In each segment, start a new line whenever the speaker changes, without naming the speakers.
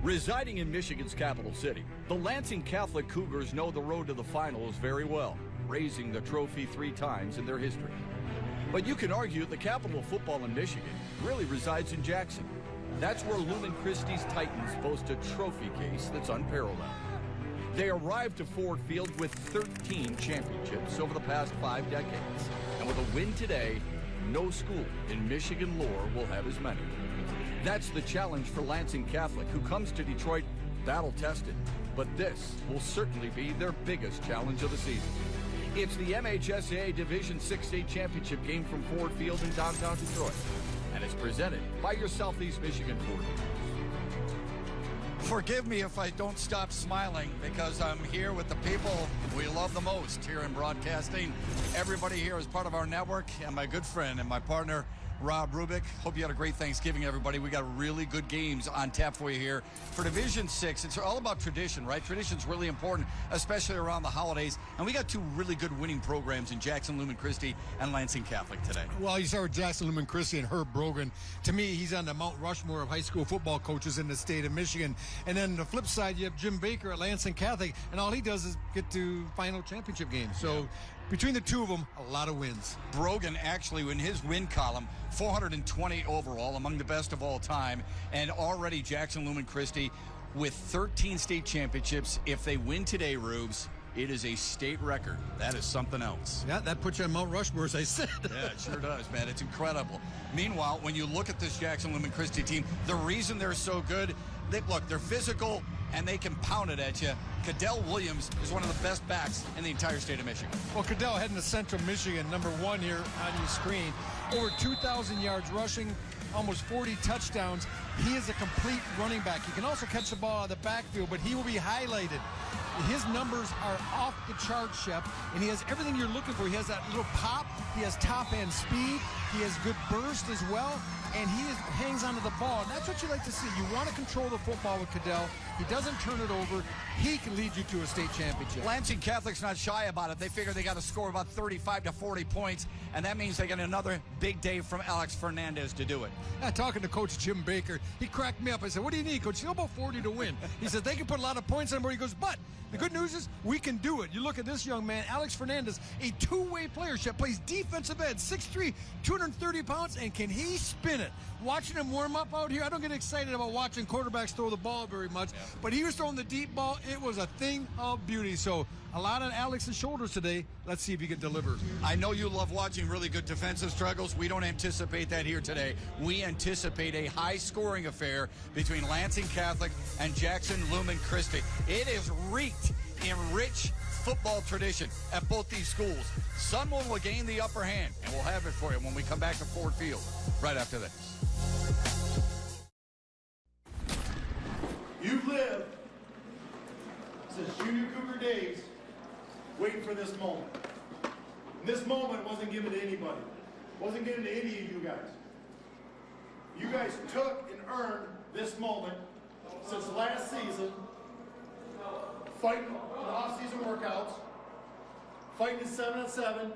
Residing in Michigan's capital city, the Lansing Catholic Cougars know the road to the finals very well, raising the trophy 3 times in their history. But you can argue the capital of football in Michigan really resides in Jackson. That's where Lumen Christi's Titans boast a trophy case that's unparalleled. They arrived to Ford Field with 13 championships over the past 5 decades. And with a win today, no school in Michigan lore will have as many. That's the challenge for Lansing Catholic, who comes to Detroit battle-tested. But this will certainly be their biggest challenge of the season. It's the MHSAA Division 6 state championship game from Ford Field in downtown Detroit. And it's presented by your Southeast Michigan Ford dealers.
Forgive me if I don't stop smiling, because I'm here with the people we love the most here in broadcasting. Everybody here is part of our network, and my good friend and my partner, Rob Rubik. Hope you had a great Thanksgiving, everybody. We got really good games on tap for you here. For Division 6, it's all about tradition, right? Tradition's really important, especially around the holidays. And we got 2 really good winning programs in Jackson Lumen Christi and Lansing Catholic today.
Well, you start with Jackson Lumen Christi and Herb Brogan. To me, he's on the Mount Rushmore of high school football coaches in the state of Michigan. And then the flip side, you have Jim Baker at Lansing Catholic, and all he does is get to final championship games. So between the 2 of them, a lot of wins.
Brogan actually, in his win column, 420 overall, among the best of all time, and already Jackson Lumen Christi with 13 state championships. If they win today, Rubes, it is a state record. That is something else.
Yeah, that puts you on Mount Rushmore, as I said.
Yeah, it sure does, man. It's incredible. Meanwhile, when you look at this Jackson Lumen Christi team, the reason they're so good, they're physical and they can pound it at you. Kadale Williams is one of the best backs in the entire state of Michigan.
Well, Kadale heading to Central Michigan, number 1 here on your screen. Over 2,000 yards rushing, almost 40 touchdowns. He is a complete running back. He can also catch the ball out of the backfield, but he will be highlighted. His numbers are off the chart, Shep, and he has everything you're looking for. He has that little pop. He has top-end speed. He has good burst as well, and he hangs onto the ball. And that's what you like to see. You want to control the football with Kadale. He doesn't turn it over. He can lead you to a state championship.
Lansing Catholic's not shy about it. They figure they got to score about 35 to 40 points, and that means they get another big day from Alex Fernandez to do it.
Talking to Coach Jim Baker, he cracked me up. I said, what do you need, Coach? You know, about 40 to win. He said, they can put a lot of points on where he goes, but the good news is we can do it. You look at this young man, Alex Fernandez, a 2-way player, plays defensive end, 6'3", 230 pounds, and can he spin it? Watching him warm up out here, I don't get excited about watching quarterbacks throw the ball very much, but he was throwing the deep ball. It was a thing of beauty. So a lot on Alex's shoulders today. Let's see if he can deliver.
I know you love watching really good defensive struggles. We don't anticipate that here today. We anticipate a high-scoring affair between Lansing Catholic and Jackson Lumen Christi. It is reeked in rich football tradition at both these schools. Someone will gain the upper hand, and we'll have it for you when we come back to Ford Field right after this.
You've lived since junior Cougar days waiting for this moment. And this moment wasn't given to anybody. It wasn't given to any of you guys. You guys took and earned this moment since last season, fighting in off-season workouts, fighting at 7-on-7,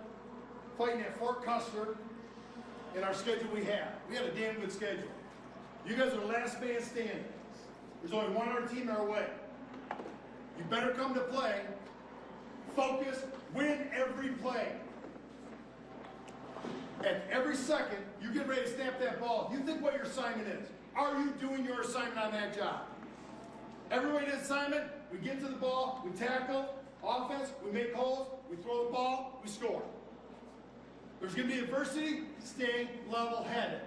fighting at Fort Custer in our schedule we had. We had a damn good schedule. You guys are the last man standing. There's only one other team in our way. You better come to play, focus, win every play. At every second, you get ready to snap that ball. You think what your assignment is. Are you doing your assignment on that job? Everybody did assignment, we get to the ball, we tackle, offense, we make holes, we throw the ball, we score. There's going to be adversity, stay level-headed.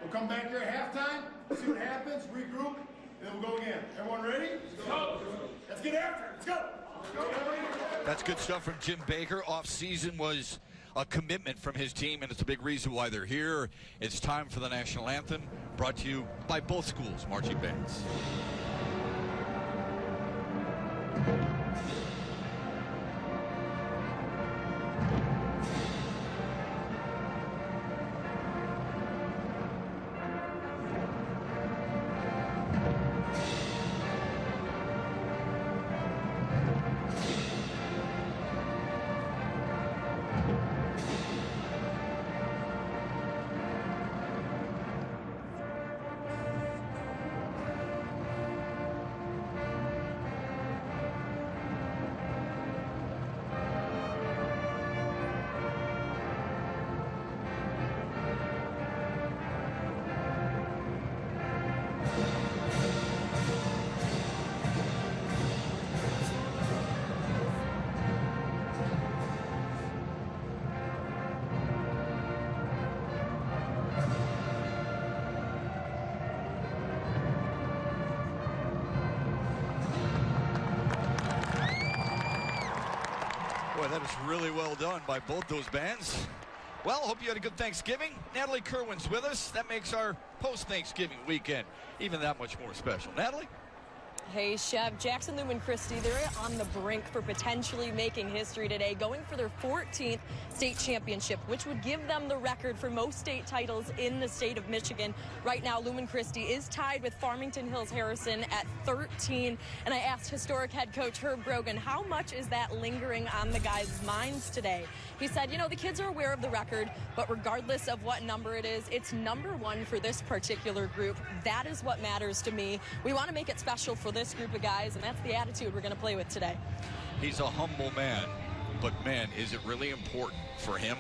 We'll come back here at halftime, see what happens, regroup, and then we'll go again. Everyone ready? Let's go. Let's get after it. Let's go.
That's good stuff from Jim Baker. Off-season was a commitment from his team, and it's a big reason why they're here. It's time for the national anthem, brought to you by both schools' marching bands.
Boy, that is really well done by both those bands. Well, hope you had a good Thanksgiving. Natalie Kerwin's with us. That makes our post-Thanksgiving weekend even that much more special. Natalie?
Hey, Chef. Jackson Lumen Christi, they're on the brink for potentially making history today, going for their 14th state championship, which would give them the record for most state titles in the state of Michigan. Right now, Lumen Christi is tied with Farmington Hills Harrison at 13. And I asked historic head coach Herb Grogan, how much is that lingering on the guys' minds today? He said, you know, the kids are aware of the record, but regardless of what number it is, it's #1 for this particular group. That is what matters to me. We want to make it special for this group of guys, and that's the attitude we're going to play with today.
He's a humble man, but man, is it really important for him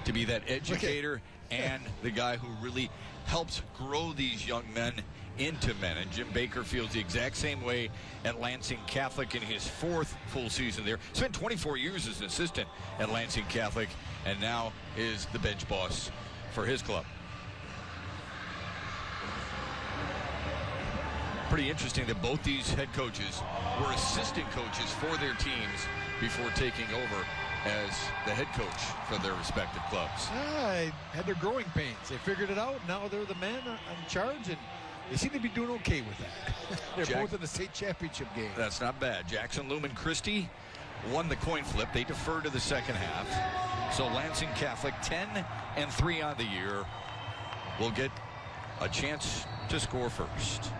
to be that educator and the guy who really helps grow these young men into men. And Jim Baker feels the exact same way at Lansing Catholic in his 4th full season there. Spent 24 years as an assistant at Lansing Catholic, and now is the bench boss for his club. Pretty interesting that both these head coaches were assistant coaches for their teams before taking over as the head coach for their respective clubs.
They had their growing pains. They figured it out. Now they're the man in charge, and they seem to be doing okay with that. They're both in the state championship game.
That's not bad. Jackson Lumen Christi won the coin flip. They defer to the second half. So Lansing Catholic 10-3 on the year will get a chance to score first.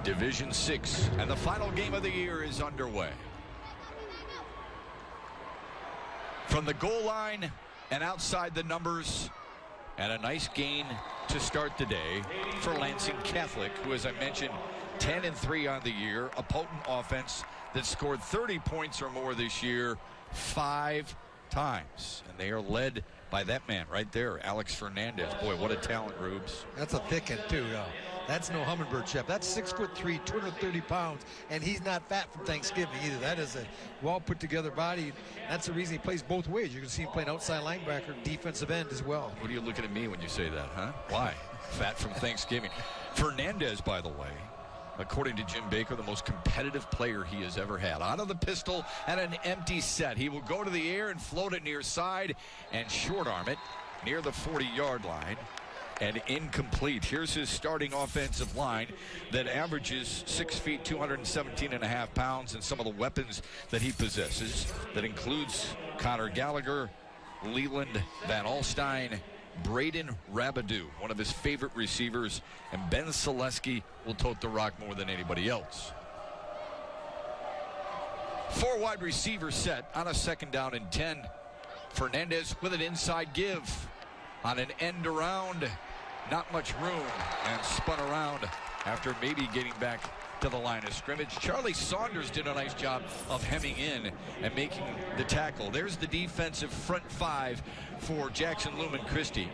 Division 6, and the final game of the year is underway. From the goal line and outside the numbers, and a nice gain to start the day for Lansing Catholic, who, as I mentioned, 10-3 on the year, a potent offense that scored 30 points or more this year 5 times, and they are led by that man right there, Alex Fernandez. Boy, what a talent, Rubes.
That's a thick one, too. That's no hummingbird, Chef. That's 6'3", 230 pounds, and he's not fat from Thanksgiving either. That is a well-put-together body. That's the reason he plays both ways. You're going to see him play an outside linebacker, defensive end as well.
What are you looking at me when you say that, huh? Why? Fat from Thanksgiving. Fernandez, by the way, according to Jim Baker, the most competitive player he has ever had. Out of the pistol and an empty set. He will go to the air and float it near side and short arm it near the 40-yard line. And incomplete. Here's his starting offensive line that averages 6 feet, 217.5 pounds, and some of the weapons that he possesses. That includes Connor Gallagher, Leland Van Alstyne, Braden Rabidou, one of his favorite receivers, and Ben Selesky will tote the rock more than anybody else. 4 wide receiver set on a 2nd down and 10. Fernandez with an inside give on an end around. Not much room, and spun around after maybe getting back to the line of scrimmage. Charlie Saunders did a nice job of hemming in and making the tackle. There's the defensive front 5 for Jackson Lumen Christi.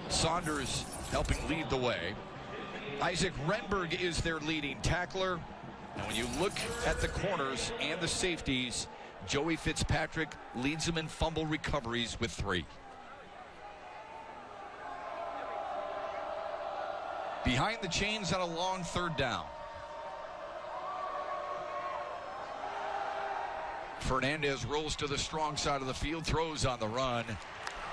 Saunders helping lead the way. Isaac Renberg is their leading tackler. And when you look at the corners and the safeties, Joey Fitzpatrick leads them in fumble recoveries with 3. Behind the chains on a long 3rd down. Fernandez rolls to the strong side of the field, throws on the run,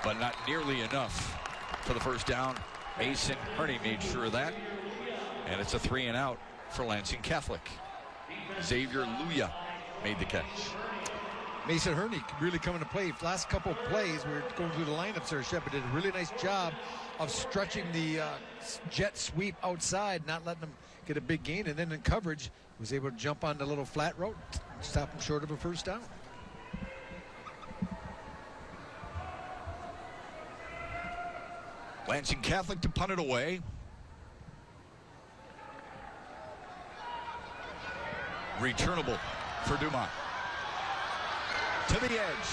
but not nearly enough for the 1st down. Mason Herney made sure of that, and it's a 3-and-out for Lansing Catholic. Xavier Luya made the catch.
Mason Herney really coming to play. Last couple of plays, we were going through the lineups there, Shep, but did a really nice job of stretching the jet sweep outside, not letting them get a big gain, and then in coverage was able to jump on the little flat route, stop him short of a 1st down.
Lansing Catholic to punt it away. Returnable for Dumont. To the edge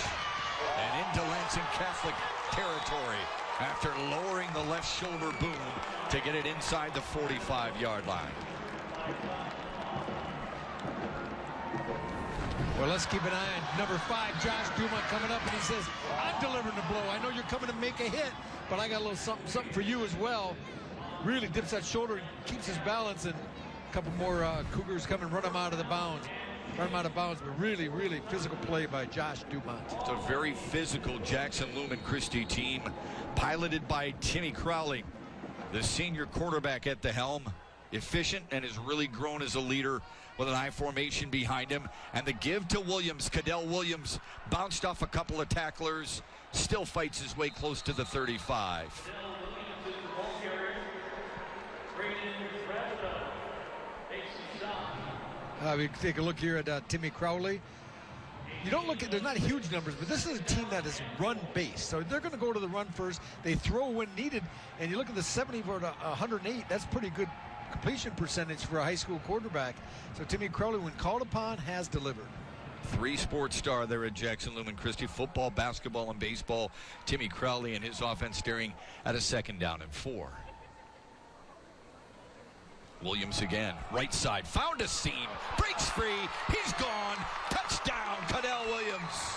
and into Lansing Catholic territory after lowering the left shoulder boom to get it inside the 45-yard line.
Well, let's keep an eye on number 5, Josh Dumont, coming up, and he says, I'm delivering the blow. I know you're coming to make a hit, but I got a little something for you as well. really dips that shoulder and keeps his balance, and a couple more Cougars come and run him out of bounds, but really, really physical play by Josh Dumont.
It's a very physical Jackson Lumen Christi team, piloted by Timmy Crowley, the senior quarterback at the helm. Efficient and has really grown as a leader with an I formation behind him. And the give to Williams. Kadale Williams bounced off a couple of tacklers, still fights his way close to the 35.
We take a look here at Timmy Crowley. You don't look at, there's not huge numbers, but this is a team that is run-based. So they're going to go to the run first. They throw when needed. And you look at the 70 for 108, that's pretty good completion percentage for a high school quarterback. So Timmy Crowley, when called upon, has delivered.
3 sports star there at Jackson Lumen Christi: football, basketball, and baseball. Timmy Crowley and his offense staring at a 2nd down and 4. Williams again, right side, found a seam, breaks free, he's gone, touchdown, Kadale Williams.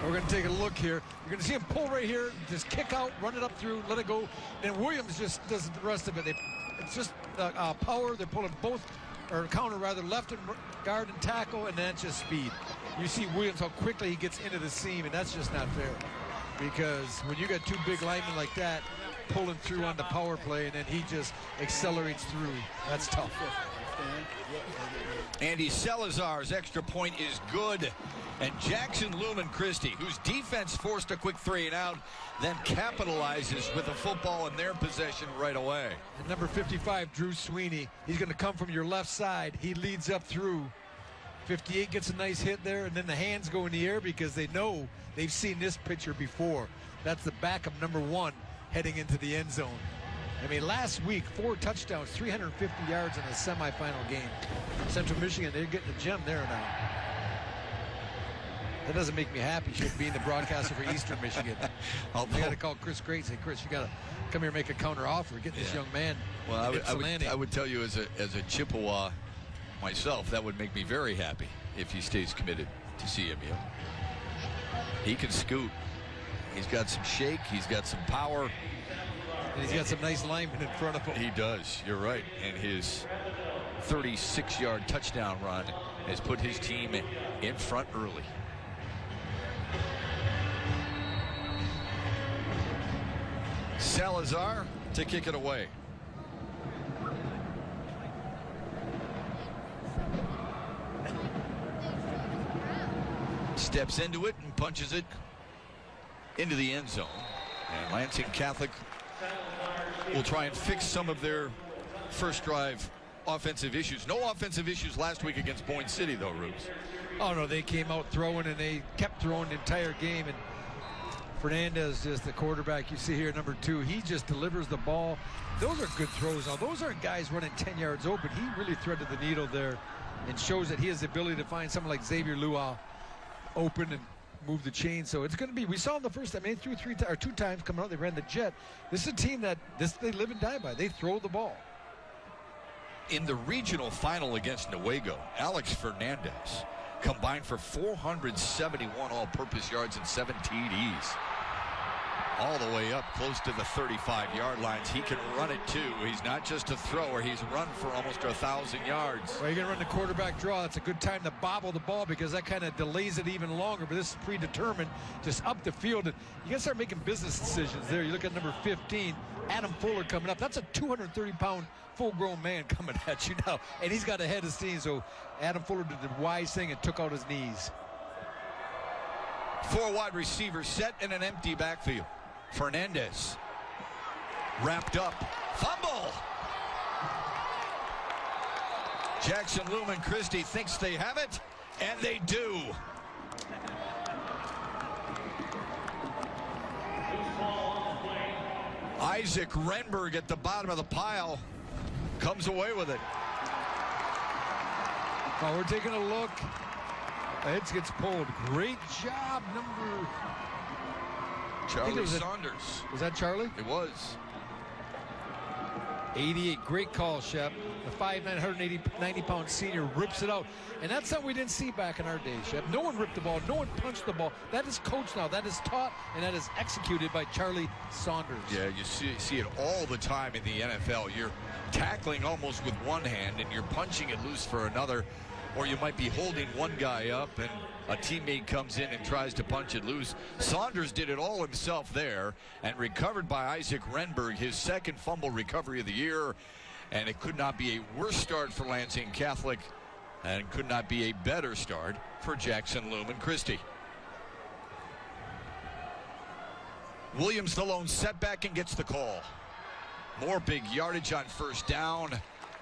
We're going to take a look here. You're going to see him pull right here, just kick out, run it up through, let it go. Then Williams just does the rest of it. It's just power. They're pulling both, or counter rather, left and guard and tackle, and then it's just speed. You see Williams, how quickly he gets into the seam, and that's just not fair. Because when you got 2 big linemen like that pulling through on the power play, and then he just accelerates through, that's tough.
Andy Salazar's extra point is good. And Jackson Lumen Christi, whose defense forced a quick 3 and out, then capitalizes with the football in their possession right away.
And number 55, Drew Sweeney, he's going to come from your left side. He leads up through. 58 gets a nice hit there, and then the hands go in the air because they know they've seen this picture before. That's the backup, number 1, heading into the end zone. I mean, last week, 4 touchdowns, 350 yards in a semifinal game. Central Michigan, they're getting a gem there now. That doesn't make me happy, should being the broadcaster for Eastern Michigan. I got to call Chris Gray and say, Chris, you got to come here and make a counter offer. Get this young man.
Well, I would tell you as a Chippewa myself, that would make me very happy if he stays committed to CMU. He can scoot. He's got some shake. He's got some power.
And he's got some nice linemen in front of him.
He does. You're right. And his 36-yard touchdown run has put his team in front early. Salazar to kick it away. Steps into it and punches it into the end zone. And Lansing Catholic will try and fix some of their first drive offensive issues. No offensive issues last week against Boyne City, though, Rubes.
Oh, no, they came out throwing, and they kept throwing the entire game. And Fernandez, just the quarterback you see here, number 2, he just delivers the ball. Those are good throws. Now, those aren't guys running 10 yards open. He really threaded the needle there and shows that he has the ability to find someone like Xavier Luau open and move the chain. So it's going to be, we saw him the first time, they threw 2 times coming out, they ran the jet. This is a team that they live and die by. They throw the ball.
In the regional final against Newaygo, Alex Fernandez combined for 471 all-purpose yards and 7 TDs. All the way up close to the 35-yard lines. He can run it too. He's not just a thrower. He's run for almost 1,000 yards.
Well, you're going to run the quarterback draw. It's a good time to bobble the ball because that kind of delays it even longer. But this is predetermined, just up the field. And you got to start making business decisions there. You look at number 15, Adam Fuller coming up. That's a 230-pound full-grown man coming at you now. And he's got a head of steam. So Adam Fuller did the wise thing and took out his knees.
4 wide receivers set in an empty backfield. Fernandez wrapped up, fumble. Jackson Lumen Christi thinks they have it, and they do. Isaac Renberg at the bottom of the pile comes away with it.
Well, we're taking a look. It gets pulled. Great job, number
Charlie Saunders.
Was that Charlie?
It was.
88. Great call, Shep. The 5'9", 190-pound senior rips it out. And that's something we didn't see back in our days, Shep. No one ripped the ball. No one punched the ball. That is coached now. That is taught, and that is executed by Charlie Saunders.
Yeah, you see it all the time in the NFL. You're tackling almost with one hand, and you're punching it loose for another. Or you might be holding one guy up, and a teammate comes in and tries to punch it loose. Saunders did it all himself there, and recovered by Isaac Renberg, his second fumble recovery of the year. And it could not be a worse start for Lansing Catholic, and could not be a better start for Jackson Lumen Christi. Williams the lone setback and gets the call. More big yardage on first down.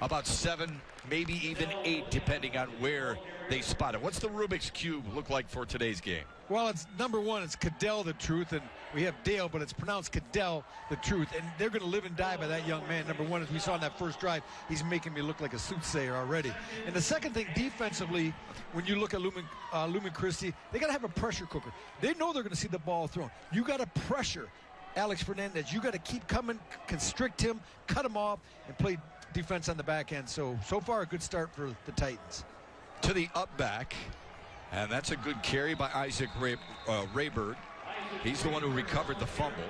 About 7, maybe even 8, depending on where they spot it. What's the Rubik's Cube look like for today's game?
Well, it's number one, it's Kadale the Truth, and we have Dale, but it's pronounced Kadale the Truth, and they're going to live and die by that young man. Number one, as we saw in that first drive, he's making me look like a soothsayer already. And the second thing, defensively, when you look at Lumen Christi, they got to have a pressure cooker. They know they're going to see the ball thrown. You got to pressure Alex Fernandez. You got to keep coming, constrict him, cut him off, and play defense on the back end. So far a good start for the Titans.
To the up back, and that's a good carry by Isaac Rayberg. He's the one who recovered the fumble.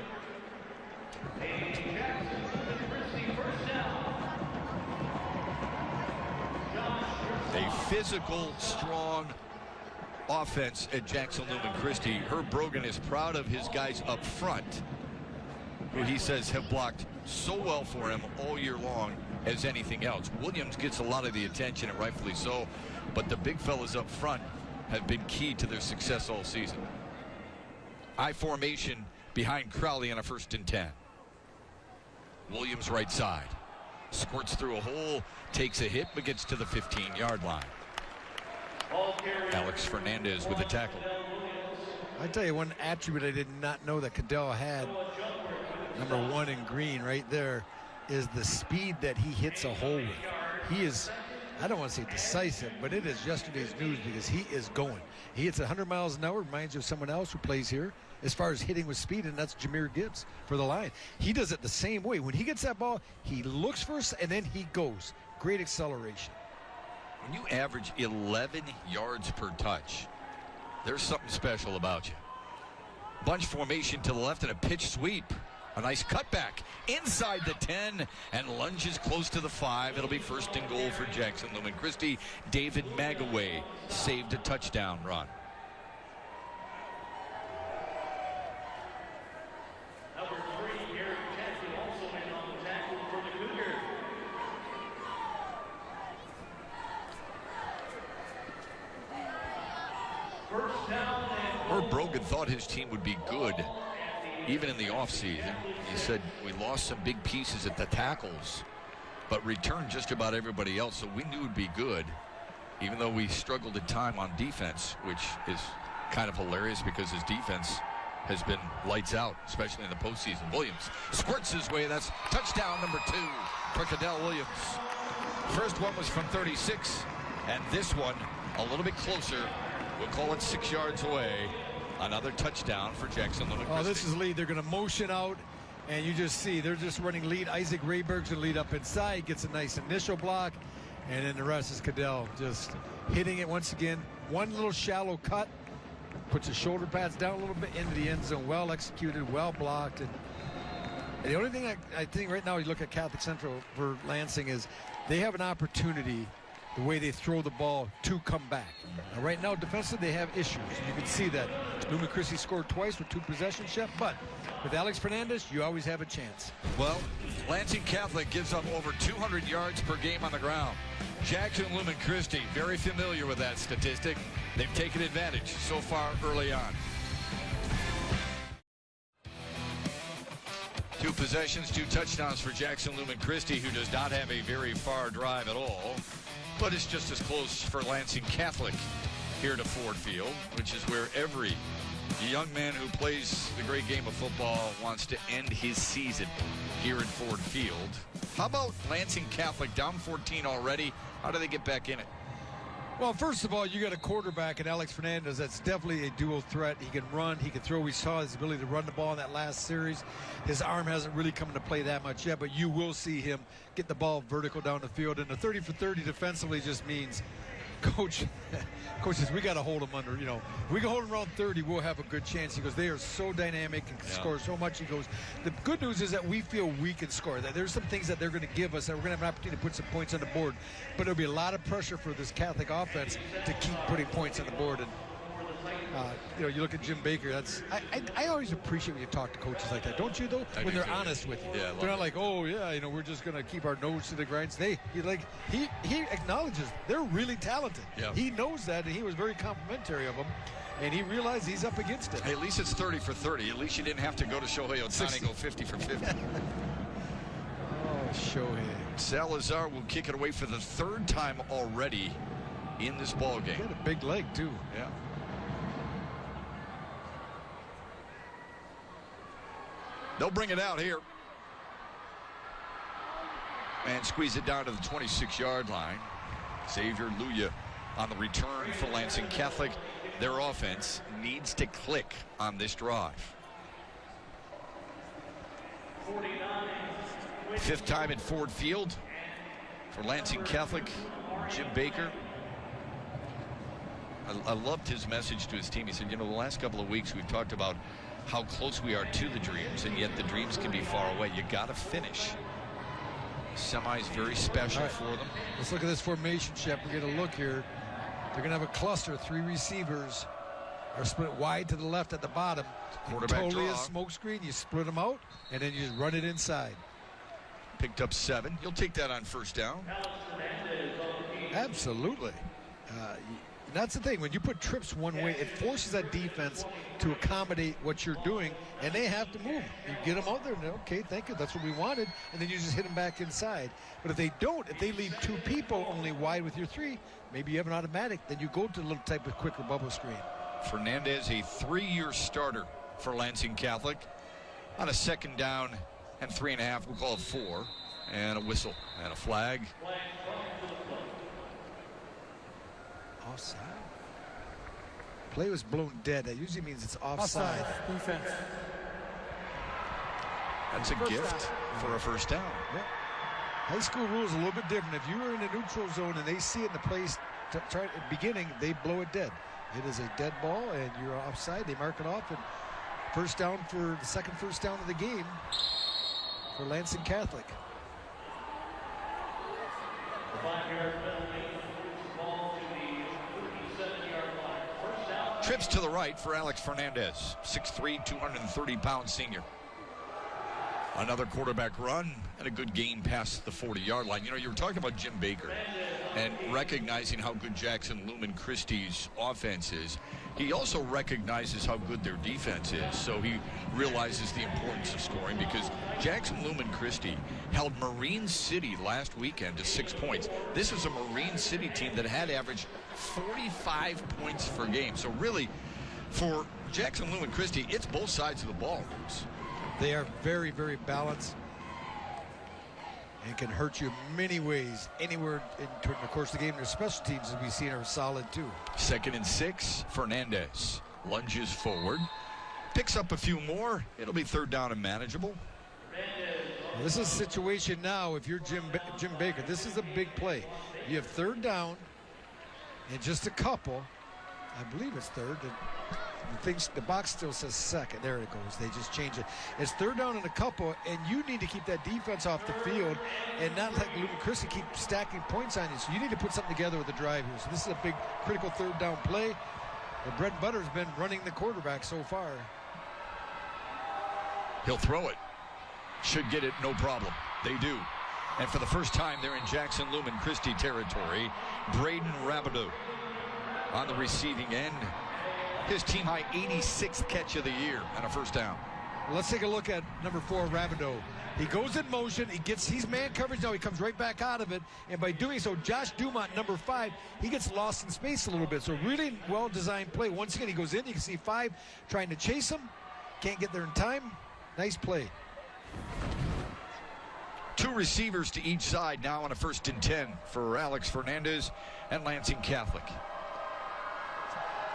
A physical, strong offense at Jackson Lumen Christi. Herb Brogan is proud of his guys up front, who he says have blocked so well for him all year long as anything else. Williams gets a lot of the attention, and rightfully so, but the big fellas up front have been key to their success all season. I formation behind Crowley on a 1st and 10. Williams right side. Squirts through a hole, takes a hit, but gets to the 15-yard line. Alex Fernandez with a tackle.
I tell you one attribute I did not know that Kadale had, number 1 in green right there, is the speed that he hits a hole with. He is, I don't want to say decisive, but it is yesterday's news because he is going. He hits 100 miles an hour, reminds you of someone else who plays here as far as hitting with speed, and that's Jameer Gibbs for the Lion. He does it the same way. When he gets that ball, he looks first and then he goes. Great acceleration.
When you average 11 yards per touch, there's something special about you. Bunch formation to the left and a pitch sweep. A nice cutback inside the 10 and lunges close to the 5. It'll be 1st and goal for Jackson Lumen Christi. David Magaway saved a touchdown run.
Number 3, Gary Chesney, also in on the tackle for the Cougars. First down and
Herb Brogan thought his team would be good even in the offseason. He said we lost some big pieces at the tackles, but returned just about everybody else, so we knew it would be good, even though we struggled at time on defense, which is kind of hilarious because his defense has been lights out, especially in the postseason. Williams squirts his way. That's touchdown number 2 for Kadale Williams. First one was from 36, and this one a little bit closer. We'll call it 6 yards away. Another touchdown for Jackson Lumen Christi.
Oh, this is lead. They're going to motion out, and you just see they're just running lead. Isaac Rayberg's going to lead up inside, gets a nice initial block, and then the rest is Kadale just hitting it once again. One little shallow cut, puts his shoulder pads down a little bit into the end zone. Well executed, well blocked. And the only thing I think right now, you look at Catholic Central for Lansing, is they have an opportunity, the way they throw the ball, to come back. Now, right now, defensively, they have issues. You can see that. Lumen Christi scored twice with 2 possessions, Shep, but with Alex Fernandez, you always have a chance.
Well, Lansing Catholic gives up over 200 yards per game on the ground. Jackson Lumen Christi, very familiar with that statistic. They've taken advantage so far early on. 2 possessions, 2 touchdowns for Jackson Lumen Christi, who does not have a very far drive at all, but it's just as close for Lansing Catholic here to Ford Field, which is where every young man who plays the great game of football wants to end his season, here in Ford Field. How about Lansing Catholic down 14 already? How do they get back in it?
Well, first of all, you got a quarterback in Alex Fernandez that's definitely a dual threat. He can run, he can throw. We saw his ability to run the ball in that last series. His arm hasn't really come into play that much yet, but you will see him get the ball vertical down the field. And the 30 for 30 defensively just means, coach says, we got to hold them under, if we can hold them around 30, we'll have a good chance. He goes, they are so dynamic and can score so much. He goes, the good news is that we feel we can score, that there's some things that they're going to give us, that we're going to have an opportunity to put some points on the board. But there'll be a lot of pressure for this Catholic offense to keep putting points on the board. And, you look at Jim Baker, I always appreciate when you talk to coaches like that, don't you, though? When they're honest with you.
Yeah,
they're not like, we're just going to keep our nose to the grind. He acknowledges they're really talented.
Yeah.
He knows that, and he was very complimentary of them. And he realized he's up against it.
Hey, at least it's 30 for 30. At least you didn't have to go to Shohei Ohtani and go 50 for 50.
Oh, Shohei.
Salazar will kick it away for the third time already in this ball game.
He got a big leg, too.
Yeah. They'll bring it out here. And squeeze it down to the 26-yard line. Xavier Luya on the return for Lansing Catholic. Their offense needs to click on this drive. 5th time at Ford Field for Lansing Catholic. Jim Baker. I loved his message to his team. He said, the last couple of weeks we've talked about how close we are to the dreams, and yet the dreams can be far away. You got to finish. Semi's very special for them.
Let's look at this formation, Shep. We're going to look here. They're going to have a cluster. 3 receivers are split wide to the left at the bottom.
Quarterback
totally
draw.
a smoke screen. You split them out, and then you just run it inside.
Picked up 7. You'll take that on first down.
Absolutely. That's the thing. When you put trips one way, it forces that defense to accommodate what you're doing, and they have to move. You get them out there, and okay, thank you, that's what we wanted, and then you just hit them back inside. But if they don't, if they leave 2 people only wide with your 3, maybe you have an automatic, then you go to a little type of quicker bubble screen.
Fernandez, a 3-year starter for Lansing Catholic. On a 2nd down and 3.5, we'll call it 4, and a whistle and a flag.
Offside. Play was blown dead. That usually means it's offside.
Defense.
That's a gift for a first down.
Yeah. High school rules a little bit different. If you are in a neutral zone and they see it in the place at the beginning, they blow it dead. It is a dead ball, and you're offside. They mark it off, and first down for the second first down of the game for Lansing Catholic.
5-yard penalty. Ball to the 37-yard line. First down.
Trips to the right for Alex Fernandez, 6'3", 230-pound senior. Another quarterback run and a good gain past the 40-yard line. You were talking about Jim Baker and recognizing how good Jackson Lumen Christi's offense is. He also recognizes how good their defense is, so he realizes the importance of scoring, because Jackson Lumen Christi held Marine City last weekend to 6 points. This is a Marine City team that had averaged 45 points per game. So really, for Jackson Lumen Christi, it's both sides of the ball.
They are very, very balanced and can hurt you in many ways anywhere in the course of the game. Their special teams, as we've seen, are solid too.
2nd and 6. Fernandez lunges forward, picks up a few more. It'll be 3rd down and manageable.
Well, this is a situation now, if you're Jim Baker, this is a big play. You have 3rd down and just a couple. I believe it's 3rd. The box still says 2nd. There it goes. They just change it. It's 3rd down and a couple, and you need to keep that defense off the field and not let Lumen Christi keep stacking points on you. So you need to put something together with the drive here. So this is a big, critical 3rd down play. The bread and butter has been running the quarterback so far.
He'll throw it. Should get it, no problem. They do. And for the first time, they're in Jackson Lumen Christi territory. Braden Rabideau on the receiving end. His team high 86th catch of the year and a first down.
Let's take a look at number 4, Rabideau. He goes in motion. He's man coverage now. He comes right back out of it. And by doing so, Josh Dumont, number 5, he gets lost in space a little bit. So really well-designed play. Once again, he goes in. You can see 5 trying to chase him. Can't get there in time. Nice play.
Two receivers to each side now on a 1st and 10 for Alex Fernandez and Lansing Catholic.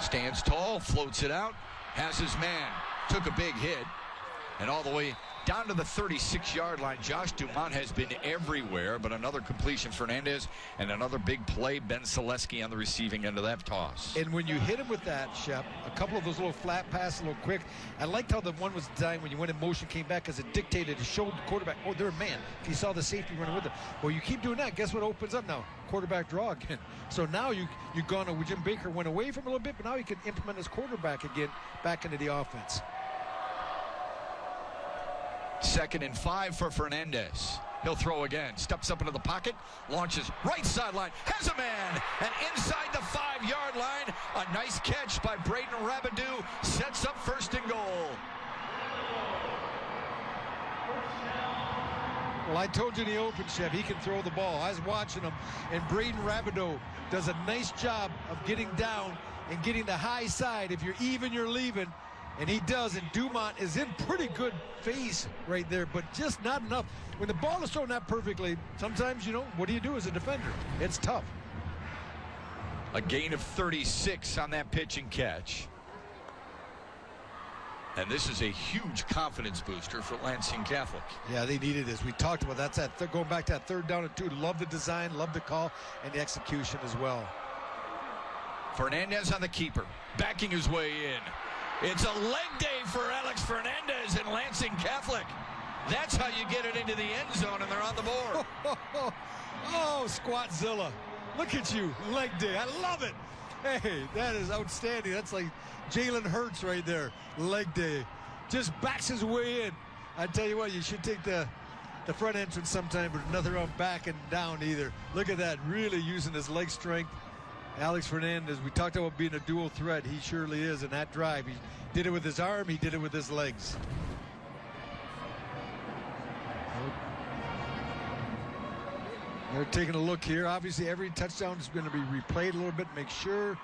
Stands tall, floats it out, has his man, took a big hit, and all the way down to the 36-yard line. Josh Dumont has been everywhere, but another completion, Fernandez, and another big play, Ben Selesky on the receiving end of that toss.
And when you hit him with that, Shep, a couple of those little flat passes, a little quick, I liked how the one was designed when you went in motion, came back, because it dictated, it showed the quarterback, oh, they're a man. If you saw the safety running with them. Well, you keep doing that, guess what opens up now? Quarterback draw again. So now you've gone to Jim Baker, went away from a little bit, but now you can implement his quarterback again back into the offense.
2nd and 5 for Fernandez. He'll throw again. Steps up into the pocket. Launches right sideline. Has a man. And inside the 5-yard line, a nice catch by Braden Rabideau. Sets up 1st and goal.
Well, I told you in the open, Chef, he can throw the ball. I was watching him, and Braden Rabideau does a nice job of getting down and getting the high side. If you're even, you're leaving. And he does, and Dumont is in pretty good phase right there, but just not enough. When the ball is thrown that perfectly, sometimes, what do you do as a defender? It's tough.
A gain of 36 on that pitch and catch. And this is a huge confidence booster for Lansing Catholic.
Yeah, they needed this. We talked about that's that going back to that 3rd down and 2. Love the design, love the call, and the execution as well.
Fernandez on the keeper, backing his way in. It's a leg day for Alex Fernandez and Lansing Catholic. That's how you get it into the end zone, and they're on the board.
Oh, Squatzilla. Look at you, leg day. I love it. Hey, that is outstanding. That's like Jalen Hurts right there, leg day. Just backs his way in. I tell you what, you should take the front entrance sometime, but nothing wrong backing down either. Look at that, really using his leg strength. Alex Fernandez, we talked about being a dual threat. He surely is in that drive. He did it with his arm, he did it with his legs. They're taking a look here. Obviously, every touchdown is going to be replayed a little bit, make sure.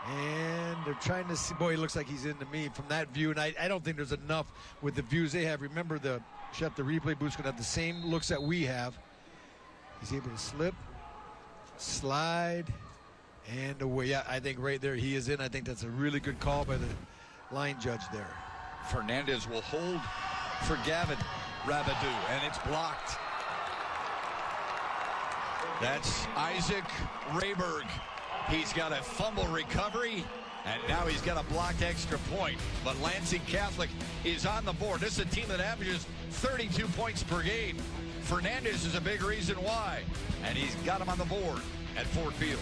And they're trying to see. Boy, he looks like he's into me from that view. And I don't think there's enough with the views they have. Remember, the replay booth's going to have the same looks that we have. He's able to slip, slide, and away. Yeah, I think right there he is in. I think that's a really good call by the line judge there.
Fernandez will hold for Gavin Rabideau, and it's blocked. That's Isaac Rayberg. He's got a fumble recovery, and now he's got a blocked extra point. But Lansing Catholic is on the board. This is a team that averages 32 points per game. Fernandez is a big reason why, and he's got him on the board at Ford Field.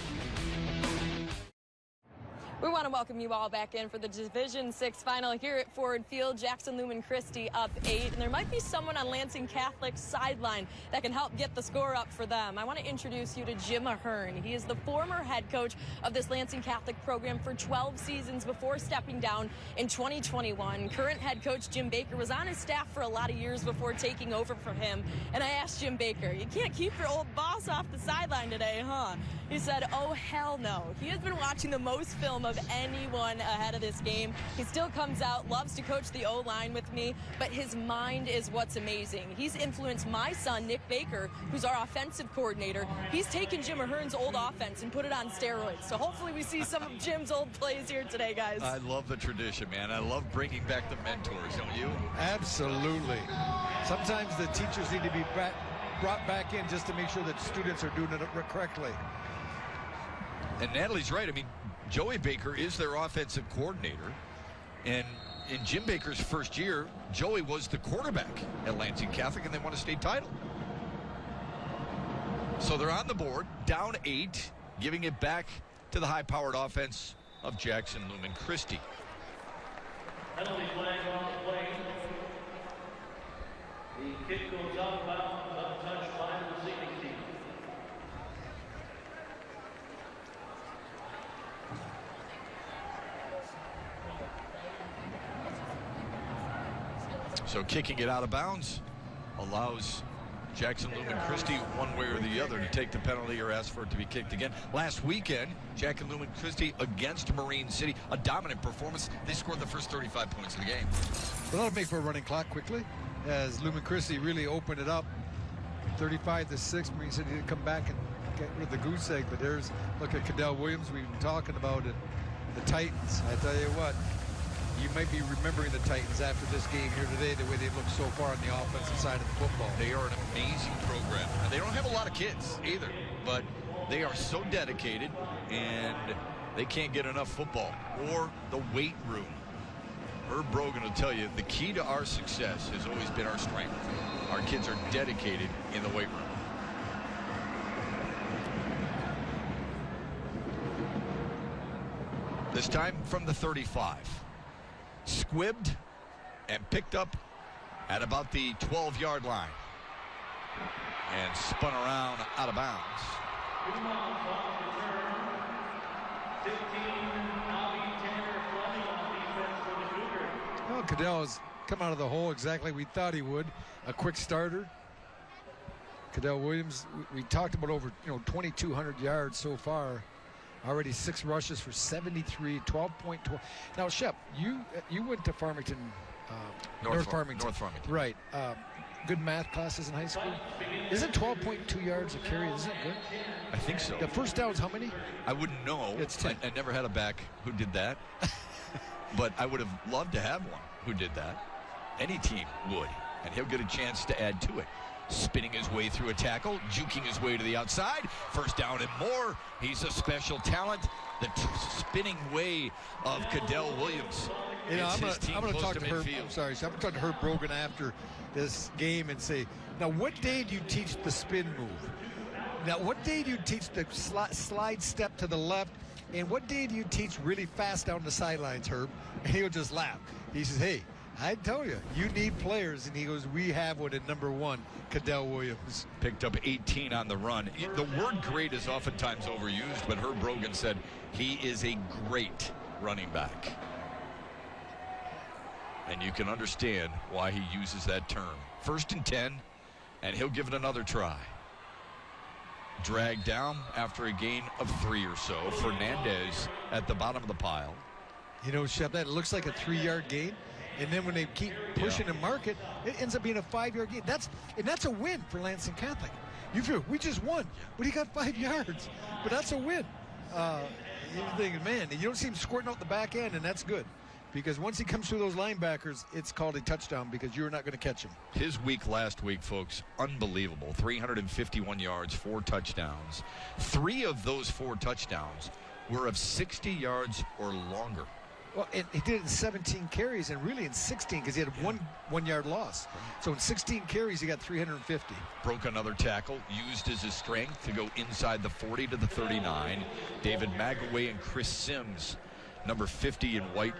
We want to welcome you all back in for the Division 6 final here at Ford Field. Jackson Lumen Christi up 8, and there might be someone on Lansing Catholic's sideline that can help get the score up for them. I want to introduce you to Jim Ahern. He is the former head coach of this Lansing Catholic program for 12 seasons before stepping down in 2021. Current head coach Jim Baker was on his staff for a lot of years before taking over from him, and I asked Jim Baker, you can't keep your old boss off the sideline today, huh? He said, oh, hell no. He has been watching the most film of anyone ahead of this game. He still comes out, loves to coach the O-line with me, but his mind is what's amazing. He's influenced my son, Nick Baker, who's our offensive coordinator. He's taken Jim Ahern's old offense and put it on steroids. So hopefully we see some of Jim's old plays here today, guys.
I love the tradition, man. I love bringing back the mentors, don't you?
Absolutely. Sometimes the teachers need to be brought back in just to make sure that students are doing it correctly.
And Natalie's right. I mean, Joey Baker is their offensive coordinator. And in Jim Baker's first year, Joey was the quarterback at Lansing Catholic, and they won a state title. So they're on the board, down 8, giving it back to the high-powered offense of Jackson Lumen Christi.
Penalty flag on the play. The kick goes out of bounds, untouched by the receiving team.
So kicking it out of bounds allows Jackson Lumen Christi, one way or the other, to take the penalty or ask for it to be kicked again. Last weekend, Jackson Lumen Christi against Marine City, a dominant performance. They scored the first 35 points of the game.
Well, that'll make for a running clock quickly, as Lumen Christi really opened it up. 35 to 6. He said he didn't come back and get rid of the goose egg, but look at Kadale Williams we've been talking about, and the Titans. I tell you what, you might be remembering the Titans after this game here today, the way they look so far on the offensive side of the football.
They are an amazing program. And they don't have a lot of kids either, but they are so dedicated, and they can't get enough football or the weight room. Herb Brogan will tell you the key to our success has always been our strength. Our kids are dedicated in the weight room. This time from the 35. Squibbed and picked up at about the 12-yard line. And spun around out of bounds.
Well, Kadale has come out of the hole exactly we thought he would. A quick starter. Kadale Williams, we talked about over 2,200 yards so far. Already 6 rushes for 73, 12.12. Now, Shep, you went to Farmington, North Farmington. Right. Good math classes in high school. Isn't 12.2 yards a carry? Isn't it good?
I think so.
The first down's how many?
I wouldn't know.
It's 10.
I never had a back who did that. But I would have loved to have one who did that. Any team would. And he'll get a chance to add to it. Spinning his way through a tackle, juking his way to the outside. First down and more. He's a special talent. The spinning way of Kadale Williams.
I'm going to talk to Herb. I'm sorry, so I'm going to talk to Herb Brogan after this game and say, now, what day do you teach the spin move? Now, what day do you teach the slide step to the left? And what day do you teach really fast down the sidelines, Herb? And he'll just laugh. He says, hey, I tell you, you need players. And he goes, we have one at number 1, Kadale Williams.
Picked up 18 on the run. The word great is oftentimes overused, but Herb Brogan said he is a great running back. And you can understand why he uses that term. 1st and 10, and he'll give it another try. Dragged down after a gain of 3 or so. Fernandez at the bottom of the pile.
Shep, that looks like a 3-yard gain. And then when they keep pushing and mark it, it ends up being a 5-yard gain. That's a win for Lansing Catholic. You feel, we just won, but he got 5 yards. But that's a win. You're thinking, man, you don't see him squirting out the back end, and that's good. Because once he comes through those linebackers, it's called a touchdown because you're not going to catch him.
His week last week, folks, unbelievable. 351 yards, 4 touchdowns. 3 of those 4 touchdowns were of 60 yards or longer.
Well, and he did it in 17 carries and really in 16 because he had one yard loss. So in 16 carries, he got 350.
Broke another tackle, used as his strength to go inside the 40 to the 39. David Magaway and Chris Sims, number 50 in white,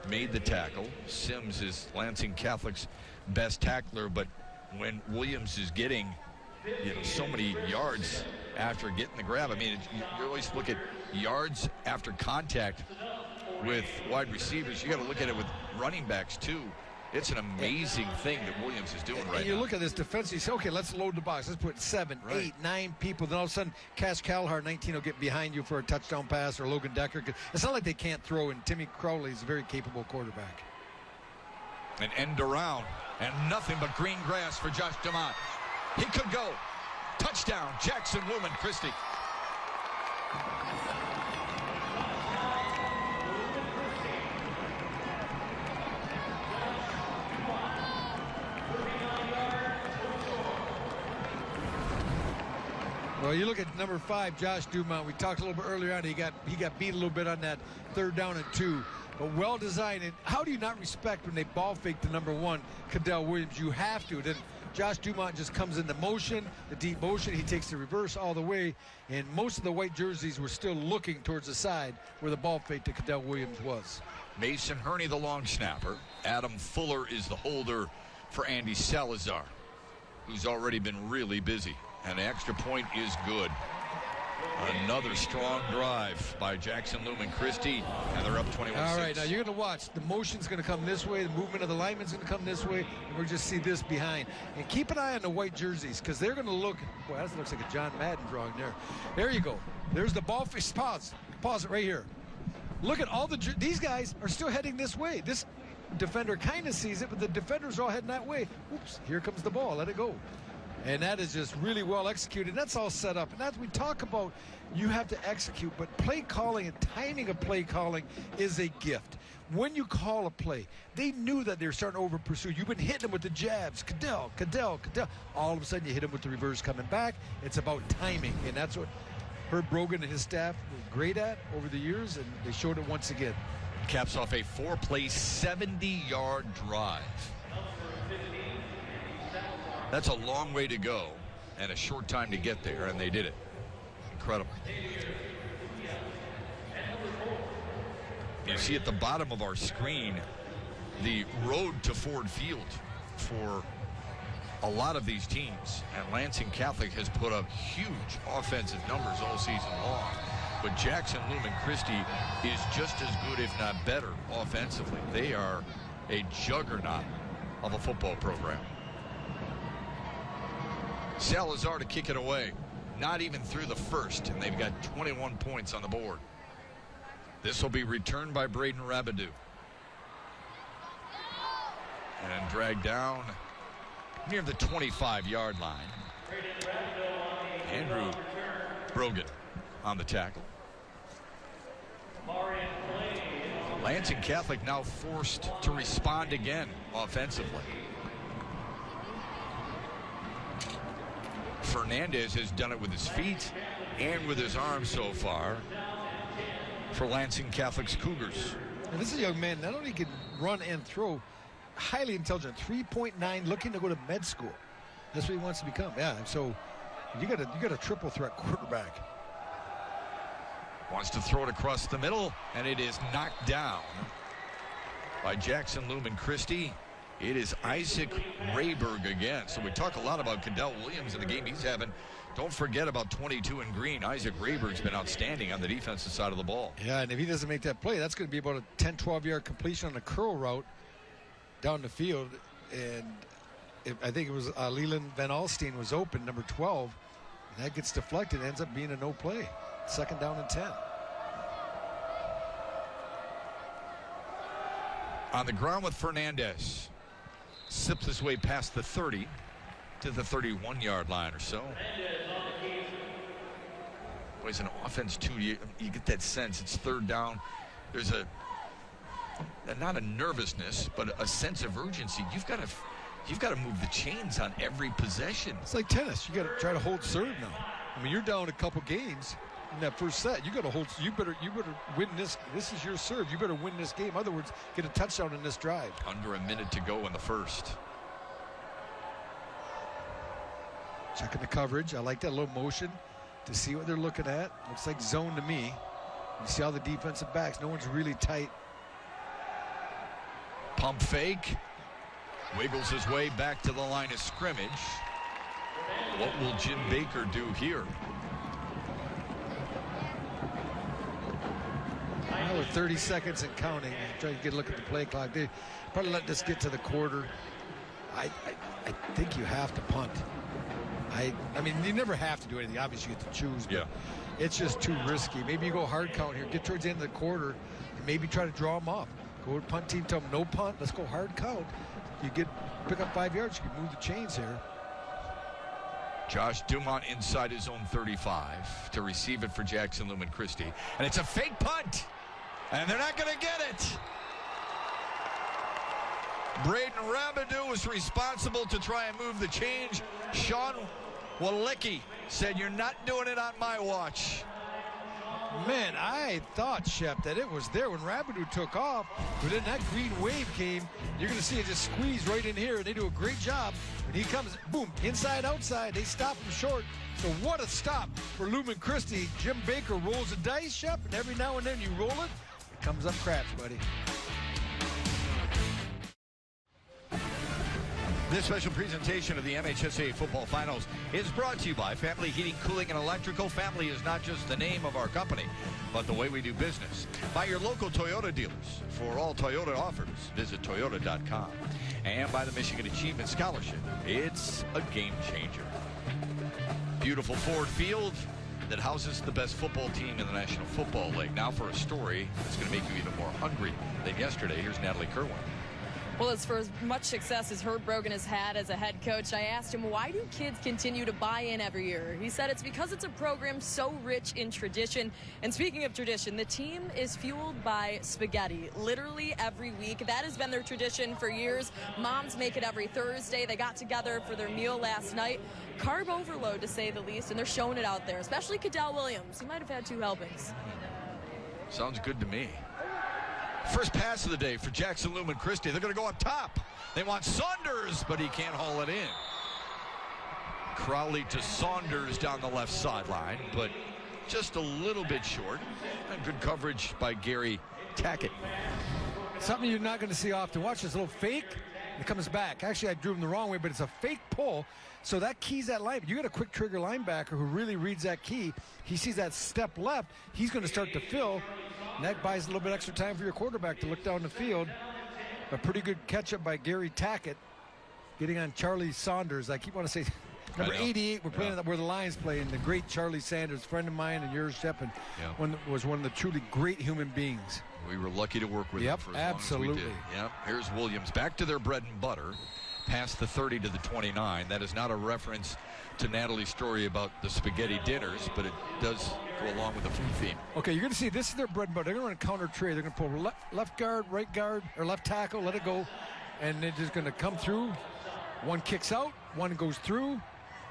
made the tackle. Sims is Lansing Catholic's best tackler, but when Williams is getting so many yards after getting the grab, I mean, you always look at yards after contact with wide receivers. You got to look at it with running backs too. It's an amazing thing that Williams is doing right now.
You look at this defense, you say, okay, let's load the box. Let's put 7, 8, 9 people. Then all of a sudden, Cash Calhar, 19, will get behind you for a touchdown pass, or Logan Decker. It's not like they can't throw, and Timmy Crowley is a very capable quarterback.
An end around, and nothing but green grass for Josh Dumont. He could go. Touchdown, Jackson Lumen Christi.
Well, you look at number 5, Josh Dumont. We talked a little bit earlier on. He got beat a little bit on that 3rd down and 2. But well designed. And how do you not respect when they ball fake to number 1, Kadale Williams? You have to. Then Josh Dumont just comes into motion, the deep motion. He takes the reverse all the way. And most of the white jerseys were still looking towards the side where the ball fake to Kadale Williams was.
Mason Herney, the long snapper. Adam Fuller is the holder for Andy Salazar, who's already been really busy. And the extra point is good. Another strong drive by Jackson Lumen Christi, and they're up 21-6.
All right, now you're going to watch. The motion's going to come this way. The movement of the lineman's going to come this way. And we'll just see this behind. And keep an eye on the white jerseys because they're going to look. Boy, that looks like a John Madden drawing there. There you go. There's the ball. Pause it right here. Look at all these guys are still heading this way. This defender kind of sees it, but the defenders are all heading that way. Oops, here comes the ball. Let it go. And that is just really well executed. That's all set up. And as we talk about, you have to execute, but play calling and timing of play calling is a gift. When you call a play, they knew that they were starting to over pursue. You've been hitting them with the jabs, Kadale. All of a sudden you hit them with the reverse coming back. It's about timing, and that's what Herb Brogan and his staff were great at over the years, and they showed it once again.
Caps off a 4-play, 70-yard drive. That's a long way to go and a short time to get there, and they did it. Incredible. You see at the bottom of our screen the road to Ford Field for a lot of these teams, and Lansing Catholic has put up huge offensive numbers all season long, but Jackson Lumen Christi is just as good, if not better, offensively. They are a juggernaut of a football program. Salazar to kick it away, not even through the first, and they've got 21 points on the board. This will be returned by Braden Rabidou. And dragged down near the 25-yard line. Andrew Brogan on the tackle. Lansing Catholic now forced to respond again offensively. Fernandez has done it with his feet and with his arms so far for Lansing Catholic's Cougars.
And this is a young man, not only can run and throw, highly intelligent, 3.9, looking to go to med school. That's what he wants to become. Yeah, so you got a triple threat quarterback.
Wants to throw it across the middle, and it is knocked down by Jackson Lumen Christi. It is Isaac Rayberg again. So we talk a lot about Kadale Williams in the game he's having. Don't forget about 22 in green. Isaac Rayberg's been outstanding on the defensive side of the ball.
Yeah, and if he doesn't make that play, that's going to be about a 10, 12-yard completion on a curl route down the field. And I think it was Leland Van Alstine was open, number 12. And that gets deflected, ends up being a no play. 2nd down and 10.
On the ground with Fernandez. Sips his way past the 30 to the 31-yard line or so. Boy, it's an offense, too. You get that sense it's 3rd down. There's not a nervousness, but a sense of urgency. You've got to move the chains on every possession.
It's like tennis. You got to try to hold serve now. I mean, you're down a couple games in that first set. You got to hold. You better win this. This is your serve. You better win this game. In other words, get a touchdown in this drive.
Under a minute to go in the first.
Checking the coverage. I like that little motion to see what they're looking at. Looks like zone to me. You see all the defensive backs. No one's really tight.
Pump fake. Wiggles his way back to the line of scrimmage. What will Jim Baker do here?
Now with 30 seconds and counting, trying to get a look at the play clock. They probably let this get to the quarter. I think you have to punt. I mean, you never have to do anything. Obviously, you have to choose. But it's just too risky. Maybe you go hard count here. Get towards the end of the quarter and maybe try to draw them up. Go to punt team, tell them no punt. Let's go hard count. You pick up 5 yards. You can move the chains here.
Josh Dumont inside his own 35 to receive it for Jackson Lumen Christi. And it's a fake punt. And they're not going to get it. Braden Rabidou was responsible to try and move the change. Sean Walecki said, "You're not doing it on my watch."
Man, I thought, Shep, that it was there when Rabidou took off. But then that green wave came. You're going to see it just squeeze right in here. They do a great job. When he comes, boom, inside, outside. They stop him short. So what a stop for Lumen Christi. Jim Baker rolls the dice, Shep, and every now and then you roll it. It comes up craps, buddy.
This special presentation of the MHSAA Football Finals is brought to you by Family Heating, Cooling, and Electrical. Family is not just the name of our company, but the way we do business. By your local Toyota dealers. For all Toyota offers, visit Toyota.com. And by the Michigan Achievement Scholarship. It's a game changer. Beautiful Ford Field that houses the best football team in the National Football League. Now for a story that's going to make you even more hungry than yesterday. Here's Natalie Kerwin.
Well, as for as much success as Herb Brogan has had as a head coach, I asked him, why do kids continue to buy in every year? He said it's because it's a program so rich in tradition. And speaking of tradition, the team is fueled by spaghetti literally every week. That has been their tradition for years. Moms make it every Thursday. They got together for their meal last night. Carb overload, to say the least, and they're showing it out there, especially Kadale Williams. He might have had 2 helpings.
Sounds good to me. First pass of the day for Jackson Lumen Christi. They're going to go up top. They want Saunders, but he can't haul it in. Crowley to Saunders down the left sideline, but just a little bit short. And good coverage by Gary Tackett.
Something you're not going to see often. Watch this little fake. It comes back. Actually, I drew him the wrong way, but it's a fake pull. So that keys that line. You got a quick trigger linebacker who really reads that key. He sees that step left. He's going to start to fill. And that buys a little bit extra time for your quarterback to look down the field. A pretty good catch-up by Gary Tackett, getting on Charlie Saunders. I keep wanting to say number 88. We're playing where the Lions play, and the great Charlie Sanders, friend of mine and yours, Shep, and was one of the truly great human beings.
We were lucky to work with him for as
absolutely.
long as we did. Yep. Here's Williams back to their bread and butter, past the 30 to the 29. That is not a reference to Natalie's story about the spaghetti dinners, but it does go along with the food theme.
Okay, you're going to see this is their bread and butter. They're going to run a counter trade. They're going to pull left guard, right guard, or left tackle, let it go, and they're just going to come through. One kicks out, one goes through,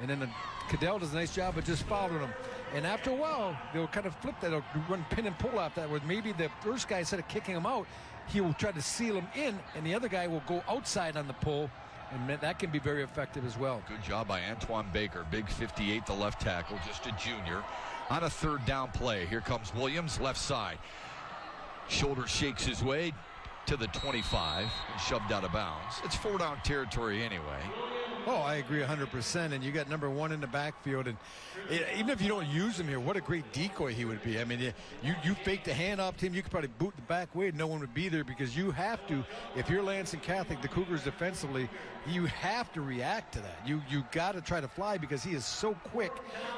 and then Kadale does a nice job of just following them. And after a while, they'll kind of flip that. They'll run pin and pull after that, where maybe the first guy, instead of kicking him out, he will try to seal him in, and the other guy will go outside on the pull, and that can be very effective as well.
Good job by Antwon Baker, big 58, the left tackle, just a junior. On a third down play, here comes Williams, left side. Shoulder shakes his way to the 25 and shoved out of bounds. It's 4-down territory anyway.
Oh, I agree 100%. And you got number 1 in the backfield, and even if you don't use him here, what a great decoy he would be. I mean, you fake the handoff to him, you could probably boot the back way, and no one would be there, because you have to. If you're Lansing Catholic, the Cougars defensively, you have to react to that. You got to try to fly, because he is so quick.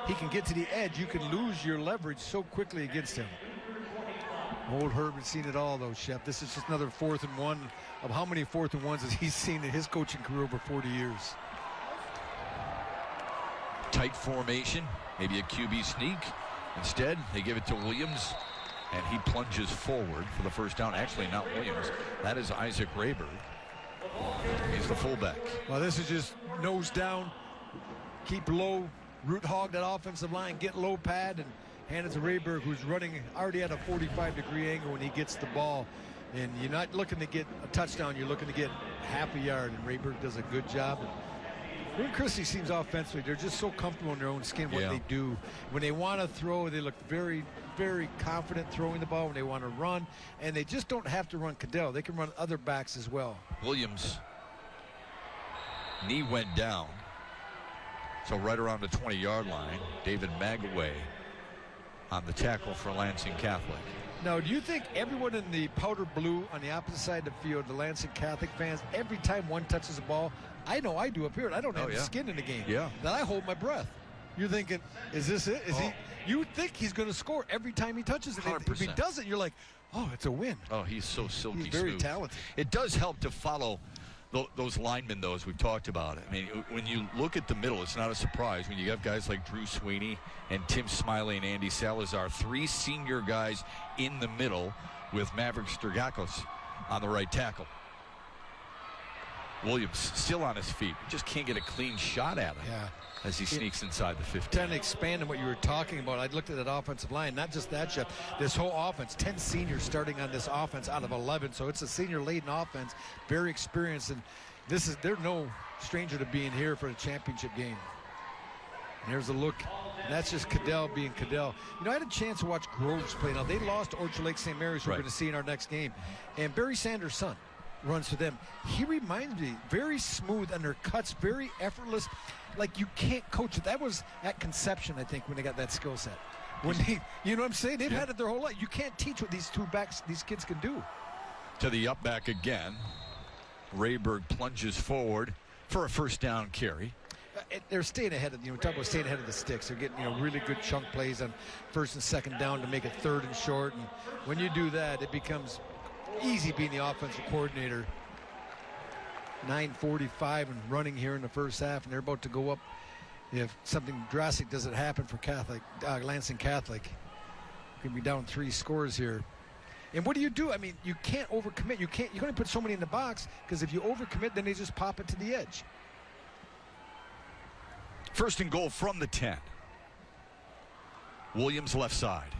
He can get to the edge. You can lose your leverage so quickly against him. Old Herb has seen it all, though, Shep. This is just another 4th and 1 of how many 4th and 1s has he seen in his coaching career over 40 years.
Tight formation, maybe a QB sneak. Instead, they give it to Williams, and he plunges forward for the first down. Actually, not Williams. That is Isaac Rayberg. He's the fullback.
Well, this is just nose down, keep low, root hog that offensive line, get low pad, and hand it to Rayberg, who's running already at a 45-degree angle when he gets the ball. And you're not looking to get a touchdown, you're looking to get half a yard, and Rayberg does a good job. Lumen Christi seems offensively, they're just so comfortable in their own skin what they do. When they want to throw, they look very, very confident throwing the ball. When they want to run, and they just don't have to run Kadale. They can run other backs as well.
Williams' knee went down, so right around the 20-yard line. David Magaway on the tackle for Lansing Catholic.
Now, do you think everyone in the powder blue on the opposite side of the field, the Lansing Catholic fans, every time one touches the ball, I know I do up here, and I don't have skin in the game, that I hold my breath. You're thinking, is this it? Is he? You think he's going to score every time he touches it.
100%.
If he doesn't, you're like, oh, it's a win.
Oh, he's so silky
He's very
smooth.
talented.
It does help to follow those linemen, though, as we've talked about. I mean, when you look at the middle, it's not a surprise when you have guys like Drew Sweeney and Tim Smiley and Andy Salazar, 3 senior guys in the middle with Maverick Stergakos on the right tackle. Williams still on his feet. Just can't get a clean shot at him as he sneaks inside the 15.
Trying to expand on what you were talking about, I looked at that offensive line, not just that, Jeff. This whole offense, 10 seniors starting on this offense out of 11, so it's a senior-laden offense, very experienced, and they're no stranger to being here for a championship game. And here's a look, and that's just Kadale being Kadale. You know, I had a chance to watch Groves play. Now, they lost to Orchard Lake St. Mary's, who we're going to see in our next game, and Barry Sanders' son runs for them. He reminds me, very smooth under cuts, very effortless, like you can't coach it. That was at conception, I think, when they got that skill set. When you know what I'm saying? They've had it their whole life. You can't teach what these kids can do.
To the up back again. Rayberg plunges forward for a first down carry.
They're staying ahead of, we talk about staying ahead of the sticks. They're getting, really good chunk plays on first and second down to make it third and short. And when you do that, it becomes easy being the offensive coordinator. 9:45 and running here in the first half, and they're about to go up. If something drastic doesn't happen for Lansing Catholic, going to be down 3 scores here. And what do you do? I mean, you can't overcommit. You can only put so many in the box, because if you overcommit, then they just pop it to the edge.
First and goal from the 10. Williams left side.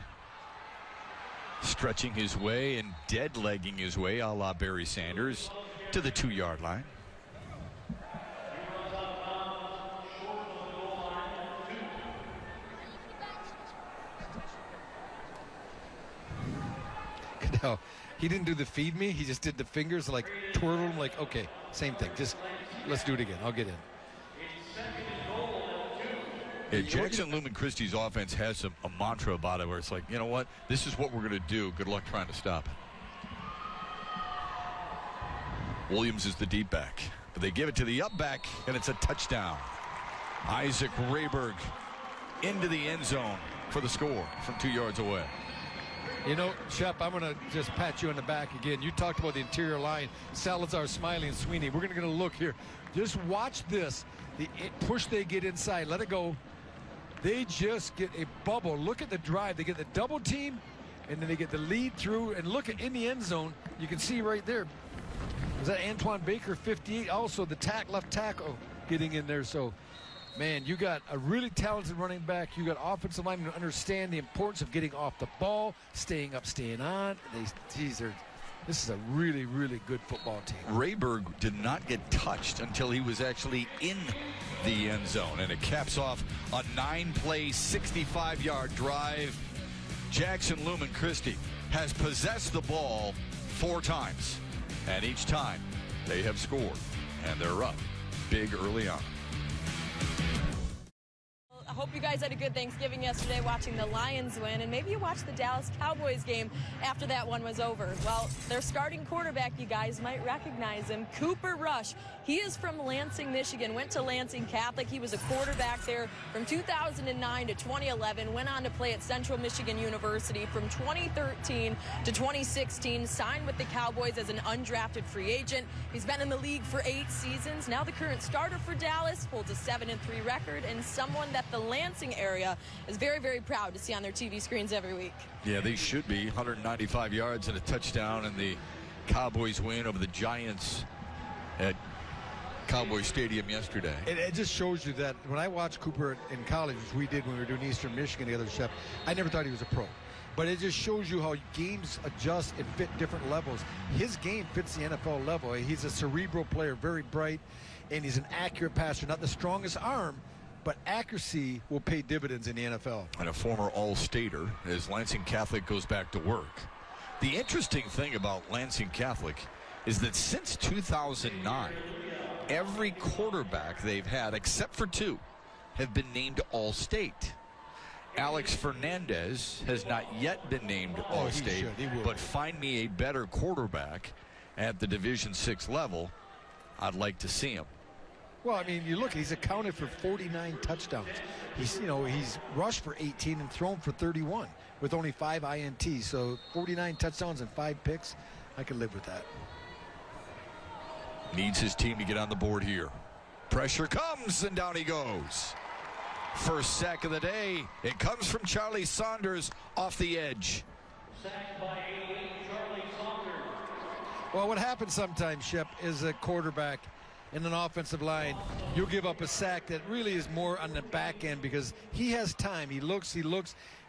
Stretching his way and dead-legging his way, a la Barry Sanders, to the 2-yard line.
No, he didn't do the feed me. He just did the fingers, like twirl them, like, okay, same thing. Just let's do it again. I'll get in.
Yeah, Jackson Lumen Christi's offense has a mantra about it where it's like, you know what? This is what we're going to do. Good luck trying to stop it. Williams is the deep back, but they give it to the up back, and it's a touchdown. Isaac Rayberg into the end zone for the score from 2 yards away.
You know, Shep, I'm going to just pat you on the back again. You talked about the interior line, Salazar, Smiley, and Sweeney. We're going to look here. Just watch this. The push they get inside. Let it go. They just get a bubble. Look at the drive. They get the double team, and then they get the lead through. And look at in the end zone, you can see right there. Was that Antwon Baker, 58? Also, the left tackle getting in there. So, man, you got a really talented running back. You got offensive linemen who understand the importance of getting off the ball, staying up, staying on. This is a really, really good football team.
Rayberg did not get touched until he was actually in the end zone, and it caps off a 9-play, 65-yard drive. Jackson Lumen Christi has possessed the ball 4 times, and each time they have scored, and they're up big early on.
I hope you guys had a good Thanksgiving yesterday watching the Lions win, and maybe you watched the Dallas Cowboys game after that one was over. Well, their starting quarterback, you guys might recognize him, Cooper Rush. He is from Lansing, Michigan, went to Lansing Catholic. He was a quarterback there from 2009 to 2011, went on to play at Central Michigan University from 2013 to 2016, signed with the Cowboys as an undrafted free agent. He's been in the league for 8 seasons. Now the current starter for Dallas, holds a 7-3 record, and someone that the Lansing area is very, very proud to see on their TV screens every week.
Yeah, they should be. 195 yards and a touchdown in the Cowboys win over the Giants at Cowboy Stadium yesterday.
It just shows you that when I watched Cooper in college, which we did when we were doing Eastern Michigan together, Shep, I never thought he was a pro. But it just shows you how games adjust and fit different levels. His game fits the NFL level. He's a cerebral player, very bright, and he's an accurate passer. Not the strongest arm, but accuracy will pay dividends in the NFL.
And a former All-Stater as Lansing Catholic goes back to work. The interesting thing about Lansing Catholic is that since 2009, every quarterback they've had, except for 2, have been named All-State. Alex Fernandez has not yet been named All-State, but find me a better quarterback at the Division VI level, I'd like to see him.
Well, I mean, you look, he's accounted for 49 touchdowns. He's rushed for 18 and thrown for 31 with only 5 INTs. So 49 touchdowns and 5 picks, I can live with that.
Needs his team to get on the board here. Pressure comes, and down he goes. First sack of the day. It comes from Charlie Saunders off the edge.
Sacked by Charlie Saunders.
Well, what happens sometimes, Shep, is a quarterback in an offensive line, you'll give up a sack that really is more on the back end because he has time. He looks,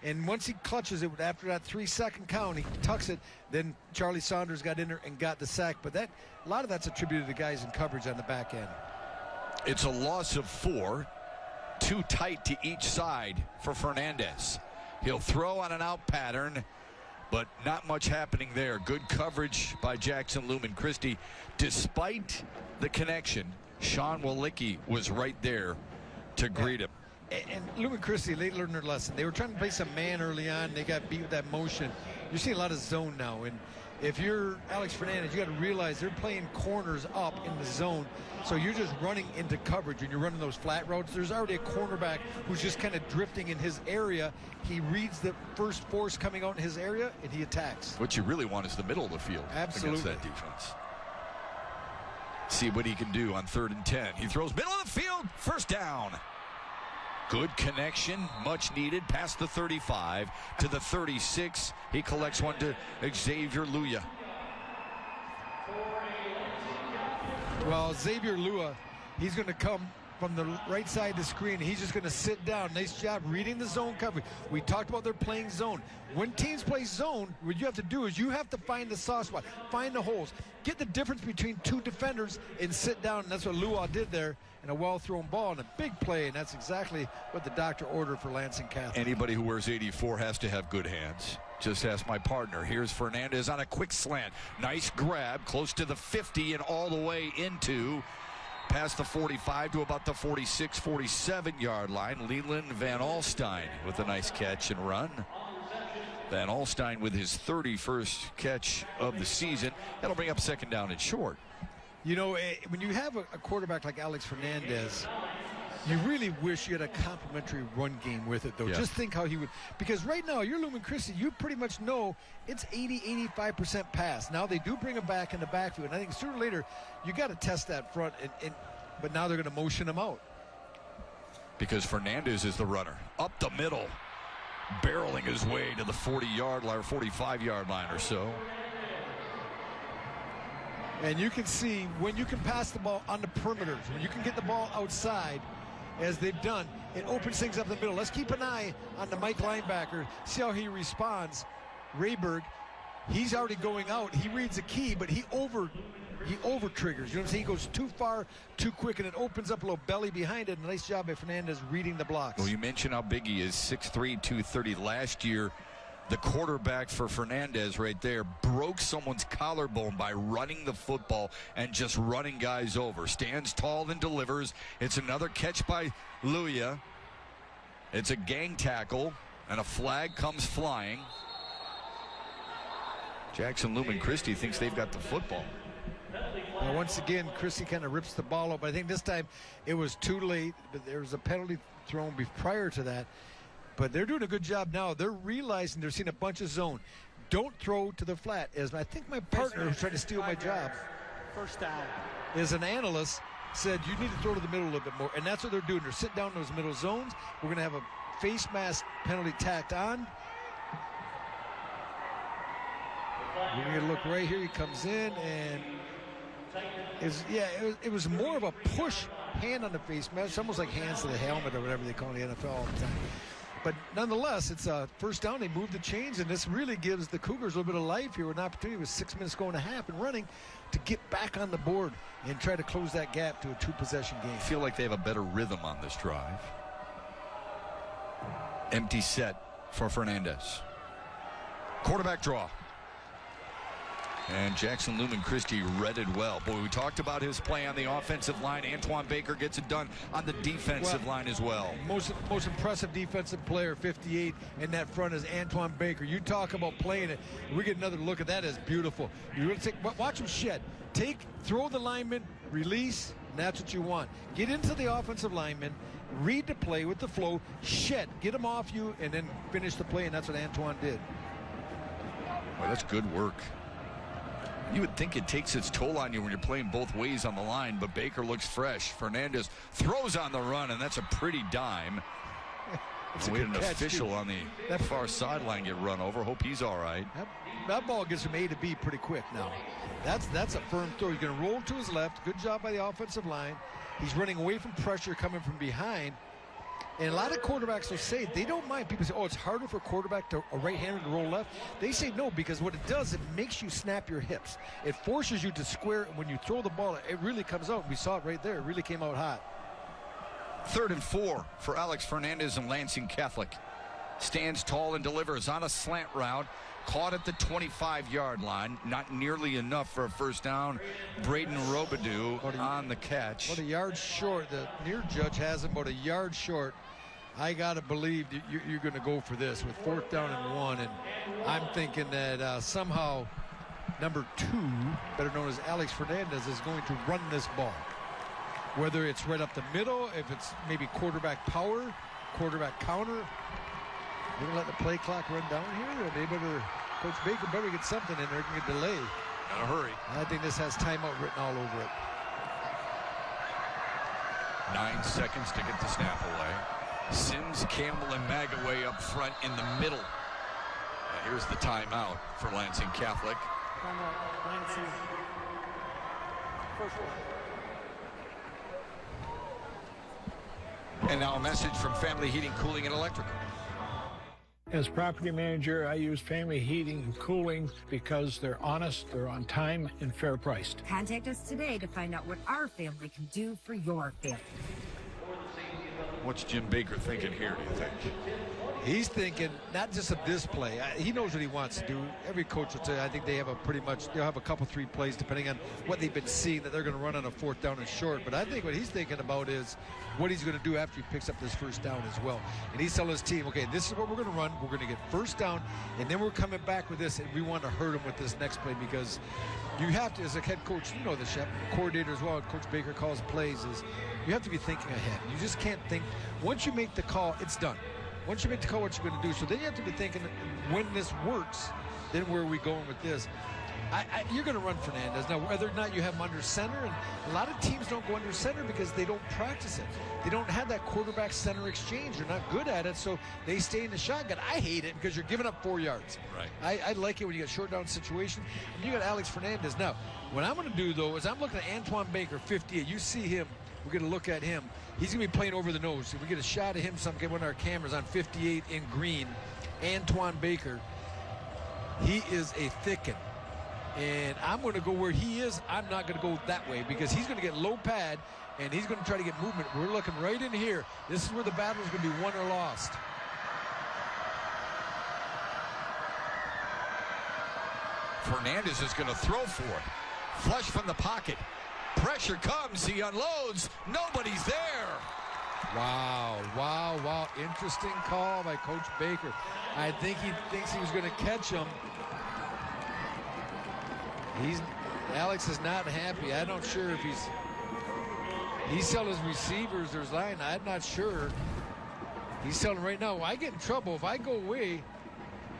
and once he clutches it after that 3-second count, he tucks it. Then Charlie Saunders got in there and got the sack. But a lot of that's attributed to guys in coverage on the back end.
It's a loss of 4, too tight to each side for Fernandez. He'll throw on an out pattern, but not much happening there. Good coverage by Jackson Lumen Christi. Despite the connection, Sean Walicki was right there to greet him.
And Lumen Christi, they learned their lesson. They were trying to play some man early on. They got beat with that motion. You're seeing a lot of zone now. And if you're Alex Fernandez, you got to realize they're playing corners up in the zone. So you're just running into coverage and you're running those flat routes. There's already a cornerback who's just kind of drifting in his area. He reads the first force coming out in his area and he attacks.
What you really want is the middle of the field.
Absolutely.
Against that defense. See what he can do on 3rd and 10. He throws middle of the field, first down. Good connection, much needed, past the 35 to the 36. He collects one to Xavier Luya.
Well, Xavier Lua, he's going to come from the right side of the screen. He's just going to sit down. Nice job reading the zone coverage. We talked about their playing zone. When teams play zone, what you have to do is you have to find the soft spot, find the holes, get the difference between two defenders and sit down. And that's what Lua did there, and a well-thrown ball and a big play, and that's exactly what the doctor ordered for Lansing Catholic.
Anybody who wears 84 has to have good hands. Just ask my partner. Here's Fernandez on a quick slant. Nice grab, close to the 50 and all the way into past the 45 to about the 46, 47-yard line. Leland Van Alstyne with a nice catch and run. Van Alstyne with his 31st catch of the season. That'll bring up 2nd down and short.
You know, when you have a quarterback like Alex Fernandez, you really wish you had a complimentary run game with it, though.
Yeah.
Just think how he would, because right now, you're Lumen Christi, you pretty much know it's 80-85% pass. Now they do bring him back in the backfield, and I think sooner or later, you got to test that front, but now they're going to motion him out.
Because Fernandez is the runner. Up the middle, barreling his way to the 40-yard line, or 45-yard line or so.
And you can see when you can pass the ball on the perimeters, when you can get the ball outside, as they've done, it opens things up the middle. Let's keep an eye on the Mike linebacker, see how he responds. Rayberg, he's already going out. He reads a key, but he over triggers. You know what I'm saying? He goes too far, too quick, and it opens up a little belly behind it. And a nice job by Fernandez reading the blocks.
Well, you mentioned how big he is, 6'3", 230. Last year, the quarterback for Fernandez right there broke someone's collarbone by running the football and just running guys over. Stands tall and delivers. It's another catch by Luya. It's a gang tackle, and a flag comes flying. Jackson Lumen Christi thinks they've got the football.
Now, once again, Christi kind of rips the ball up, but I think this time it was too late. But there was a penalty thrown prior to that. But they're doing a good job now. They're realizing they're seeing a bunch of zone. Don't throw to the flat. As I think my partner who's trying to steal my job,
first down,
as an analyst, said you need to throw to the middle a little bit more. And that's what they're doing. They're sitting down in those middle zones. We're going to have a face mask penalty tacked on. We're going to look right here. He comes in and it was more of a push hand on the face mask. It's almost like hands to the helmet or whatever they call it in the NFL all the time. But nonetheless, it's a first down. They move the chains, and this really gives the Cougars a little bit of life here with an opportunity with 6 minutes going and a half and running to get back on the board and try to close that gap to a 2-possession game.
I feel like they have a better rhythm on this drive. Empty set for Fernandez. Quarterback draw. And Jackson Lumen Christi read it well. Boy, we talked about his play on the offensive line. Antwon Baker gets it done on the defensive line as well.
Most impressive defensive player, 58, in that front is Antwon Baker. You talk about playing it. We get another look at that. Is beautiful. You really watch him shed. Throw the lineman, release, and that's what you want. Get into the offensive lineman, read the play with the flow, shed, get him off you, and then finish the play, and that's what Antwon did.
Boy, that's good work. You would think it takes its toll on you when you're playing both ways on the line, but Baker looks fresh. Fernandez throws on the run, and that's a pretty dime. We had an official on the far sideline get run over. Hope he's all right.
That ball gets from A to B pretty quick now. That's a firm throw. He's going to roll to his left. Good job by the offensive line. He's running away from pressure coming from behind. And a lot of quarterbacks will say they don't mind. People say, oh, it's harder for a right-hander to roll left. They say no, because what it does, it makes you snap your hips. It forces you to square. When you throw the ball, it really comes out. We saw it right there. It really came out hot.
3rd and 4 for Alex Fernandez and Lansing Catholic. Stands tall and delivers on a slant route. Caught at the 25-yard line. Not nearly enough for a first down. Braden Robidoux on the catch.
About a yard short. The near judge has him about a yard short. I got to believe that you're going to go for this with 4th down and 1. And I'm thinking that somehow number 2, better known as Alex Fernandez, is going to run this ball. Whether it's right up the middle, if it's maybe quarterback power, quarterback counter. We're going to let the play clock run down here. They better, Coach Baker better get something in there. Can get delay.
In a hurry.
I think this has timeout written all over it.
9 seconds to get the snap away. Sims, Campbell, and Magaway up front in the middle. Here's the timeout for Lansing Catholic.
Timeout, Lansing. First one.
And now a message from Family Heating, Cooling, and Electrical.
As property manager, I use Family Heating and Cooling because they're honest, they're on time, and fair priced.
Contact us today to find out what our family can do for your family.
What's Jim Baker thinking here, do you think?
He's thinking not just of this play. He knows what he wants to do. Every coach will tell you, I think they have they'll have a couple, 3 plays depending on what they've been seeing that they're going to run on a 4th down and short. But I think what he's thinking about is what he's going to do after he picks up this 1st down as well. And he's telling his team, okay, this is what we're going to run. We're going to get 1st down, and then we're coming back with this, and we want to hurt him with this next play because you have to, as a head coach, you know the chef, coordinator as well, Coach Baker calls plays, is you have to be thinking ahead. You just can't think. Once you make the call, it's done. Once you make the call, what you're going to do. So then you have to be thinking, when this works, then where are we going with this? You're going to run Fernandez. Now, whether or not you have him under center, and a lot of teams don't go under center because they don't practice it. They don't have that quarterback-center exchange. They're not good at it, so they stay in the shotgun. I hate it because you're giving up 4 yards.
Right.
I like it when you got short down situation. And you got Alex Fernandez. Now, what I'm going to do, though, is I'm looking at Antwon Baker, 58. You see him. We're going to look at him. He's going to be playing over the nose. If we get a shot of him, get one of our cameras on 58 in green, Antwon Baker, he is a thicken. And I'm going to go where he is. I'm not going to go that way because he's going to get low pad, and he's going to try to get movement. We're looking right in here. This is where the battle is going to be won or lost.
Fernandez is going to throw for it. Flush from the pocket. Pressure comes. He unloads. Nobody's there.
Wow. Interesting call by Coach Baker. I think he thinks he was going to catch him. Alex is not happy. I'm not sure if he's telling his receivers there's line. I'm not sure. He's telling right now, I get in trouble. If I go away,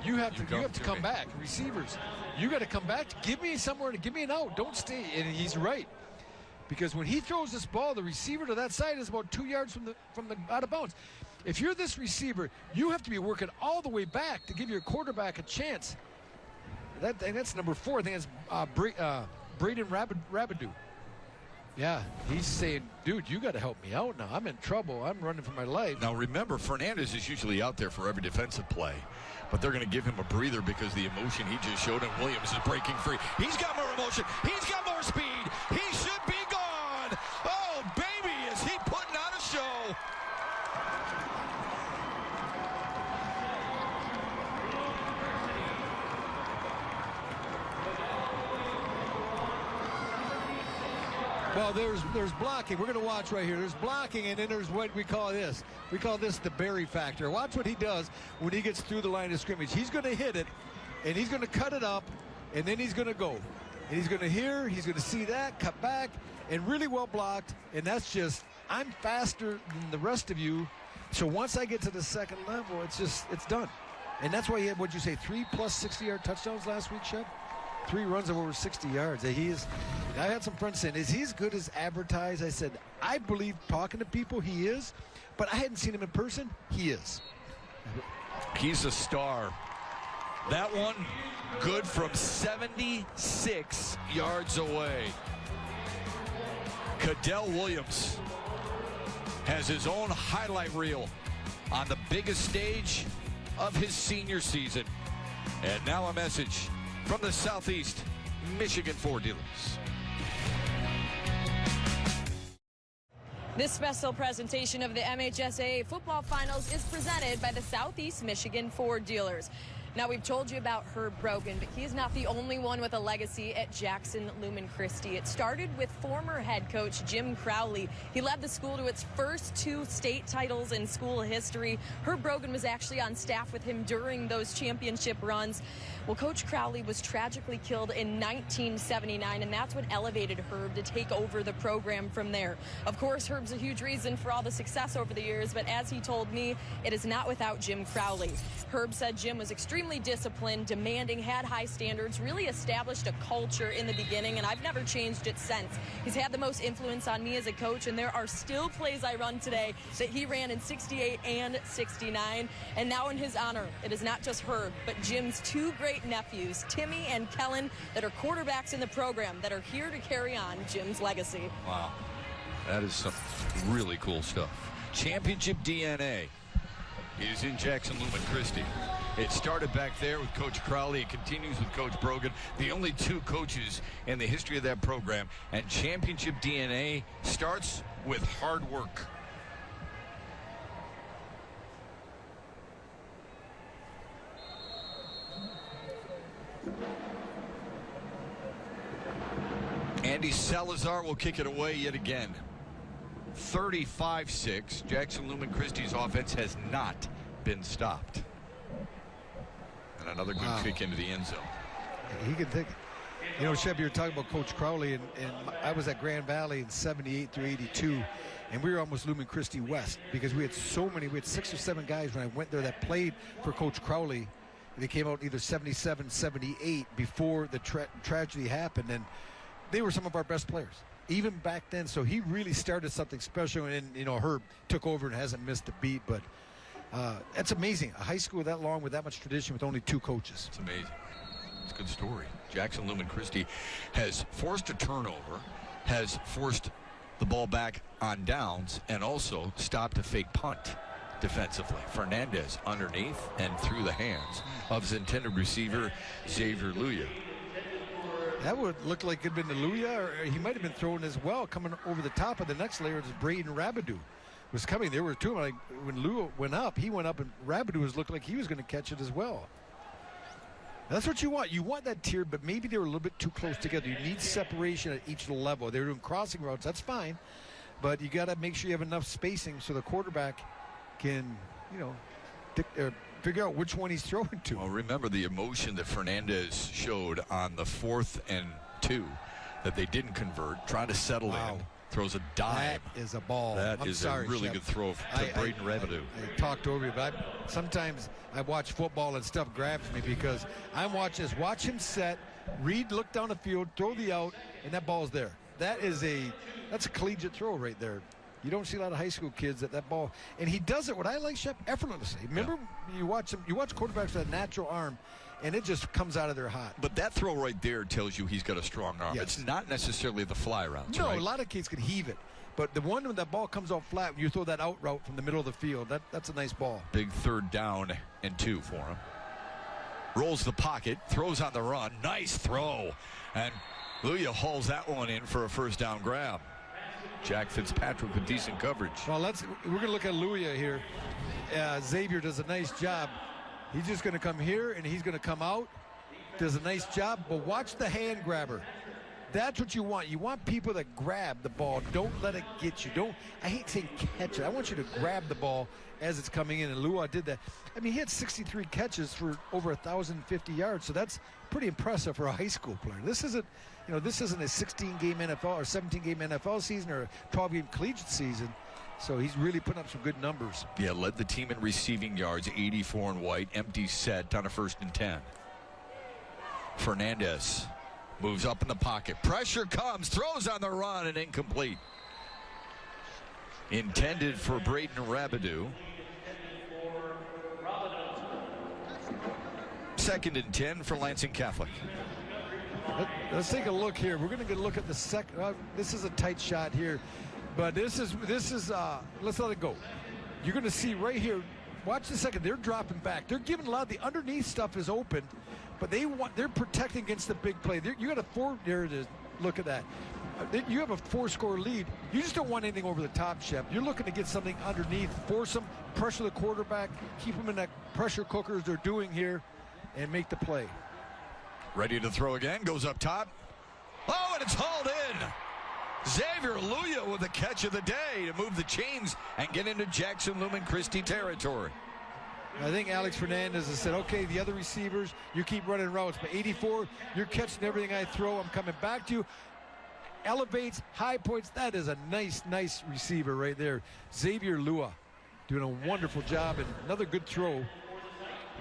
you have to come back. Receivers, you got to come back. Give me somewhere to give me an out. Don't stay. And he's right. Because when he throws this ball, the receiver to that side is about 2 yards from the out of bounds. If you're this receiver, you have to be working all the way back to give your quarterback a chance. That's number 4. I think it's Braden Rabidou. Yeah, he's saying, dude, you got to help me out now. I'm in trouble. I'm running for my life.
Now, remember, Fernandez is usually out there for every defensive play, but they're going to give him a breather because the emotion he just showed, and Williams is breaking free. He's got more emotion. He's got more speed. He should be gone. Oh, baby, is he putting on a show.
Well, there's blocking. We're going to watch right here. There's blocking, and then there's what we call this. We call this the Barry factor. Watch what he does when he gets through the line of scrimmage. He's going to hit it, and he's going to cut it up, and then he's going to go. And he's going to hear, he's going to see that, cut back, and really well blocked. And that's just, I'm faster than the rest of you. So once I get to the second level, it's done. And that's why he had, what'd you say, 3+ 60-yard touchdowns last week, Shep? 3 runs of over 60 yards. I had some friends saying, is he as good as advertised? I said, I believe talking to people he is, but I hadn't seen him in person. He is.
He's a star. That one good from 76 yards away. Kadale Williams has his own highlight reel on the biggest stage of his senior season. And now a message from the Southeast Michigan Ford dealers.
This special presentation of the MHSAA football finals is presented by the Southeast Michigan Ford dealers. Now, we've told you about Herb Brogan, but he is not the only one with a legacy at Jackson Lumen Christi. It started with former head coach Jim Crowley. He led the school to its first 2 state titles in school history. Herb Brogan was actually on staff with him during those championship runs. Well, Coach Crowley was tragically killed in 1979, and that's what elevated Herb to take over the program from there. Of course, Herb's a huge reason for all the success over the years, but as he told me, it is not without Jim Crowley. Herb said Jim was extremely extremely disciplined, demanding, had high standards, really established a culture in the beginning, and I've never changed it since. He's had the most influence on me as a coach, and there are still plays I run today that he ran in 68 and 69. And now in his honor, it is not just Herb, but Jim's two great nephews, Timmy and Kellen, that are quarterbacks in the program that are here to carry on Jim's legacy.
Wow. That is some really cool stuff. Championship DNA is in Jackson Lumen Christi. It started back there with Coach Crowley. It continues with Coach Brogan. The only two coaches in the history of that program. And championship DNA starts with hard work. Andy Salazar will kick it away yet again. 35-6. Jackson Lumen Christi's offense has not been stopped. And another good kick into the end zone.
He can take it. You know, Shep, you were talking about Coach Crowley, and I was at Grand Valley in 78 through 82, and we were almost Lumen Christi West because we had 6 or 7 guys when I went there that played for Coach Crowley. They came out either 77, 78 before the tragedy happened, and they were some of our best players, even back then. So he really started something special, and, you know, Herb took over and hasn't missed a beat. But it's amazing. A high school that long with that much tradition with only 2 coaches.
It's amazing. It's a good story. Jackson Lumen Christi has forced a turnover, has forced the ball back on downs, and also stopped a fake punt defensively. Fernandez underneath and through the hands of his intended receiver, Xavier Luya.
That would look like it had been to Luya, or he might have been thrown as well. Coming over the top of the next layer is Braden Rabidou was coming. There were 2. Like when Luya went up, he went up, and Rabidou was looked like he was going to catch it as well. That's what you want. You want that tier, but maybe they were a little bit too close together. You need separation at each level. They were doing crossing routes. That's fine, but you got to make sure you have enough spacing so the quarterback can, you know, figure out which one he's throwing to.
Well, remember the emotion that Fernandez showed on the 4th and 2 that they didn't convert, trying to settle in. Throws a dime.
That is a ball.
That is a really good throw to Braden Rabidou.
I talked over you, but sometimes I watch football and stuff grabs me because I'm watch him set, read, look down the field, throw the out, and that ball's there. That's a collegiate throw right there. You don't see a lot of high school kids that ball, and he does it. What I like, Shep, effortlessly. Remember, you watch quarterbacks with a natural arm, and it just comes out of their hot.
But that throw right there tells you he's got a strong arm.
Yes.
It's not necessarily the fly routes.
No,
right?
A lot of kids can heave it, but the one when that ball comes out flat, you throw that out route from the middle of the field. That's a nice ball.
Big 3rd down and 2 for him. Rolls the pocket, throws on the run. Nice throw, and Luya hauls that one in for a 1st down grab. Jack Fitzpatrick with decent coverage.
Well, we're going to look at Luya here. Xavier does a nice job. He's just going to come here, and he's going to come out. Does a nice job, but watch the hand grabber. That's what you want. You want people that grab the ball. Don't let it get you. I hate saying catch it. I want you to grab the ball as it's coming in, and Luya did that. I mean, he had 63 catches for over 1,050 yards, so that's pretty impressive for a high school player. This isn't a 16-game NFL or 17-game NFL season or a 12-game collegiate season. So he's really putting up some good numbers.
Yeah, led the team in receiving yards, 84 in white, empty set on a 1st and 10. Fernandez moves up in the pocket. Pressure comes, throws on the run, and incomplete. Intended for Braden Rabidou. 2nd and 10 for Lansing Catholic.
Let's take a look here. We're going to get a look at the second. This is a tight shot here, but this is. Let's let it go. You're going to see right here. Watch the second. They're dropping back. They're giving a lot of the underneath stuff is open, but they're protecting against the big play. You got a 4. There it is. Look at that. You have a 4-score lead. You just don't want anything over the top, Shep. You're looking to get something underneath, force them, pressure the quarterback, keep them in that pressure cooker as they're doing here, and make the play.
Ready to throw again, goes up top. Oh, and it's hauled in. Xavier Luya with the catch of the day to move the chains and get into Jackson Lumen Christi territory.
I think Alex Fernandez has said, okay, the other receivers, you keep running routes, but 84, you're catching everything I throw. I'm coming back to you. Elevates, high points. That is a nice receiver right there. Xavier Luya doing a wonderful job, and another good throw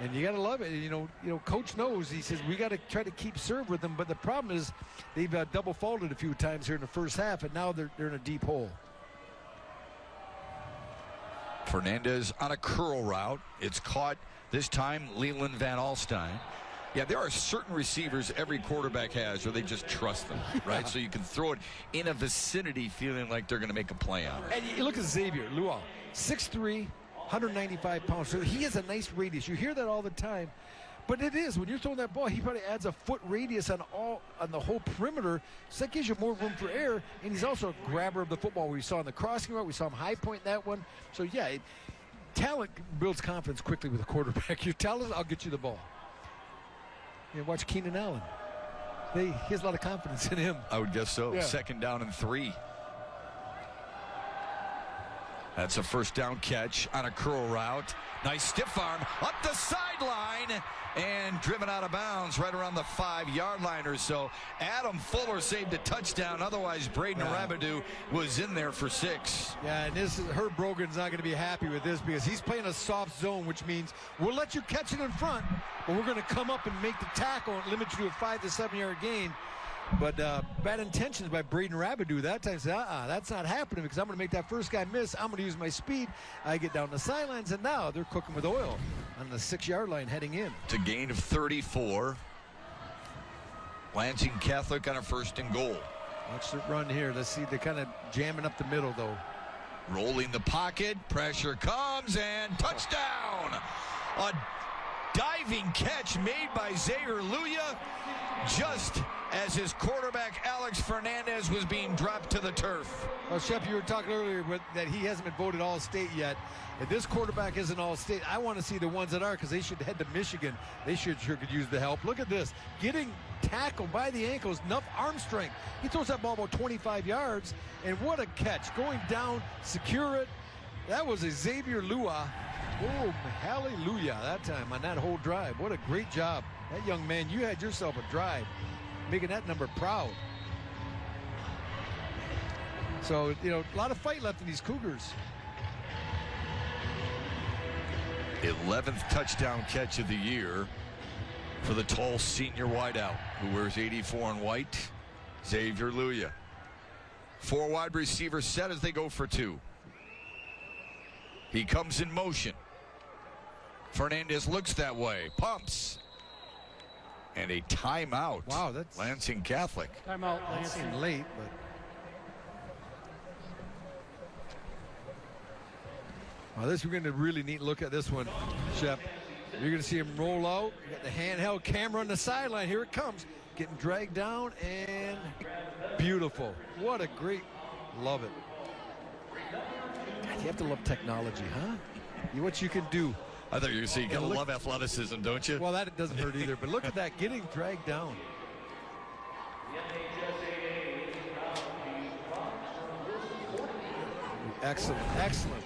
And you got to love it. You know, Coach knows. He says we got to try to keep serve with them. But the problem is they've double faulted a few times here in the first half, and now they're in a deep hole.
Fernandez on a curl route. It's caught this time Leland Van Alstyne. Yeah, there are certain receivers every quarterback has where they just trust them, right? So you can throw it in a vicinity feeling like they're going to make a play on it.
And you look at Xavier Lua, 6'3", 195 pounds. So he has a nice radius. You hear that all the time. But it is, when you're throwing that ball, he probably adds a foot radius on the whole perimeter. So that gives you more room for error. And he's also a grabber of the football. We saw in the crossing route, we saw him high point that one. So yeah, talent builds confidence quickly with a quarterback. Your talent, I'll get you the ball. You watch Keenan Allen. He has a lot of confidence in him.
I would guess so.
Yeah.
2nd down and 3. That's a first down catch on a curl route. Nice stiff arm up the sideline and driven out of bounds right around the 5-yard line or so. Adam Fuller saved a touchdown. Otherwise, Braden Rabidou was in there for 6.
Yeah, and Herb Brogan's not going to be happy with this because he's playing a soft zone, which means we'll let you catch it in front, but we're going to come up and make the tackle and limit you to a 5 to 7-yard gain. But bad intentions by Braden Rabidou that time said, that's not happening because I'm going to make that first guy miss. I'm going to use my speed. I get down the sidelines, and now they're cooking with oil on the 6-yard line heading in.
It's a gain of 34. Lansing Catholic on a 1st and goal.
Watch it run here. Let's see, they're kind of jamming up the middle, though.
Rolling the pocket. Pressure comes, and touchdown. A diving catch made by Zaire Luya just as his quarterback Alex Fernandez was being dropped to the turf.
Well, Shep, you were talking earlier that he hasn't been voted All-State yet. If this quarterback isn't All-State, I want to see the ones that are because they should head to Michigan. They sure could use the help. Look at this. Getting tackled by the ankles, enough arm strength. He throws that ball about 25 yards, and what a catch. Going down, secure it. That was a Xavier Lua. Oh, hallelujah that time on that whole drive. What a great job. That young man, you had yourself a drive, making that number proud. So, you know, a lot of fight left in these Cougars.
11th touchdown catch of the year for the tall senior wideout who wears 84 in white, Xavier Luya. 4 wide receivers set as they go for 2. He comes in motion. Fernandez looks that way, pumps. And a timeout.
Wow, that's
Lansing Catholic.
Timeout,
Lansing late, but well, this we're going to really neat look at this one, Shep. You're going to see him roll out. You got the handheld camera on the sideline. Here it comes, getting dragged down, and beautiful. What a great, love it. God, you have to love technology, huh? What you can do.
I thought you were going to say you gotta love athleticism, don't you?
Well, that doesn't hurt either. But look at that, getting dragged down. Excellent, excellent.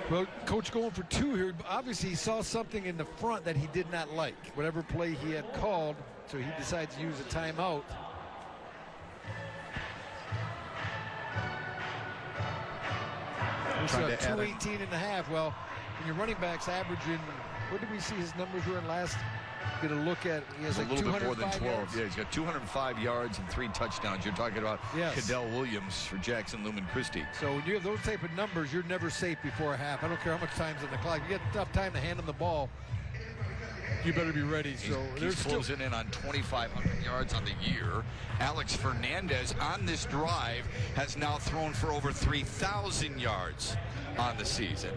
Well, Coach going for 2 here. Obviously, he saw something in the front that he did not like. Whatever play he had called, so he decides to use a timeout.
Trying to
218 and a half. Well, when your running back's averaging, what did we see his numbers were in last? Get a look at, he has like
a little bit more than 12.
Yards.
Yeah, he's got 205 yards and 3 touchdowns. You're talking about Kadale Williams for Jackson Lumen Christi.
So when you have those type of numbers, you're never safe before a half. I don't care how much time's on the clock. You get enough time to hand them the ball, you better be ready. So
he's closing in on 2,500 yards on the year. Alex Fernandez on this drive has now thrown for over 3,000 yards on the season.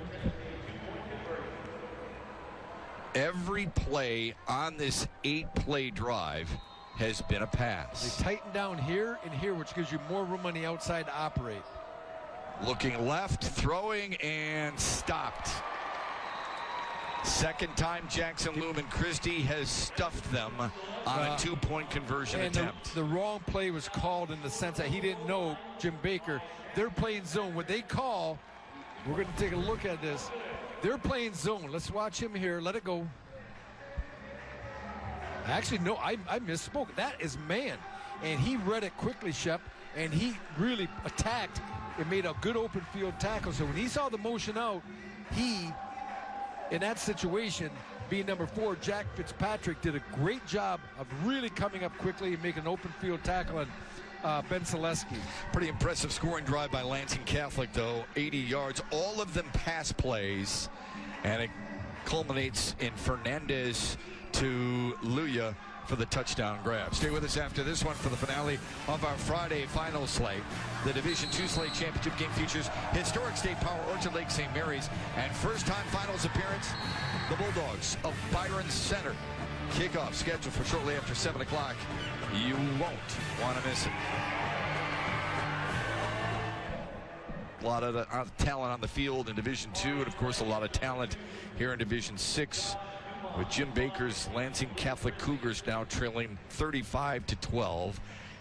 Every play on this 8-play drive has been a pass.
They tighten down here and here, which gives you more room on the outside to operate.
Looking left, throwing, and stopped. Second time Jackson Lumen Christi has stuffed them on a 2-point conversion attempt.
The wrong play was called in the sense that he didn't know Jim Baker. They're playing zone. What they call, we're going to take a look at this. They're playing zone. Let's watch him here. Let it go. Actually, no, I misspoke. That is man. And he read it quickly, Shep, and he really attacked and made a good open field tackle. So when he saw the motion out, he in that situation, being number 4, Jack Fitzpatrick did a great job of really coming up quickly and making an open field tackle on Ben Selesky.
Pretty impressive scoring drive by Lansing Catholic, though. 80 yards, all of them pass plays, and it culminates in Fernandez to Luya for the touchdown grab. Stay with us after this one for the finale of our Friday final slate. The Division II Slate Championship game features historic state power Orchard Lake St. Mary's and first-time finals appearance, the Bulldogs of Byron Center. Kickoff scheduled for shortly after 7 o'clock. You won't want to miss it. A lot of talent on the field in Division II, and of course a lot of talent here in Division VI, with Jim Baker's Lansing Catholic Cougars now trailing 35-12.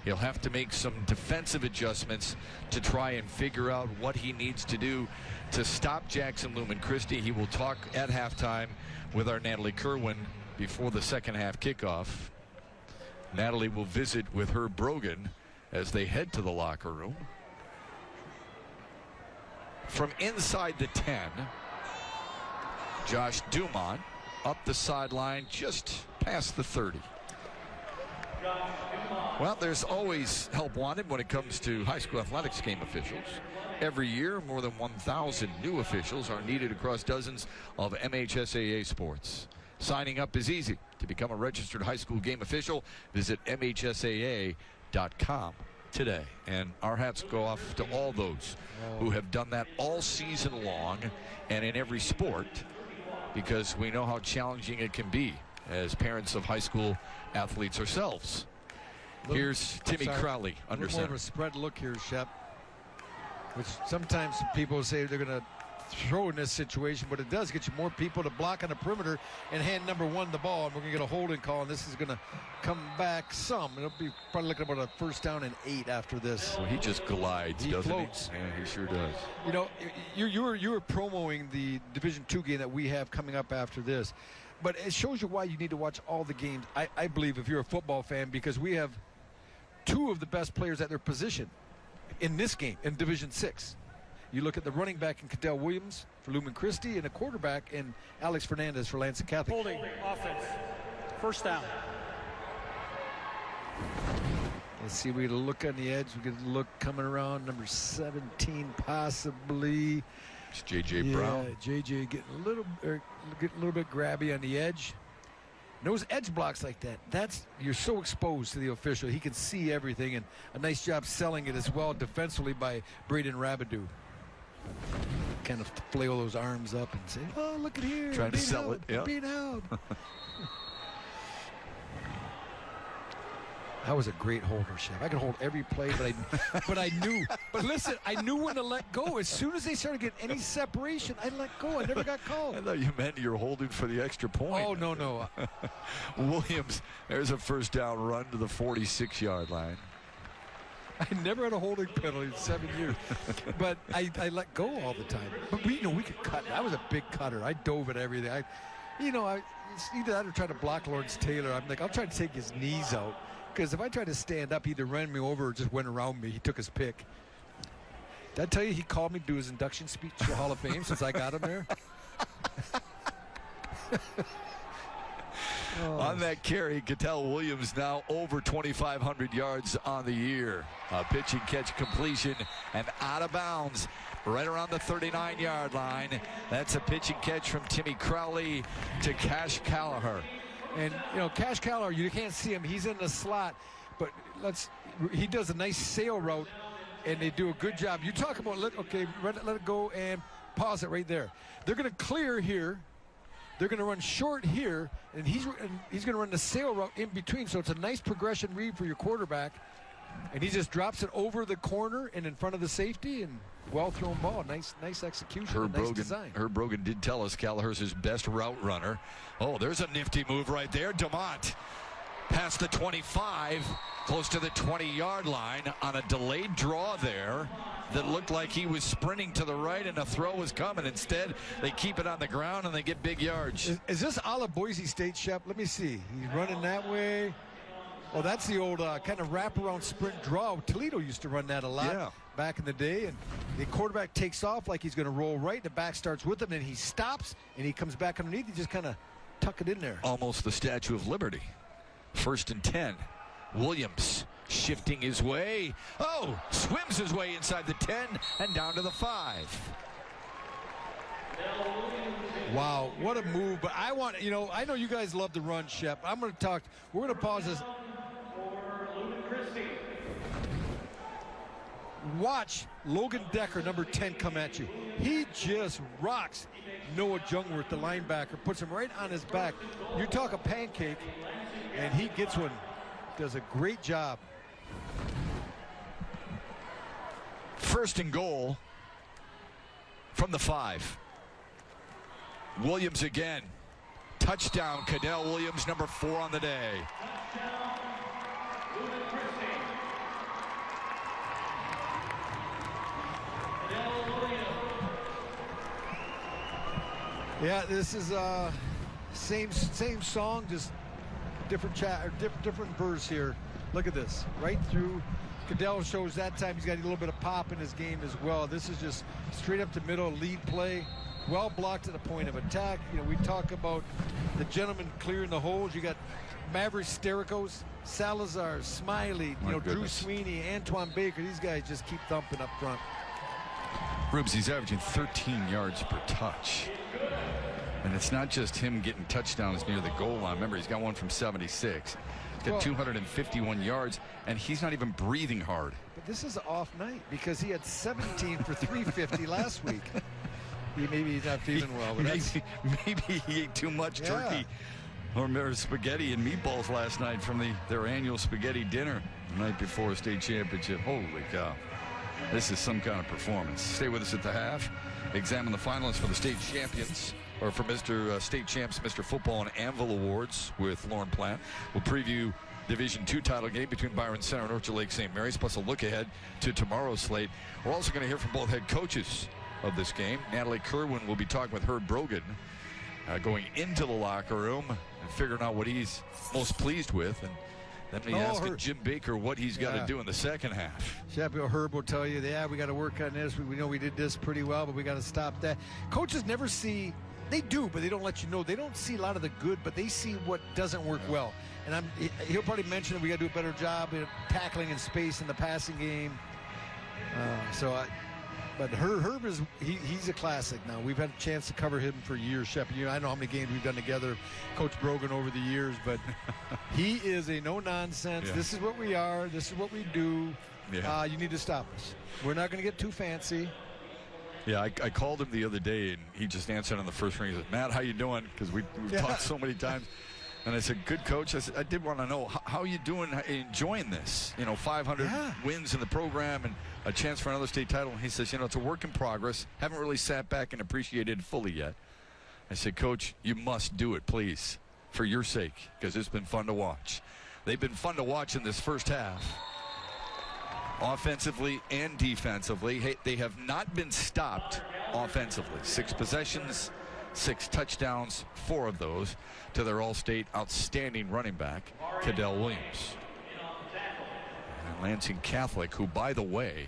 He'll have to make some defensive adjustments to try and figure out what he needs to do to stop Jackson Lumen Christi. He will talk at halftime with our Natalie Kerwin before the second half kickoff. Natalie will visit with Herb Brogan as they head to the locker room. From inside the 10, Josh Dumont up the sideline just past the 30. Well, there's always help wanted when it comes to high school athletics game officials. Every year, more than 1,000 new officials are needed across dozens of MHSAA sports. Signing up is easy. To become a registered high school game official, visit MHSAA.com today. And our hats go off to all those who have done that all season long and in every sport, because we know how challenging it can be as parents of high school athletes ourselves. Here's Timmy Crowley under center.
More of a spread look here, Shep, which sometimes people say they're going to throw in this situation, but it does get you more people to block on the perimeter and hand number 1 the ball, and we're going to get a holding call, and this is going to come back some. It'll be probably looking about a first down and 8 after this.
Well, he just glides, doesn't
floats.
he? Yeah, he sure does.
You know, you were promoting the Division II game that we have coming up after this, but it shows you why you need to watch all the games, I believe, if you're a football fan, because we have 2 of the best players at their position in this game in Division VI. You look at the running back in Kadale Williams for Lumen Christi and a quarterback in Alex Fernandez for Lansing Catholic.
Holding offense. First down.
Let's see, we get a look on the edge. We get a look coming around, number 17 possibly.
It's J.J. Brown.
J.J. getting a little bit grabby on the edge. And those edge blocks like that, you're so exposed to the official. He can see everything, and a nice job selling it as well defensively by Braden Rabidou. Kind of flail those arms up and say, oh, look at here.
Trying to sell it. Yeah.
Being out. That was a great holder, Chef. I could hold every play, but I knew. But listen, I knew when to let go. As soon as they started getting any separation, I let go. I never got called.
I thought you meant you were holding for the extra point.
Oh, no.
Williams, there's a first down run to the 46-yard line.
I never had a holding penalty in 7 years, but I let go all the time. But we could cut. I was a big cutter. I dove at everything. It's either that or try to block Lawrence Taylor. I'm like, I'll try to take his knees out, because if I tried to stand up, he either ran me over or just went around me. He took his pick. Did I tell you he called me to do his induction speech to the Hall of Fame since I got him there?
On that carry, Kadale Williams now over 2,500 yards on the year. A pitch and catch completion and out of bounds right around the 39-yard line. That's a pitch and catch from Timmy Crowley to Cash Callagher.
And, Cash Callagher, you can't see him. He's in the slot, but he does a nice sail route, and they do a good job. You talk about, let it go and pause it right there. They're going to clear here. They're going to run short here, and he's going to run the sail route in between, so it's a nice progression read for your quarterback. And he just drops it over the corner and in front of the safety, and well-thrown ball. Nice execution, nice design.
Herb Brogan did tell us Callagher's his best route runner. Oh, there's a nifty move right there. Dumont past the 25, close to the 20-yard line on a delayed draw there that looked like he was sprinting to the right and a throw was coming. Instead, they keep it on the ground and they get big yards.
Is this a la Boise State, Shep? Let me see. He's running that way. Oh, that's the old kind of wraparound sprint draw. Toledo used to run that a lot back in the day. And the quarterback takes off like he's going to roll right. The back starts with him, and he stops, and he comes back underneath. He just kind of tuck it in there.
Almost the Statue of Liberty. 1st and 10. Williams shifting his way. Oh, swims his way inside the 10 and down to the 5.
Wow, what a move. But I want, I know you guys love to run, Shep. I'm going to talk. We're going to pause this.
Lumen Christi.
Watch Logan Decker, number 10, come at you. He just rocks Noah Jungwirth, the linebacker, puts him right on his back. You talk a pancake, and he gets one. Does a great job.
1st and goal from the 5. Williams again. Touchdown, Kadale Williams, number 4 on the day.
Touchdown, Lumen Christi. Kadale Williams.
Yeah, this is same song, just different verse here. Look at this, right through. Kadale shows that time he's got a little bit of pop in his game as well. This is just straight up the middle, lead play, well blocked at the point of attack. We talk about the gentleman clearing the holes. You got Maverick Stergakos, Salazar, Smiley, Drew Sweeney, Antwon Baker. These guys just keep thumping up front.
Rubes, he's averaging 13 yards per touch. And it's not just him getting touchdowns near the goal line. Remember, he's got one from 76. He's got 251 yards, and he's not even breathing hard.
But this is an off night because he had 17 for 350 last week. Maybe he's not feeling well. But
maybe he ate too much turkey or spaghetti and meatballs last night from their annual spaghetti dinner the night before a state championship. Holy cow. This is some kind of performance. Stay with us at the half. Examine the finalists for the state champions, or for Mr. State Champs, Mr. Football and Anvil Awards with Lauren Plant. We'll preview Division II title game between Byron Center and Orchard Lake St. Mary's, plus a look ahead to tomorrow's slate. We're also going to hear from both head coaches of this game. Natalie Kerwin will be talking with Herb Brogan, going into the locker room and figuring out what he's most pleased with. And then we ask Jim Baker what he's got to do in the second half.
Herb will tell you, we got to work on this. We know we did this pretty well, but we got to stop that. Coaches never see. They do, but they don't let you know. They don't see a lot of the good, but they see what doesn't work well. And he'll probably mention that we got to do a better job in tackling in space in the passing game. But Herb is he's a classic now. We've had a chance to cover him for years, Shep. I know how many games we've done together, Coach Brogan, over the years, but he is a no-nonsense. Yeah. This is what we are. This is what we do. Yeah. You need to stop us. We're not going to get too fancy.
Yeah, I called him the other day, and he just answered on the first ring. He said, Matt, how you doing? Because we've talked so many times. And I said, good coach. I said, I did want to know, how you doing, enjoying this? 500 wins in the program and a chance for another state title. And he says, it's a work in progress. Haven't really sat back and appreciated it fully yet. I said, Coach, you must do it, please, for your sake, because it's been fun to watch. They've been fun to watch in this first half, offensively and defensively. They have not been stopped offensively. 6 possessions, 6 touchdowns, 4 of those to their all-state outstanding running back, Kadale Williams. And Lansing Catholic, who, by the way,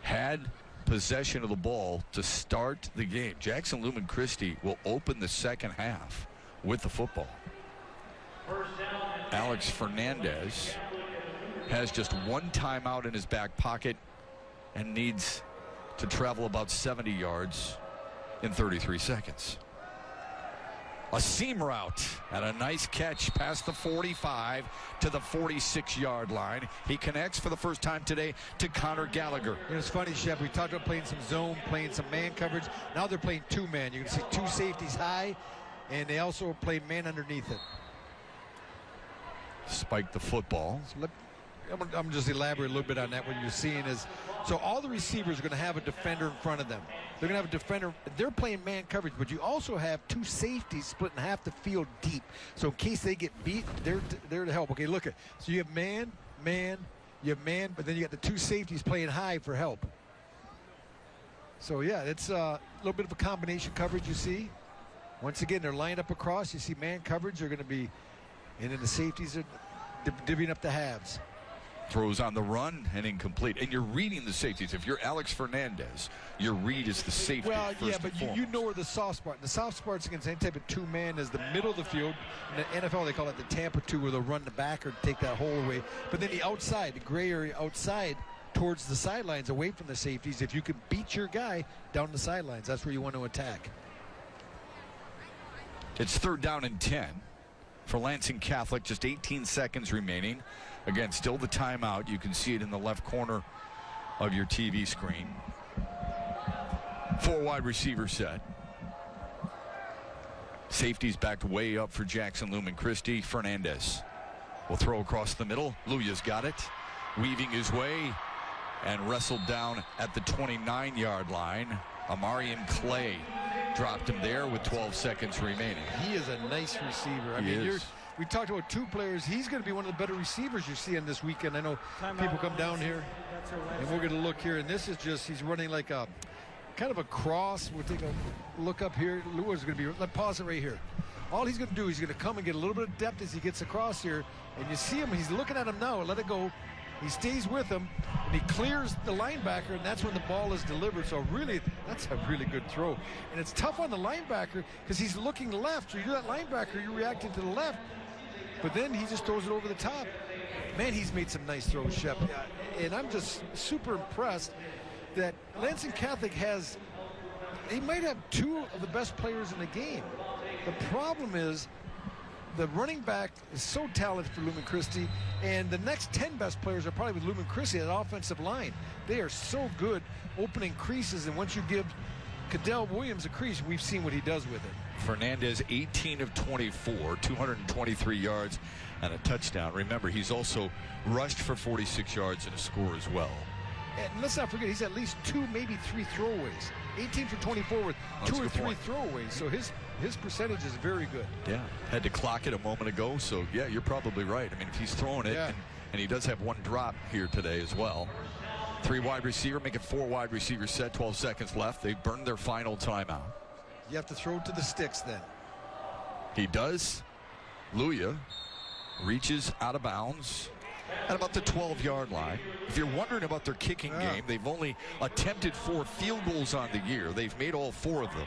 had possession of the ball to start the game. Jackson Lumen Christi will open the second half with the football. Alex Fernandez has just 1 timeout in his back pocket and needs to travel about 70 yards in 33 seconds. A seam route and a nice catch past the 45 to the 46-yard line. He connects for the first time today to Connor Gallagher.
It's funny, Shep. We talked about playing some zone, playing some man coverage. Now they're playing 2-man. You can see 2 safeties high, and they also play man underneath it.
Spike the football.
So I'm just elaborate a little bit on that. What you're seeing is, so all the receivers are going to have a defender in front of them. They're going to have a defender. They're playing man coverage, but you also have 2 safeties splitting half the field deep. So in case they get beat, they're there to help. Okay, look at. So you have man, you have man, but then you got the 2 safeties playing high for help. So yeah, it's a little bit of a combination coverage you see. Once again, they're lined up across. You see man coverage. They're going to be, and then the safeties are divvying up the halves.
Throws on the run and incomplete. And you're reading the safeties. If you're Alex Fernandez, your read is the safety.
Well, yeah, but
you
you know where the soft spot. The soft spot's against any type of two-man is the middle of the field. In the NFL, they call it the Tampa 2, where they'll run the backer to take that hole away. But then the outside, the gray area outside, towards the sidelines, away from the safeties, if you can beat your guy down the sidelines, that's where you want to attack.
It's 3rd down and 10 for Lansing Catholic. Just 18 seconds remaining. Again, still the timeout. You can see it in the left corner of your TV screen. 4 wide receiver set. Safety's backed way up for Jackson Lumen Christi. Fernandez will throw across the middle. Luya's got it. Weaving his way and wrestled down at the 29-yard line. Amarian Clay dropped him there with 12 seconds remaining.
He is a nice receiver. I mean, we talked about 2 players. He's going to be one of the better receivers you're seeing this weekend. I know people come down here, and we're going to look here, and this is just, he's running like a kind of a cross. We'll take a look up here. Lua's going to be, let's pause it right here. All he's going to do is he's going to come and get a little bit of depth as he gets across here, and you see him, he's looking at him now, let it go. He stays with him, and he clears the linebacker, and that's when the ball is delivered. So really, that's a really good throw. And it's tough on the linebacker because he's looking left. So you're that linebacker, you're reacting to the left. But then he just throws it over the top. Man, he's made some nice throws, Shep. And I'm just super impressed that Lansing Catholic has, they might have 2 of the best players in the game. The problem is the running back is so talented for Lumen Christi, and the next 10 best players are probably with Lumen Christi at offensive line. They are so good opening creases, and once you give Kadale Williams a crease, we've seen what he does with it. Fernandez, 18 of 24, 223 yards and a touchdown. Remember, he's also rushed for 46 yards and a score as well. And let's not forget, he's at least 2, maybe 3 throwaways. 18 for 24 with 2 or 3 throwaways. So his percentage is very good. Yeah, had to clock it a moment ago. So, yeah, you're probably right. I mean, if he's throwing it, and he does have 1 drop here today as well. 3 wide receiver, make it 4 wide receiver set, 12 seconds left. They burned their final timeout. You have to throw it to the sticks then. He does. Luya reaches out of bounds at about the 12-yard line. If you're wondering about their kicking game, they've only attempted 4 field goals on the year. They've made all 4 of them.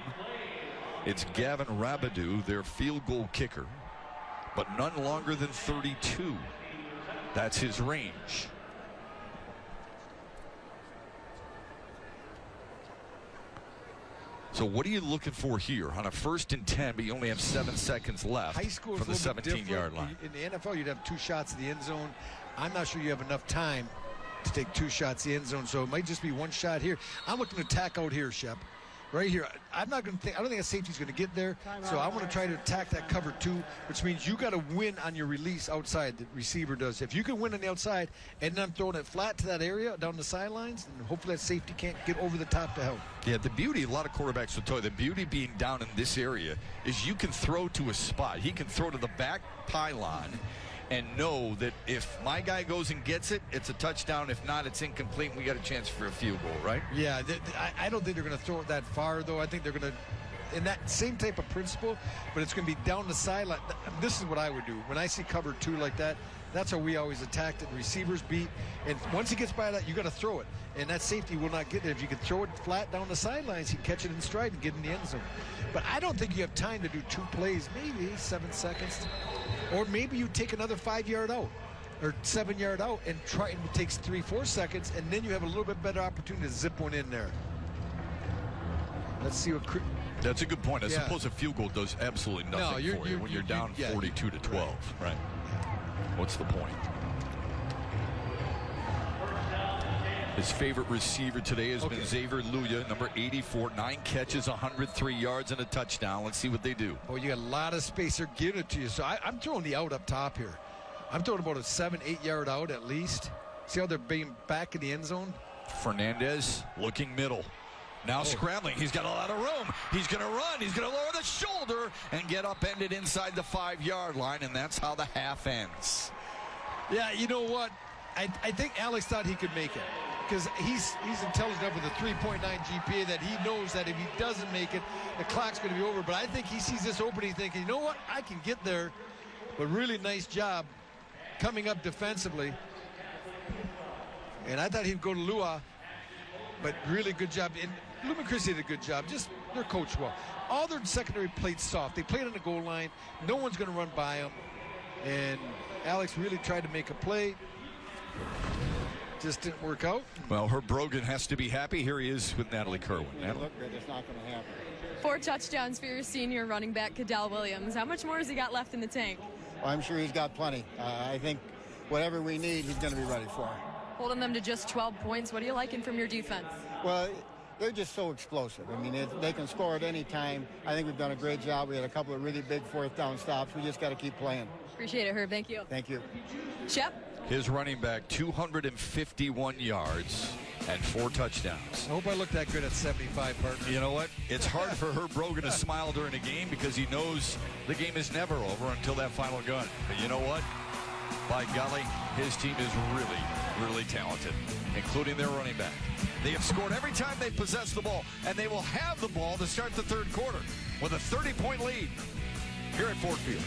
It's Gavin Rabidou, their field goal kicker, but none longer than 32. That's his range. So what are you looking for here on a 1st and 10, but you only have 7 seconds left from the 17-yard line? In the NFL, you'd have 2 shots in the end zone. I'm not sure you have enough time to take 2 shots in the end zone, so it might just be 1 shot here. I'm looking to attack out here, Shep. Right here. I'm not going to think, I don't think a safety's going to get there, so I want to try to attack that cover 2, which means you got to win on your release outside. The receiver does. If you can win on the outside and then I'm throwing it flat to that area down the sidelines, and hopefully that safety can't get over the top to help. Yeah, the beauty, a lot of quarterbacks will tell you, the beauty being down in this area is you can throw to a spot. He can throw to the back pylon and know that if my guy goes and gets it, it's a touchdown. If not, it's incomplete, and we got a chance for a field goal, right? Yeah, I don't think they're going to throw it that far, though. I think they're going to, in that same type of principle, but it's going to be down the sideline. This is what I would do. When I see cover 2 like that, that's how we always attacked it. Receivers beat, and once he gets by that, you got to throw it. And that safety will not get there. If you can throw it flat down the sidelines, he can catch it in stride and get in the end zone. But I don't think you have time to do 2 plays, maybe 7 seconds. Or maybe you take another 5-yard out or 7-yard out and try, and it takes 3-4 seconds, and then you have a little bit better opportunity to zip one in there. Let's see what. That's a good point. I suppose a field goal does absolutely nothing for you when you're down 42 to 12. Right. What's the point? His favorite receiver today has been Xavier Luya, number 84, 9 catches, 103 yards, and a touchdown. Let's see what they do. Oh, you got a lot of space. They're giving it to you. So I'm throwing the out up top here. I'm throwing about a 7-8 yard out at least. See how they're being back in the end zone? Fernandez looking middle. Now scrambling. He's got a lot of room. He's going to run. He's going to lower the shoulder and get upended inside the 5-yard line, and that's how the half ends. Yeah, you know what? I think Alex thought he could make it, because he's intelligent enough with a 3.9 GPA that he knows that if he doesn't make it, the clock's going to be over. But I think he sees this opening thinking, you know what, I can get there. But really nice job coming up defensively. And I thought he'd go to Lua, but really good job. And Lumen Christi did a good job. Just they're coached well. All their secondary played soft. They played on the goal line. No one's going to run by them. And Alex really tried to make a play. Just didn't work out.
Well, Herb Brogan has to be happy. Here he is with Natalie Kerwin.
Look good. It's not going to happen.
4 touchdowns for your senior running back, Kadale Williams. How much more has he got left in the tank?
Well, I'm sure he's got plenty. I think whatever we need, he's going to be ready for.
Holding them to just 12 points. What are you liking from your defense?
Well, they're just so explosive. I mean, they can score at any time. I think we've done a great job. We had a couple of really big 4th down stops. We just got to keep playing.
Appreciate it, Herb. Thank you.
Thank you.
Shep?
His running back, 251 yards and 4 touchdowns.
I hope I look that good at 75, partner.
You know what? It's hard for Herb Brogan to smile during a game because he knows the game is never over until that final gun. But you know what? By golly, his team is really, really talented, including their running back. They have scored every time they possess the ball, and they will have the ball to start the 3rd quarter with a 30-point lead here at Ford Field.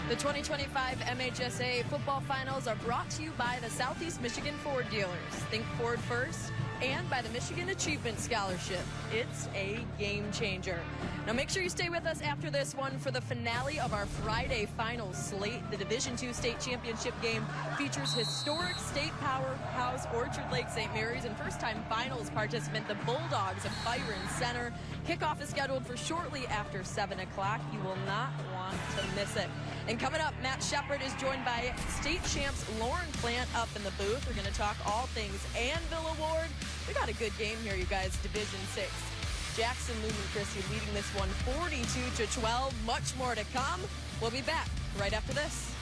The 2025 MHSAA football finals are brought to you by the Southeast Michigan Ford dealers. Think Ford first, and by the Michigan Achievement Scholarship. It's a game changer. Now make sure you stay with us after this one for the finale of our Friday finals slate. The Division II state championship game features historic state powerhouse Orchard Lake St. Mary's and first-time finals participant, the Bulldogs of Byron Center. Kickoff is scheduled for shortly after 7 o'clock. You will not want to miss it. And coming up, Matt Shepard is joined by state champs Lauren Plant up in the booth. We're going to talk all things Anvil Award. We got a good game here, you guys. Division 6. Jackson Lumen Christi leading this one 42-12. Much more to come. We'll be back right after this.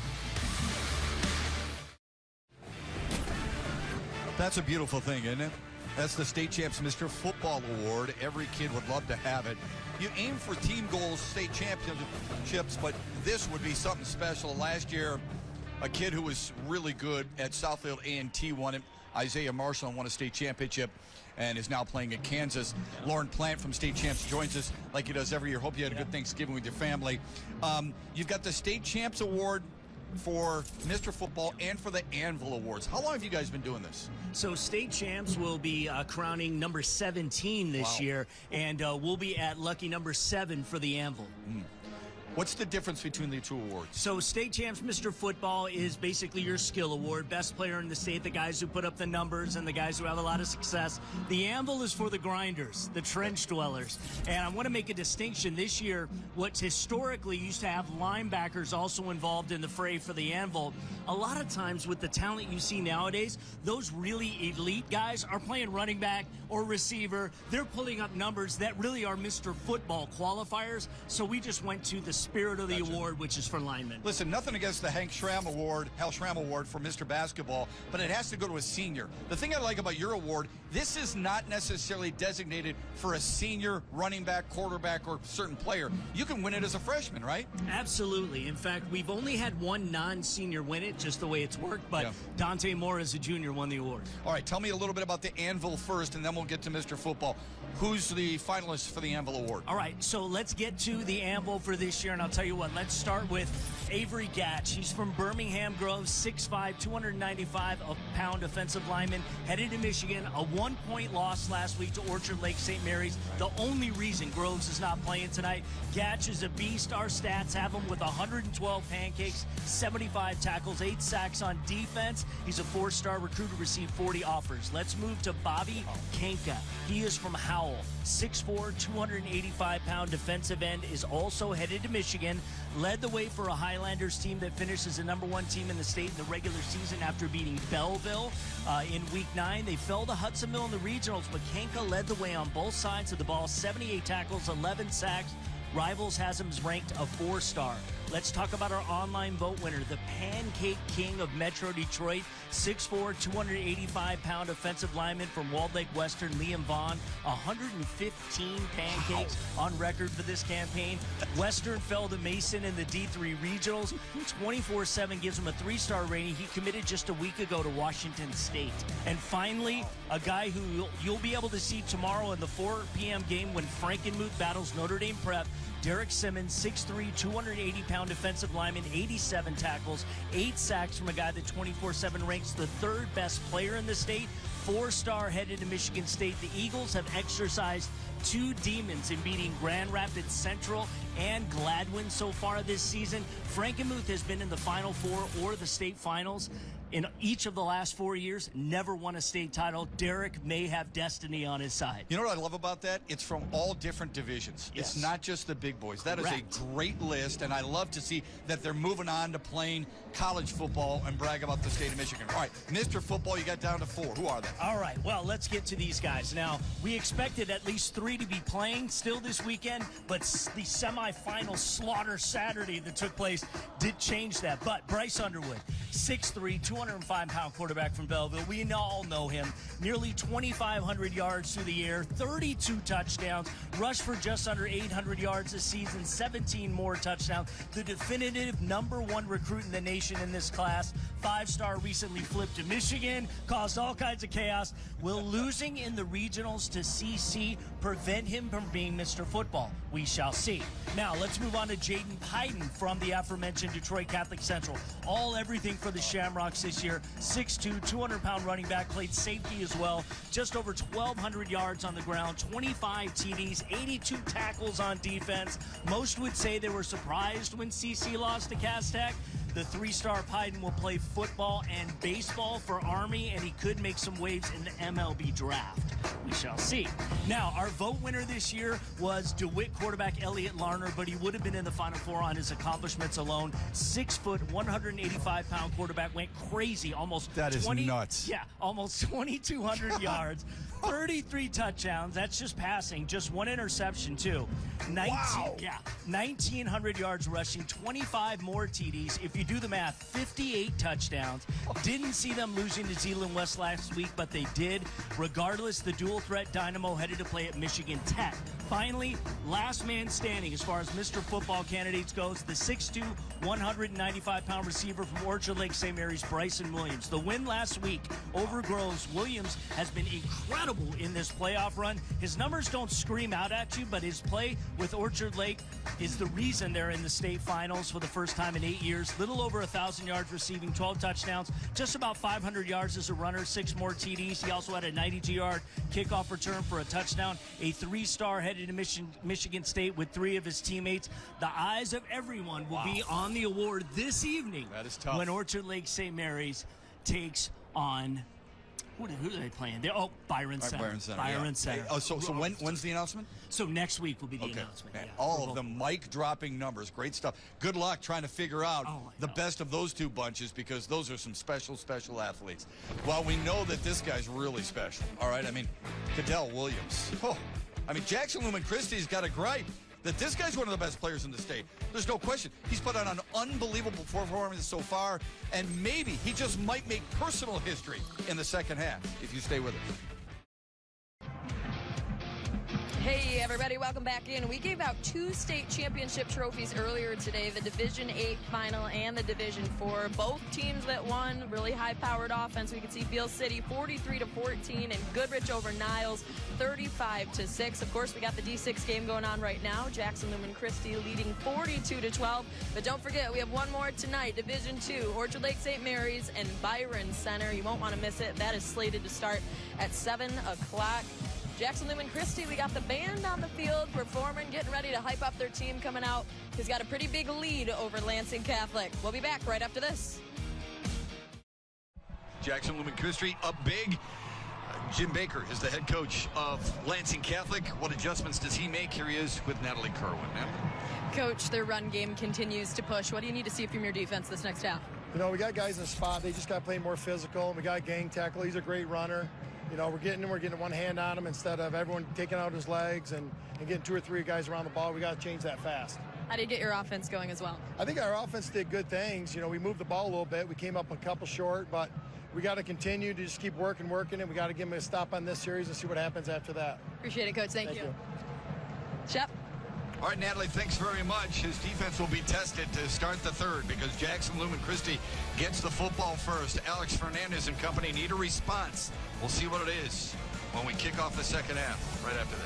That's a beautiful thing, isn't it? That's the state champs Mr. Football Award. Every kid would love to have it. You aim for team goals, state championships, but this would be something special. Last year, a kid who was really good at Southfield A&T won it. Isaiah Marshall won a state championship and is now playing at Kansas. Lauren Plant from State Champs joins us like he does every year. Hope you had a good Thanksgiving with your family. You've got the State Champs Award for Mr. Football and for the Anvil Awards. How long have you guys been doing this?
So state champs will be crowning number 17 this year, and we'll be at lucky number 7 for the Anvil.
What's the difference between the 2 awards?
So state champs Mr. Football is basically your skill award, best player in the state, the guys who put up the numbers and the guys who have a lot of success. The Anvil is for the grinders, the trench dwellers. And I want to make a distinction this year. What's historically used to have linebackers also involved in the fray for the Anvil. A lot of times with the talent you see nowadays, those really elite guys are playing running back or receiver. They're pulling up numbers that really are Mr. Football qualifiers. So we just went to the spirit of the award, which is for linemen.
Listen, nothing against the Hal Schramm Award for Mr. Basketball, but it has to go to a senior. The thing I like about your award, this is not necessarily designated for a senior running back, quarterback, or certain player. You can win it as a freshman, right?
Absolutely. In fact, we've only had one non-senior win it, just the way it's worked, but Dante Moore as a junior won the award.
All right, tell me a little bit about the Anvil first, and then we'll get to Mr. Football. Who's the finalist for the Anvil Award?
All right, so let's get to the Anvil for this year, and I'll tell you what, let's start with Avery Gatch. He's from Birmingham Grove, 6'5", 295-pound offensive lineman, headed to Michigan. A 1-point loss last week to Orchard Lake St. Mary's. The only reason Groves is not playing tonight. Gatch is a beast. Our stats have him with 112 pancakes, 75 tackles, 8 sacks on defense. He's a 4-star recruit who received 40 offers. Let's move to Bobby Kanka. He is from Howell, 6'4", 285-pound defensive end, is also headed to Michigan. Led the way for a Highlanders team that finishes the #1 team in the state in the regular season after beating Belleville in Week 9. They fell to Hudsonville in the regionals, but Kanka led the way on both sides of the ball, 78 tackles, 11 sacks. Rivals has him ranked a 4-star. Let's talk about our online vote winner, the Pancake King of Metro Detroit, 6'4", 285-pound offensive lineman from Walled Lake Western, Liam Vaughn, 115 pancakes on record for this campaign. Western fell to Mason in the D3 regionals. 24/7 gives him a 3-star rating. He committed just a week ago to Washington State. And finally, a guy who you'll be able to see tomorrow in the 4 p.m. game when Frankenmuth battles Notre Dame Prep, Derek Simmons, 6'3", 280-pound defensive lineman, 87 tackles, 8 sacks from a guy that 24/7 ranks the 3rd best player in the state. 4-star headed to Michigan State. The Eagles have exercised 2 demons in beating Grand Rapids Central and Gladwin so far this season. Frankenmuth has been in the Final Four or the state finals in each of the last 4 years, never won a state title. Derek may have destiny on his side.
You know what I love about that? It's from all different divisions.
Yes.
It's not just the big boys. That
Correct.
is a great list, and I love to see that they're moving on to playing college football and brag about the state of Michigan. All right, Mr. Football, you got down to 4. Who are they?
All right, well, let's get to these guys. Now, we expected at least 3 to be playing still this weekend, but the semifinal slaughter Saturday that took place did change that. But Bryce Underwood, 6'3", 205-pound quarterback from Belleville. We all know him. Nearly 2,500 yards through the air, 32 touchdowns, rushed for just under 800 yards this season, 17 more touchdowns. The definitive #1 recruit in the nation in this class. 5-star recently flipped to Michigan, caused all kinds of chaos. Will losing in the regionals to CC prevent him from being Mr. Football? We shall see. Now, let's move on to Jaden Piden from the aforementioned Detroit Catholic Central. Everything for the Shamrocks this year. 6'2", 200-pound running back, played safety as well. Just over 1,200 yards on the ground, 25 TDs, 82 tackles on defense. Most would say they were surprised when CC lost to Cass Tech. The 3-star Piden will play football and baseball for Army, and he could make some waves in the MLB draft. We shall see. Now, our vote winner this year was DeWitt quarterback Elliott Larner, but he would have been in the Final Four on his accomplishments alone. 6 foot, 185-pound quarterback, went crazy, almost
that is nuts.
Yeah, almost 2,200 yards. 33 touchdowns. That's just passing. Just 1 interception, too. 1,900 yards rushing, 25 more TDs. If you do the math, 58 touchdowns. Didn't see them losing to Zeeland West last week, but they did. Regardless, the dual threat Dynamo headed to play at Michigan Tech. Finally, last man standing as far as Mr. Football candidates goes, the 6'2", 195-pound receiver from Orchard Lake St. Mary's, Bryson Williams. The win last week over Groves. Williams has been incredible in this playoff run. His numbers don't scream out at you, but his play with Orchard Lake is the reason they're in the state finals for the first time in 8 years. Little over 1,000 yards receiving, 12 touchdowns, just about 500 yards as a runner, 6 more TDs. He also had a 92-yard kickoff return for a touchdown. A 3-star headed to Michigan State with 3 of his teammates. The eyes of everyone will be on the award this evening.
That is tough.
When Orchard Lake St. Mary's takes on... Who are they playing? Byron Center.
Byron Center.
Yeah.
So when's the announcement?
So next week will be the announcement.
Man,
yeah,
all of them mic-dropping numbers. Great stuff. Good luck trying to figure out the best of those 2 bunches, because those are some special athletes. Well, we know that this guy's really special. All right, I mean, Kadale Williams. Jackson Lumen Christi's got a gripe that this guy's one of the best players in the state. There's no question. He's put on an unbelievable performance so far, and maybe he just might make personal history in the second half if you stay with us.
Hey everybody, welcome back in. We gave out 2 state championship trophies earlier today, the Division 8 final and the Division 4. Both teams that won, really high-powered offense. We could see Beale City 43-14 and Goodrich over Niles 35-6. Of course, we got the D6 game going on right now. Jackson Lumen Christi leading 42-12. But don't forget, we have one more tonight, Division 2, Orchard Lake St. Mary's and Byron Center. You won't want to miss it. That is slated to start at 7 o'clock. Jackson Lumen Christi, we got the band on the field performing, getting ready to hype up their team coming out. He's got a pretty big lead over Lansing Catholic. We'll be back right after this.
Jackson Lumen Christi up big. Jim Baker is the head coach of Lansing Catholic. What adjustments does he make? Here he is with Natalie Kerwin.
Coach, their run game continues to push. What do you need to see from your defense this next half?
We got guys in the spot. They just got to play more physical. We got Gang Tackle. He's a great runner. We're getting one hand on him instead of everyone taking out his legs and getting 2 or 3 guys around the ball. We got to change that fast.
How do you get your offense going as well?
I think our offense did good things. We moved the ball a little bit. We came up a couple short, but we got to continue to just keep working, and we got to give them a stop on this series and see what happens after that.
Appreciate it, Coach. Thank you. Shep.
All right, Natalie, thanks very much. His defense will be tested to start the third because Jackson Lumen Christi gets the football first. Alex Fernandez and company need a response. We'll see what it is when we kick off the second half right after this.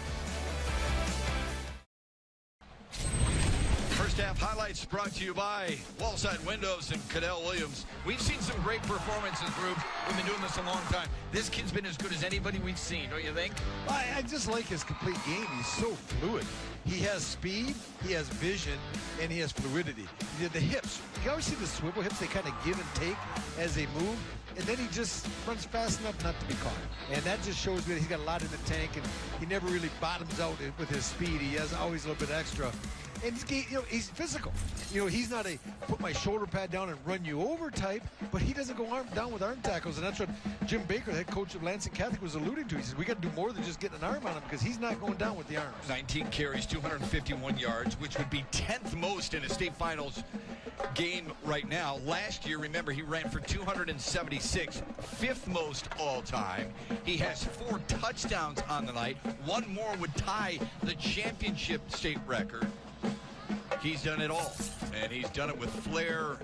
First half highlights brought to you by Wallside Windows and Kadale Williams. We've seen some great performances, Rube. We've been doing this a long time. This kid's been as good as anybody we've seen, don't you think?
I just like his complete game. He's so fluid. He has speed, he has vision, and he has fluidity. The hips, you always see the swivel hips, they kind of give and take as they move, and then he just runs fast enough not to be caught. And that just shows me that he's got a lot in the tank, and he never really bottoms out with his speed. He has always a little bit extra. And he's physical. He's not a put my shoulder pad down and run you over type, but he doesn't go down with arm tackles. And that's what Jim Baker, the head coach of Lansing Catholic, was alluding to. He says, we got to do more than just getting an arm on him because he's not going down with the arms.
19 carries, 251 yards, which would be 10th most in a state finals game right now. Last year, remember, he ran for 276, 5th most all time. He has 4 touchdowns on the night. One more would tie the championship state record. He's done it all, and he's done it with flair,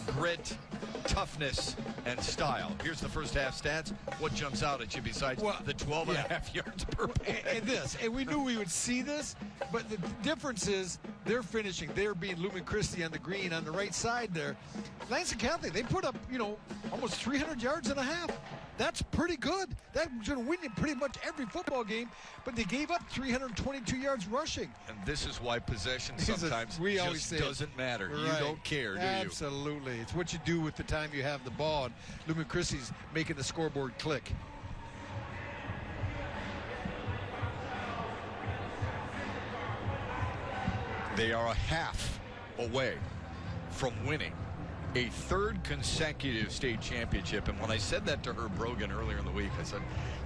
grit, toughness, and style. Here's the first half stats. What jumps out at you besides the 12.5 yards per play?
And we knew we would see this, but the difference is they're finishing. They're being Lumen Christi on the green on the right side there. Lansing Catholic, they put up, almost 300 yards and a half. That's pretty good. That's going to win in pretty much every football game, but they gave up 322 yards rushing.
And this is why possession sometimes just doesn't matter. Right. You don't care, do you?
Absolutely. It's what you do with the time you have the ball, and Lumen Christi's making the scoreboard click.
They are a half away from winning a 3rd consecutive state championship. And when I said that to Herb Brogan earlier in the week, I said,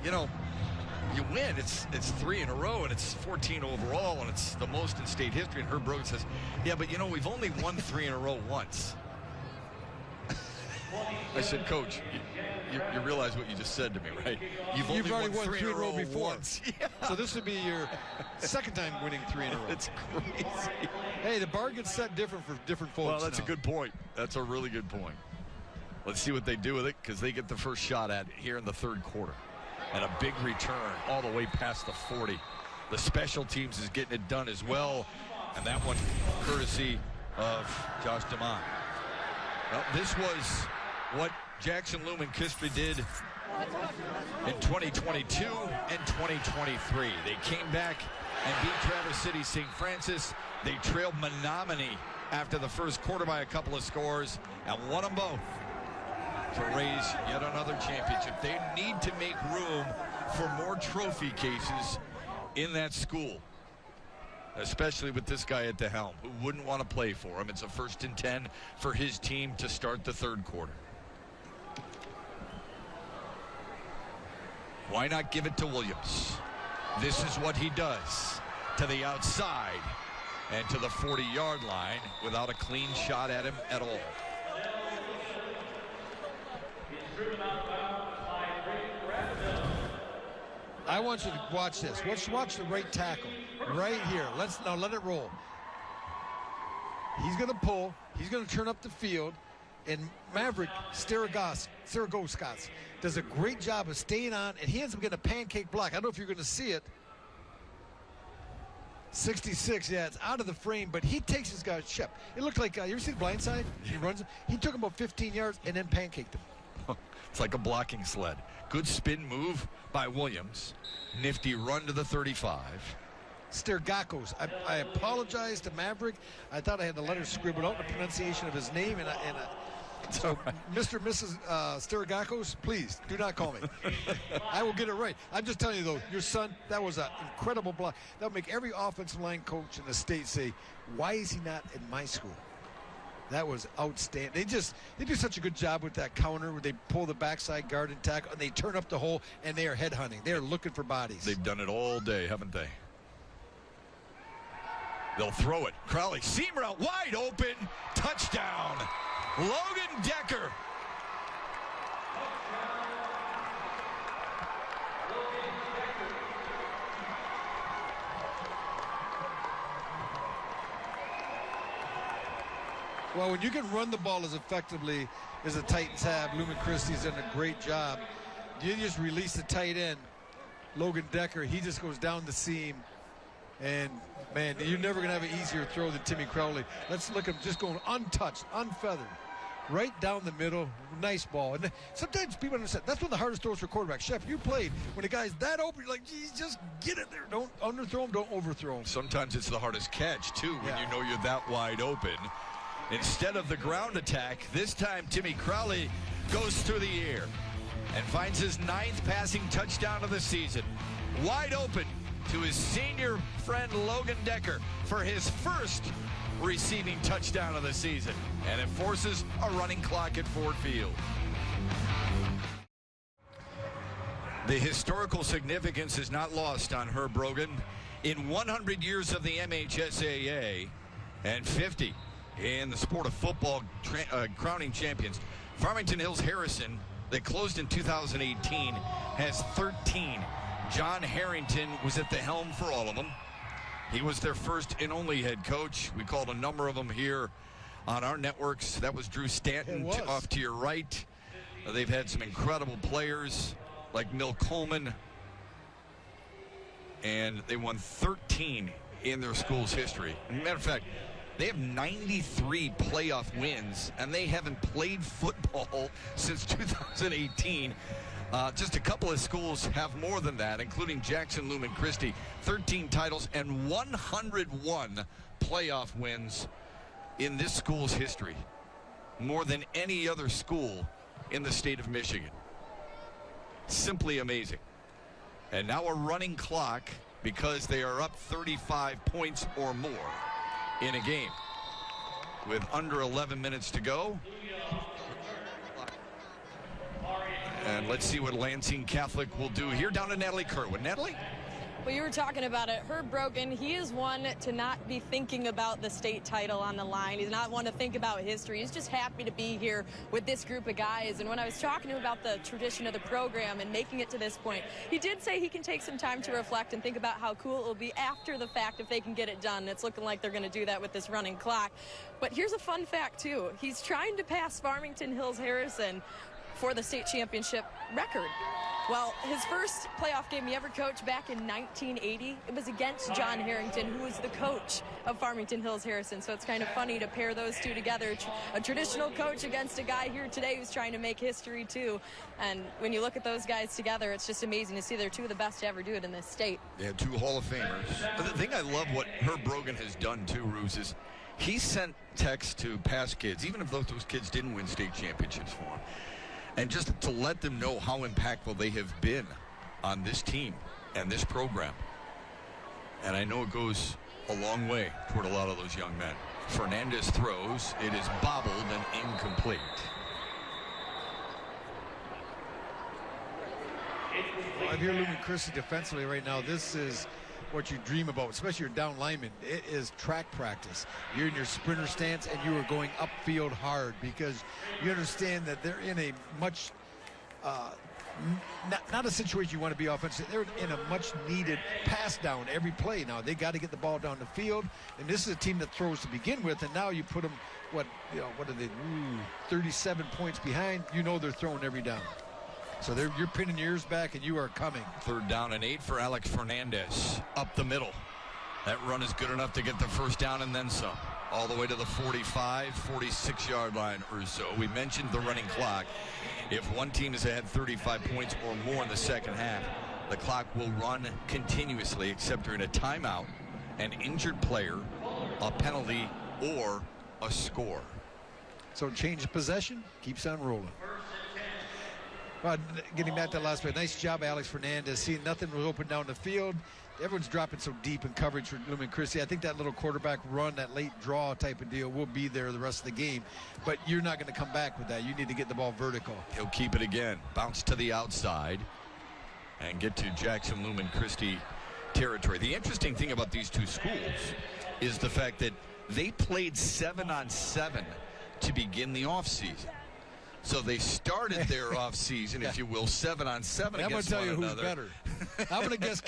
you win, it's 3 in a row, and it's 14 overall, and it's the most in state history. And Herb Brogan says, yeah, but we've only won 3 in a row once. I said, Coach, you realize what you just said to me, right? You've only won 3 in a row before. Once. Yeah.
So this would be your 2nd time winning 3 in a row.
It's crazy.
Hey, the bar gets set different for different folks.
Well, that's a good point. That's a really good point. Let's see what they do with it, because they get the first shot at it here in the 3rd quarter. And a big return all the way past the 40. The special teams is getting it done as well. And that one courtesy of Josh DeMont. Well, this was what Jackson Lumen Christi did in 2022 and 2023. They came back and beat Traverse City St. Francis. They trailed Menominee after the first quarter by a couple of scores and won them both to raise yet another championship. They need to make room for more trophy cases in that school, especially with this guy at the helm. Who wouldn't want to play for him? It's a 1st and 10 for his team to start the 3rd quarter. Why not give it to Williams? This is what he does. To the outside and to the 40-yard line without a clean shot at him at all.
I want you to watch this. Let's watch the right tackle right here. Now let it roll. He's going to pull. He's going to turn up the field. And Maverick Stergakos does a great job of staying on, and he ends up getting a pancake block. I don't know if you're going to see it. 66, yeah, it's out of the frame, but he takes his guy's chip. It looked like, you ever see the blind side? He runs him. He took him about 15 yards and then pancaked him.
It's like a blocking sled. Good spin move by Williams. Nifty run to the 35.
Stergakos. I apologize to Maverick. I thought I had the letters scribbled out, the pronunciation of his name, so Mr. and Mrs. Stergakos, please do not call me. I will get it right. I'm just telling you, though, your son, that was an incredible block. That would make every offensive line coach in the state say, why is he not in my school? That was outstanding. They do such a good job with that counter where they pull the backside guard and tackle, and they turn up the hole, and they are head hunting. They are looking for bodies.
They've done it all day, haven't they? They'll throw it. Crowley, seam route, wide open, touchdown. Logan Decker.
Well, when you can run the ball as effectively as the Titans have, Lumen Christi's done a great job. You just release the tight end, Logan Decker. He just goes down the seam And, man, you're never going to have an easier throw than Timmy Crowley. Let's look at him just going untouched, unfeathered, right down the middle. Nice ball. And sometimes people understand that's one of the hardest throws for quarterbacks. Chef, you played when a guy's that open, you're like, geez, just get it there. Don't underthrow him, don't overthrow him.
Sometimes it's the hardest catch, too, when you know you're that wide open. Instead of the ground attack, this time Timmy Crowley goes through the air and finds his 9th passing touchdown of the season. Wide open to his senior friend Logan Decker for his first receiving touchdown of the season. And it forces a running clock at Ford Field. The historical significance is not lost on Herb Brogan. In 100 years of the MHSAA and 50 in the sport of football crowning champions, Farmington Hills Harrison, that closed in 2018, has 13. John Harrington was at the helm for all of them. He was their first and only head coach. We called a number of them here on our networks. That was Drew Stanton off to your right. They've had some incredible players like Mill Coleman. And they won 13 in their school's history. As a matter of fact, they have 93 playoff wins, and they haven't played football since 2018. Just a couple of schools have more than that, including Jackson Lumen Christi. 13 titles and 101 playoff wins in this school's history. More than any other school in the state of Michigan. Simply amazing. And now a running clock because they are up 35 points or more in a game with under 11 minutes to go. And let's see what Lansing Catholic will do here. Down to Natalie Kerwin. Natalie?
Well, you were talking about it. Herb Brogan, he is one to not be thinking about the state title on the line. He's not one to think about history. He's just happy to be here with this group of guys. And when I was talking to him about the tradition of the program and making it to this point, he did say he can take some time to reflect and think about how cool it will be after the fact if they can get it done. It's looking like they're going to do that with this running clock. But here's a fun fact, too. He's trying to pass Farmington Hills Harrison for the state championship record. Well, his first playoff game he ever coached back in 1980, it was against John Harrington, who was the coach of Farmington Hills Harrison. So it's kind of funny to pair those two together. A traditional coach against a guy here today who's trying to make history too. And when you look at those guys together, it's just amazing to see they're two of the best to ever do it in this state.
Yeah, 2 Hall of Famers. But the thing I love what Herb Brogan has done too, Ruse, is he sent texts to past kids, even if those kids didn't win state championships for him. And just to let them know how impactful they have been on this team and this program. And I know it goes a long way toward a lot of those young men. Fernandez throws. It is bobbled and incomplete.
Well, if you're Lumen Christi defensively right now, this is what you dream about, especially your down lineman. It is track practice. You're in your sprinter stance and you are going upfield hard because you understand that they're in a much not a situation you want to be offensive. They're in a much needed pass down every play. Now they got to get the ball down the field, and this is a team that throws to begin with, and now you put them what are they 37 points behind. You know they're throwing every down. So you're pinning your ears back, and you are coming.
3rd down and 8 for Alex Fernandez up the middle. That run is good enough to get the 1st down and then some. All the way to the 45, 46-yard line or so. We mentioned the running clock. If one team has had 35 points or more in the second half, the clock will run continuously except during a timeout, an injured player, a penalty, or a score.
So change of possession, keeps on rolling. Getting back to the last play, nice job, Alex Fernandez. Seeing nothing was open down the field. Everyone's dropping so deep in coverage for Lumen Christi. I think that little quarterback run, that late draw type of deal will be there the rest of the game. But you're not going to come back with that. You need to get the ball vertical.
He'll keep it again. Bounce to the outside and get to Jackson Lumen Christi territory. The interesting thing about these two schools is the fact that they played 7-on-7 to begin the offseason. So they started their offseason, if you will, 7-on-7 against one another.
I'm going to tell you who's better. I'm going to guess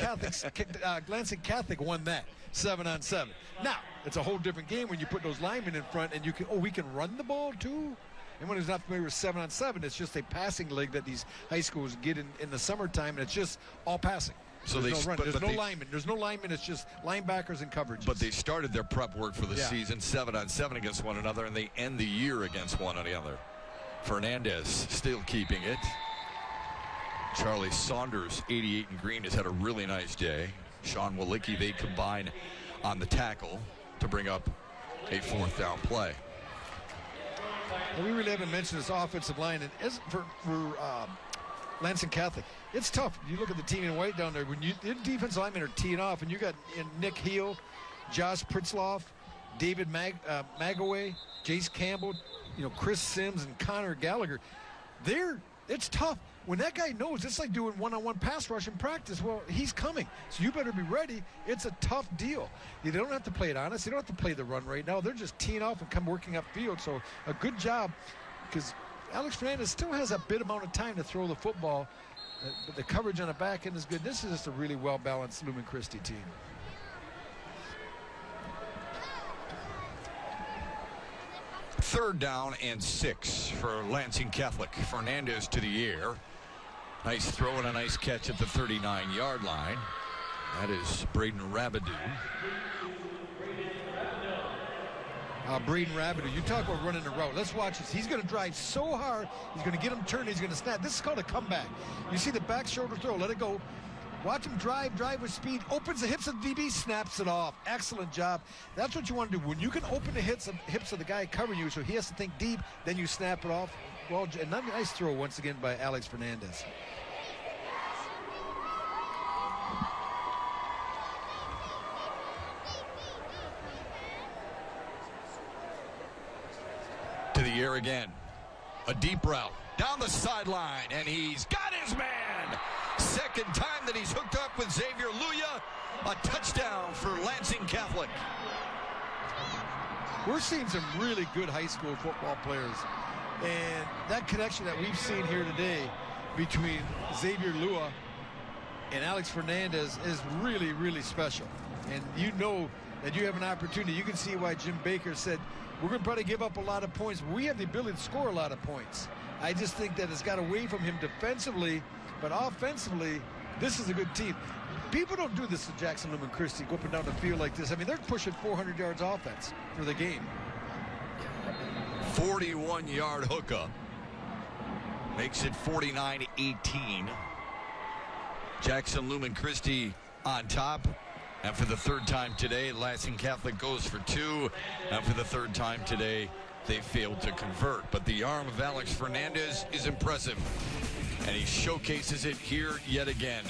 Lansing Catholic won that 7-on-7. Now, it's a whole different game when you put those linemen in front and you can, we can run the ball too. And when it's not familiar with 7-on-7, it's just a passing league that these high schools get in the summertime, and it's just all passing.
So
there's no run. There's no linemen. There's no linemen. It's just linebackers and coverage.
But they started their prep work for the season 7-on-7 against one another, and they end the year against one another. Fernandez still keeping it. Charlie Saunders, 88 in green, has had a really nice day. Sean Walicki, they combine on the tackle to bring up a 4th down play.
And we really haven't mentioned this offensive line, and as for Lansing Catholic, it's tough. You look at the team in white down there. When the defensive linemen are teeing off, and you got Nick Heel, Josh Pritzloff, David Magaway, Jace Campbell, Chris Sims and Connor Gallagher. It's tough. When that guy knows, it's like doing one-on-one pass rush in practice. Well, he's coming, so you better be ready. It's a tough deal. They don't have to play it honest. They don't have to play the run right now. They're just teeing off and come working upfield. So a good job, because Alex Fernandez still has a bit amount of time to throw the football, but the coverage on the back end is good. This is just a really well-balanced Lumen Christi team.
Third down and 6 for Lansing Catholic. Fernandez to the air. Nice throw and a nice catch at the 39-yard line. That is Braden Rabidou.
Braden Rabidou, you talk about running the route. Let's watch this. He's going to drive so hard. He's going to get him turned. He's going to snap. This is called a comeback. You see the back shoulder throw. Let it go. Watch him drive with speed. Opens the hips of the DB, snaps it off. Excellent job. That's what you want to do. When you can open the hips of the guy covering you, so he has to think deep, then you snap it off. Well, a nice throw once again by Alex Fernandez.
To the air again. A deep route down the sideline, and he's got his man. Second time that he's hooked up with Xavier Luya. A touchdown for Lansing Catholic.
We're seeing some really good high school football players. And that connection that we've seen here today between Xavier Luya and Alex Fernandez is really, really special. And you know that you have an opportunity. You can see why Jim Baker said, we're going to probably give up a lot of points. We have the ability to score a lot of points. I just think that it's got away from him defensively, but offensively, this is a good team. People don't do this to Jackson Lumen Christi, go up and down the field like this. I mean, they're pushing 400 yards offense for the game.
41-yard hookup. Makes it 49-18. Jackson Lumen Christi on top. And for the third time today, Lansing Catholic goes for 2. And for the third time today, they failed to convert. But the arm of Alex Fernandez is impressive. And he showcases it here yet again.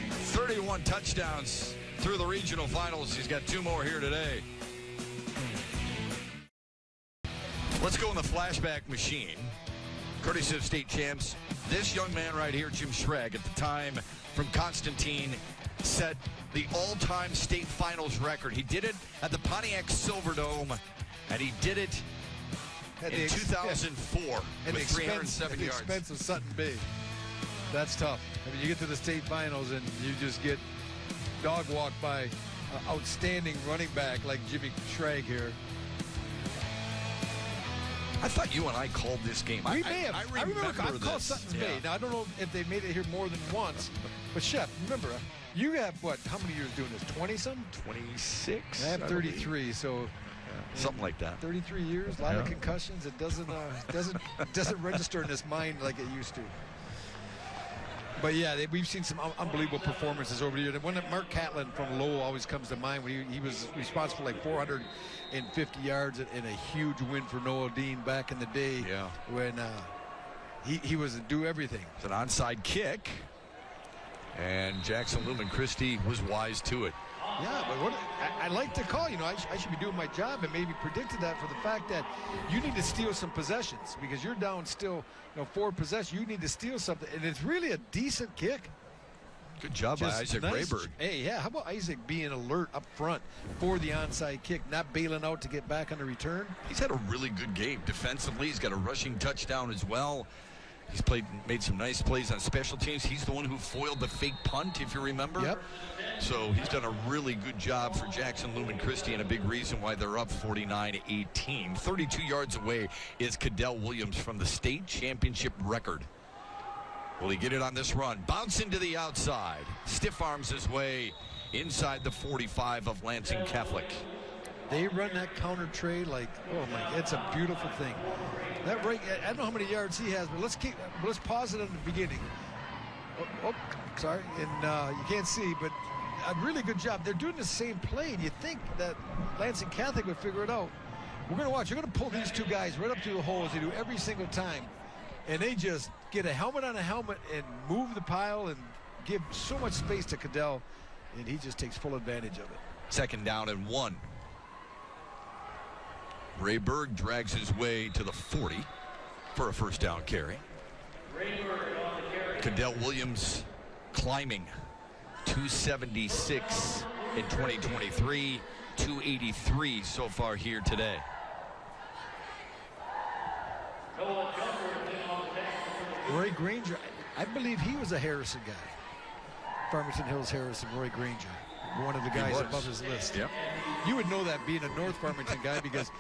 31 touchdowns through the regional finals. He's got 2 more here today. Let's go in the flashback machine. Courtesy of state champs. This young man right here, Jim Schrag, at the time from Constantine, set the all-time state finals record. He did it at the Pontiac Silverdome, and he did it in 2004 with 307 yards.
At the expense of Sutton Bay. That's tough. I mean, you get to the state finals and you just get dog walked by an outstanding running back like Jimmy Schrag here.
I thought you and I called this game.
We may have. I remember I've called
this.
Sutton's Bay. Now, I don't know if they made it here more than once, but Chef, remember, you have what? How many years doing this? 20-some?
26.
I have 33, so
something like that.
33 years, a lot of concussions. It doesn't register in his mind like it used to. But yeah, we've seen some unbelievable performances over the years. One that Mark Catlin from Lowell always comes to mind when he was responsible for like 450 yards in a huge win for Noel Dean back in the day.
Yeah.
When he was a do everything.
It's an onside kick, and Jackson Lumen Christi was wise to it.
Yeah, but what I like to call, I should be doing my job and maybe predicted that for the fact that you need to steal some possessions because you're down still, 4 possessions. You need to steal something, and it's really a decent kick.
Good job by Isaac Rayberg.
Hey, yeah, how about Isaac being alert up front for the onside kick, not bailing out to get back on the return?
He's had a really good game defensively. He's got a rushing touchdown as well. He's made some nice plays on special teams. He's the one who foiled the fake punt, if you remember.
Yep.
So he's done a really good job for Jackson Lumen Christi, and a big reason why they're up 49-18. 32 yards away is Kadale Williams from the state championship record. Will he get it on this run? Bounce into the outside. Stiff arms his way inside the 45 of Lansing Catholic.
They run that counter trade like, oh my, it's a beautiful thing. That right, I don't know how many yards he has, but let's pause it at the beginning. Oh, sorry, and you can't see, but a really good job. They're doing the same play, and you think that Lansing Catholic would figure it out. We're going to watch. You're going to pull these two guys right up to the hole as they do every single time, and they just get a helmet on a helmet and move the pile and give so much space to Kadale, and he just takes full advantage of it.
2nd down and 1. Rayberg drags his way to the 40 for a 1st down carry. Kadale Williams climbing 276 in 2023, 283 so far here today.
Roy Granger, I believe he was a Harrison guy. Farmington Hills Harrison, Roy Granger, one of the guys above his list.
Yep.
You would know that being a North Farmington guy because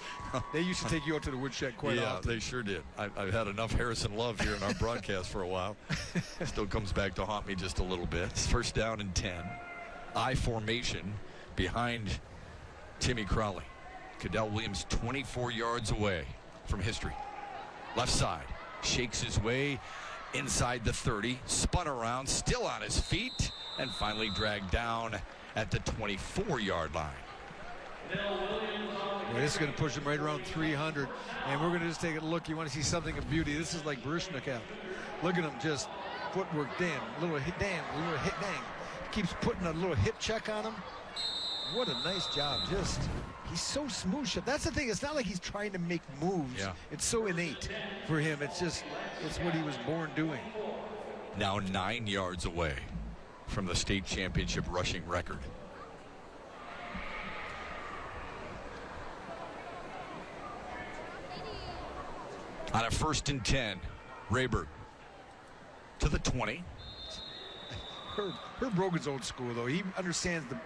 they used to take you out to the woodshed quite often.
Yeah, they sure did. I've had enough Harrison love here in our broadcast for a while. Still comes back to haunt me just a little bit. It's 1st down and 10. I formation behind Timmy Crowley. Kadale Williams 24 yards away from history. Left side, shakes his way inside the 30, spun around, still on his feet, and finally dragged down at the 24-yard line.
Well, this is going to push him right around 300, and we're going to just take a look. You want to see something of beauty. This is like Baryshnikov. Look at him, just footwork, little hit, dang. Keeps putting a little hip check on him. What a nice job. Just, he's so smooth. That's the thing. It's not like he's trying to make moves.
Yeah.
It's so innate for him. It's what he was born doing.
Now 9 yards away from the state championship rushing record. On a 1st and 10, Rayberg to the 20.
Herb Rogan's old school, though. He understands the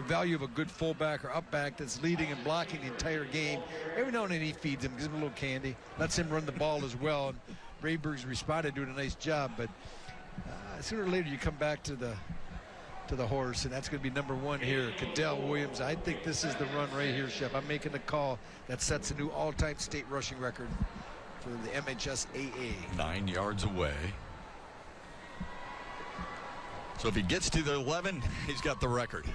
value of a good fullback or upback that's leading and blocking the entire game. Every now and then he feeds him, gives him a little candy, lets him run the ball as well. And Rayberg's responded, doing a nice job. But sooner or later you come back to the horse, and that's going to be number 1 here, Kadale Williams. I think this is the run right here, Shep. I'm making the call that sets a new all-time state rushing record for the MHSAA.
9 yards away. So if he gets to the 11, he's got the record.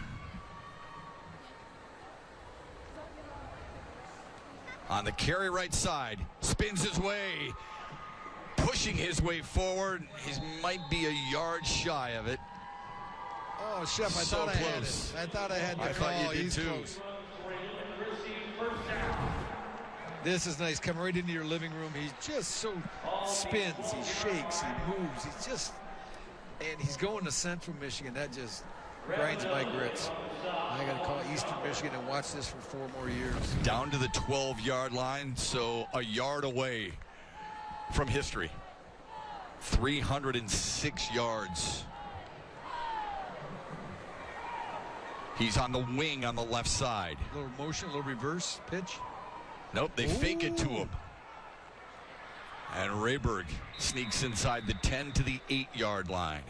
On the carry right side, spins his way, pushing his way forward. He might be a yard shy of it.
Oh, Shep, I
so
thought I had
close.
it. I thought I had the
I
call.
thought you did
He's
too.
close. This is nice. Coming right into your living room. He just so spins. He shakes. He moves. He's just, and he's going to Central Michigan. That just grinds my grits. I got to call Eastern Michigan and watch this for 4 more years.
Down to the 12-yard line, so a yard away from history. 306 yards. He's on the wing on the left side.
A little motion, a little reverse pitch.
Nope, they fake it to him. And Rayberg sneaks inside the 10 to the 8-yard line.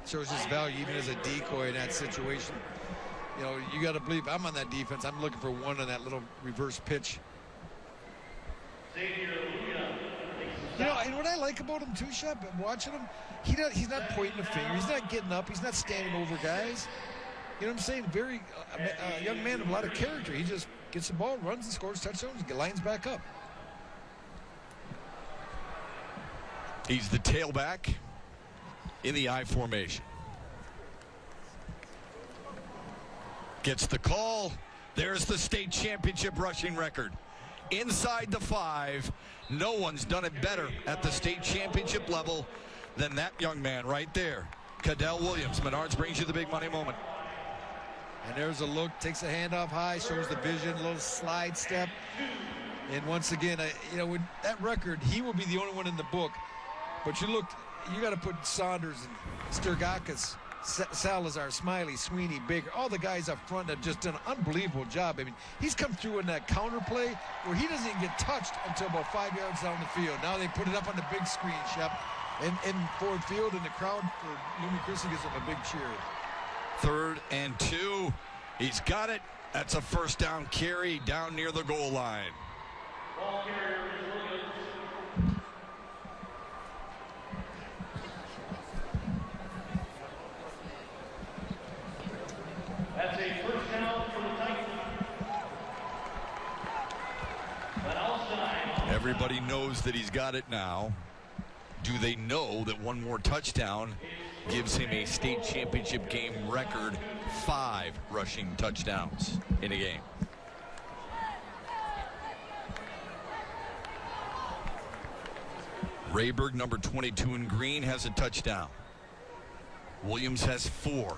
Shows his value even as a decoy in that situation. You know, you got to believe I'm on that defense. I'm looking for one on that little reverse pitch. You know, and what I like about him too, Shep, watching him, he's not pointing a finger. He's not getting up. He's not standing over guys. You know what I'm saying? Very young man of a lot of character. He just gets the ball, runs and scores touchdowns, lines back up.
He's the tailback in the I formation. Gets the call. There's the state championship rushing record. Inside the 5. No one's done it better at the state championship level than that young man right there. Kadale Williams. Menards brings you the big money moment.
And there's a look, takes a handoff high, shows the vision, a little slide step. And once again, you know, with that record, he will be the only one in the book. But you got to put Saunders and Stergakos, Salazar, Smiley, Sweeney, Baker, all the guys up front have just done an unbelievable job. I mean, he's come through in that counter play where he doesn't even get touched until about 5 yards down the field. Now they put it up on the big screen, Shep. in Ford Field, and the crowd for Lumen Christi gives them a big cheer.
3rd and 2. He's got it. That's a first down carry down near the goal line.
Ball carrier is Williams. That's a first down for the Titans.
Everybody knows that he's got it now. Do they know that one more touchdown gives him a state championship game record 5 rushing touchdowns in a game? Rayberg, number 22 in green, has a touchdown. Williams has 4.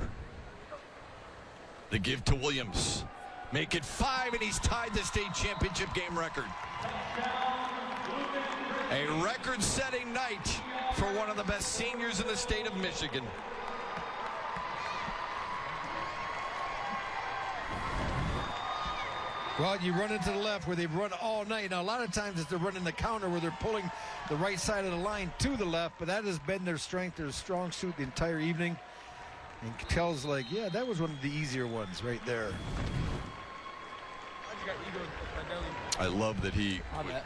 The give to Williams. Make it 5, and he's tied the state championship game record. A record-setting night for one of the best seniors in the state of Michigan.
Well, you run into the left where they've run all night. Now, a lot of times it's they're running the counter where they're pulling the right side of the line to the left, but that has been their strength, their strong suit the entire evening. And Catel's like, yeah, that was one of the easier ones right there.
I love that he